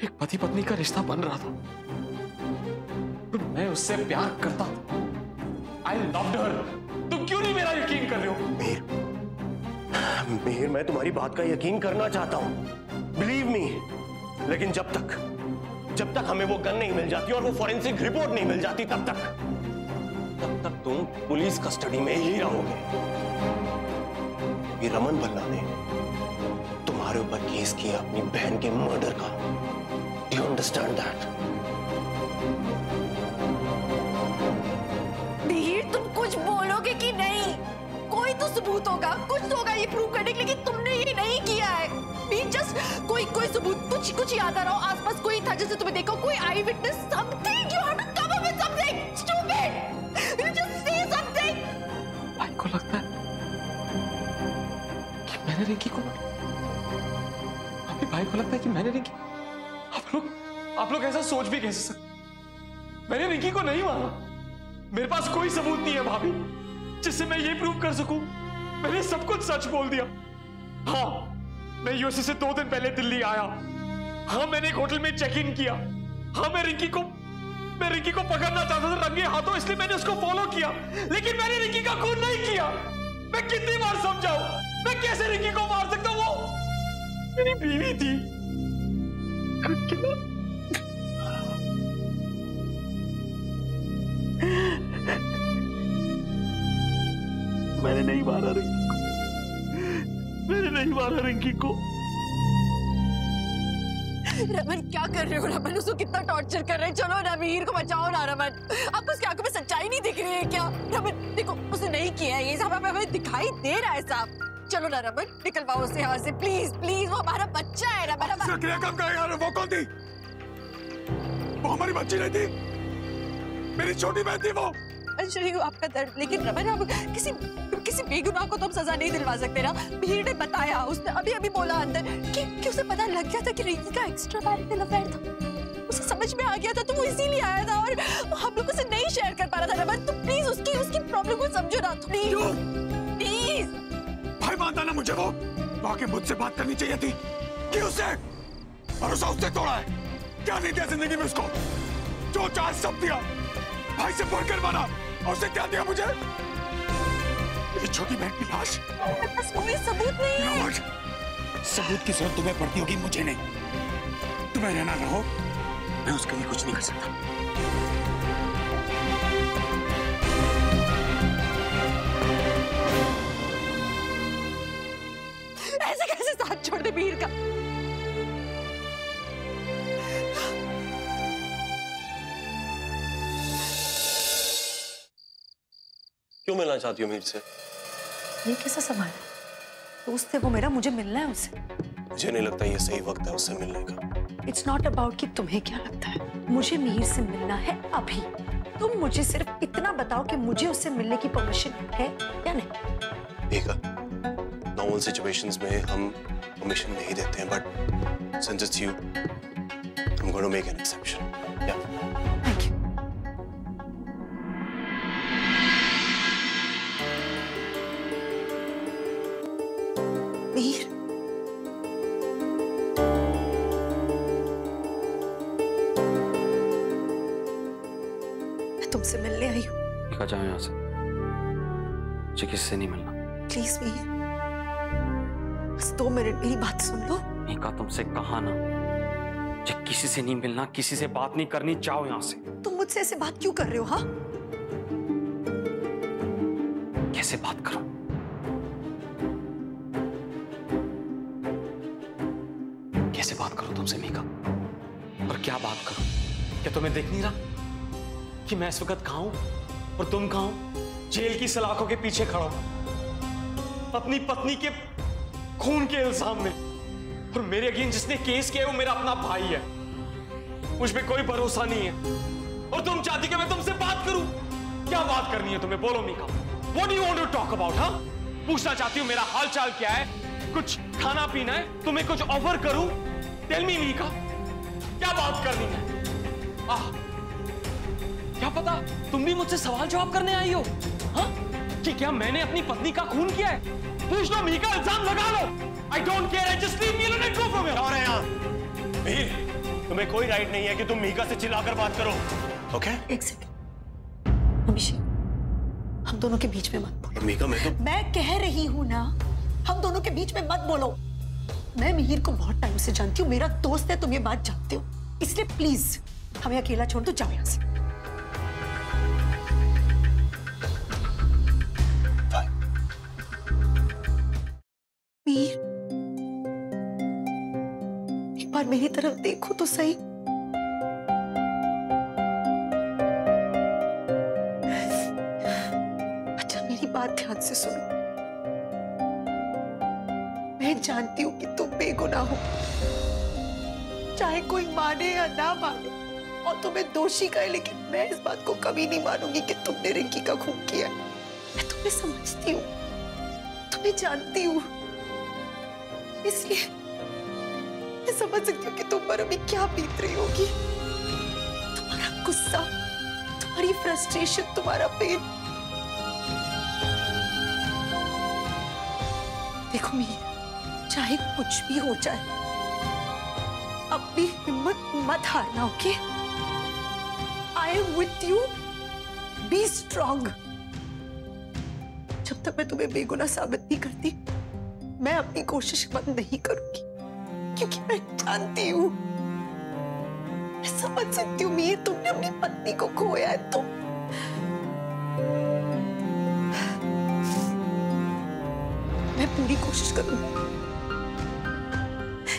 Speaker 21: एक पति पत्नी का रिश्ता बन रहा था। मैं उससे प्यार करता था। I loved her। तुम क्यों नहीं मेरा यकीन कर रहे हो?
Speaker 5: मीर, मैं तुम्हारी बात का यकीन करना चाहता हूं, बिलीव मी, लेकिन जब तक हमें वो गन नहीं मिल जाती और वो फॉरेंसिक रिपोर्ट नहीं मिल जाती, तब तक तुम पुलिस कस्टडी में ही रहोगे। ये रमन भल्ला ने तुम्हारे ऊपर केस किया अपनी बहन के मर्डर का। Do you understand that?
Speaker 10: Mir, तुम कुछ बोलोगे कि नहीं? कोई तो सबूत होगा, कुछ तो होगा ये प्रूव करने के लिए कि तुमने ये नहीं किया है। मीर, जस्ट कोई सबूत, कुछ याद आ रहा हो, आसपास कोई था जिसे तुम्हें देखो, कोई eye witness, something. You have to come up with something stupid. You just say something.
Speaker 21: भाई को लगता है कि मैंने रिंकी को, भाई को लगता है कि मैंने रिंकी, आप लोग ऐसा सोच भी कैसे सकते? मैंने रिंकी को नहीं मारा। मेरे पास कोई सबूत नहीं है भाभी जिससे मैं ये प्रूव कर सकूं। मैंने सब कुछ सच बोल दिया। हाँ, मैं यूएसए से 2 दिन पहले दिल्ली आया। हाँ, मैंने एक होटल में चेक इन किया। हाँ, मैं रिंकी को पकड़ना चाहता था रंगे हाथों, इसलिए मैंने उसको फॉलो किया। लेकिन मैंने रिंकी का खून नहीं किया। मैं कितनी बार समझाऊं? मैं कैसे रिंकी को मार सकता हूं? वो मेरी बीवी थी।
Speaker 9: मैंने नहीं मारा रिंकी को। मैंने नहीं मारा रिंकी को।
Speaker 10: रमन, क्या कर रहे हो? रमन, उसको कितना टॉर्चर कर रहे हैं। चलो ना, मीर को बचाओ ना। रमन, आपको उसकी आंखों में सच्चाई नहीं दिख रही है क्या? रमन देखो, उसने नहीं किया है ये सब, हमें दिखाई दे रहा है साहब। चलो ना रमन, निकलवाओ उसे यहाँ से प्लीज प्लीज। वो हमारा बच्चा है रमन।
Speaker 3: वो कौन थी? वो हमारी बच्ची नहीं थी, मेरी छोटी बहन थी वो।
Speaker 10: आपका दर्द, लेकिन रमन आप किसी बेगुनाह को तो हम सजा नहीं दिलवा सकते ना। भीड़ ने बताया, उसने अभी बोला अंदर कि उसे पता लग गया था कि रिंकी का एक्स्ट्रा मैरिटल अफेयर था। उसे समझ में आ गया था तो वो इसीलिए आया था और हम लोग उसे नहीं शेयर कर पा रहा था। रमन तुम प्लीज उसकी प्रॉब्लम को समझो ना, प्लीज प्लीज।
Speaker 3: भाई मानता ना मुझे, वो आके मुझसे बात करनी चाहिए थी कि उससे भरोसा उससे तोड़ा है। क्या नहीं दिया जिंदगी में उसको? जो चाह सब दिया, भाई से बढ़कर माना। और उससे क्या दिया मुझे? मेरी छोटी बहन की लाश।
Speaker 10: बस कोई सबूत नहीं है।
Speaker 3: सबूत की जरूरत तुम्हें पड़ती होगी, मुझे नहीं। तुम्हें रहना रहो, मैं उसके लिए कुछ नहीं कर सकता।
Speaker 10: ऐसे कैसे साथ छोड़ दे वीर का?
Speaker 5: क्यों मिलना चाहती हो मीर से?
Speaker 6: ये कैसा सवाल है? दोस्त है वो मेरा, मुझे मिलना है उससे।
Speaker 5: मुझे नहीं लगता ये सही वक्त है उससे मिलने का।
Speaker 6: इट्स नॉट अबाउट कि तुम्हें क्या लगता है। मुझे मीर से मिलना है अभी। तुम मुझे सिर्फ इतना बताओ कि मुझे उससे मिलने की परमिशन है या नहीं।
Speaker 5: ठीक है, नॉर्मल सिचुएशंस में हम परमिशन नहीं देते हैं, but since it's you, I am going to make an exception. या
Speaker 6: मीर, मैं तुमसे मिलने आई हूँ।
Speaker 21: निकल जाओ यहाँ से, मुझे किसी से नहीं मिलना।
Speaker 6: प्लीज मीर, बस 2 मिनट मेरी बात सुन लो।
Speaker 21: मीका तुमसे कहा ना, मुझे किसी से नहीं मिलना, किसी से बात नहीं करनी। जाओ यहाँ से।
Speaker 6: तुम मुझसे ऐसे बात क्यों कर रहे हो? हाँ,
Speaker 21: कैसे बात करूं? कैसे बात करूं तुमसे मीका? और क्या बात करूं? क्या तुम्हें देख नहीं रहा कि मैं इस वक्त कहां हूं और तुम कहां हो? जेल की सलाखों के पीछे खड़ा हूं, अपनी पत्नी के खून के इल्जाम में। और मेरे अगेंस्ट जिसने केस किया है वो मेरा अपना भाई है। मुझ पे कोई भरोसा नहीं है। और तुम चाहती कि मैं तुमसे बात करूं? क्या बात करनी है तुम्हें? बोलो Mika, what do you want to talk about? हाँ, पूछना चाहती हूँ मेरा हाल चाल क्या है, कुछ खाना पीना है, तुम्हें कुछ ऑफर करूं? टेल मी मीका, क्या बात करनी है? क्या पता तुम भी मुझसे सवाल जवाब करने आई हो? हाँ, कि क्या मैंने अपनी पत्नी का खून किया है?
Speaker 13: पूछ लो, मीका इल्जाम लगा लो। I don't care, I just leave me alone and go from here.
Speaker 5: क्या यहाँ? मीर, तुम्हें कोई राइट नहीं है कि तुम मीका से चिल्लाकर बात करो। ओके?
Speaker 6: एक सेकंड। अभिषेक, हम दोनों के बीच में मत बोलो।
Speaker 5: मीका,
Speaker 6: मैं कह रही हूँ ना, हम दोनों के बीच में मत बोलो। मैं मिहिर को बहुत टाइम से जानती हूँ, मेरा दोस्त है, तुम ये बात जानते हो, इसलिए प्लीज हमें अकेला छोड़ दो, जाओ यहाँ से। मिहिर, एक बार मेरी तरफ देखो तो सही। अच्छा, मेरी बात ध्यान से सुनो। मैं जानती हूँ कि तुम बेगुनाह हो, चाहे कोई माने या ना माने, और तुम्हें दोषी कहे, लेकिन मैं इस बात को कभी नहीं मानूंगी कि तुमने रिंकी का खून किया। मैं तुम्हें समझती हूँ, तुम्हें जानती हूँ, इसलिए मैं समझ सकती हूँ कि तुम पर अभी क्या बीत रही होगी। तुम्हारा गुस्सा, तुम्हारी फ्रस्ट्रेशन, तुम्हारा पेन। देखो मीर, चाहे कुछ भी हो जाए, अपनी हिम्मत मत हारना, okay? I am with you, be strong. जब तक मैं तुम्हें बेगुनाह साबित नहीं करती, मैं अपनी कोशिश बंद नहीं करूंगी, क्योंकि मैं जानती हूँ, मैं समझ सकती हूँ मीर, तुमने अपनी पत्नी को खोया है, तो मैं पूरी कोशिश करूंगी।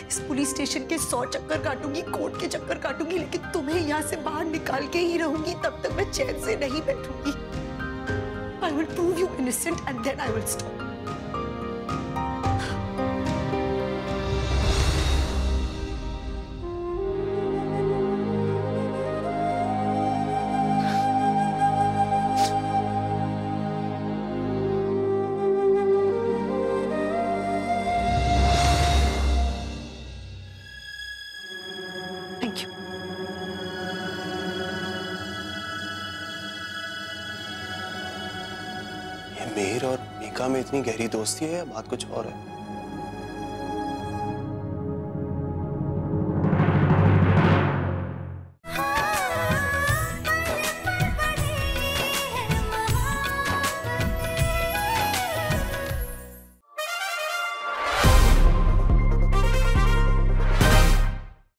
Speaker 6: इस पुलिस स्टेशन के 100 चक्कर काटूंगी, कोर्ट के चक्कर काटूंगी, लेकिन तुम्हें यहाँ से बाहर निकाल के ही रहूंगी। तब तक मैं चैन से नहीं बैठूंगी। I will prove you innocent and then I will stop. Thank you.
Speaker 5: ये मीर और मीका में इतनी गहरी दोस्ती है या बात कुछ और है?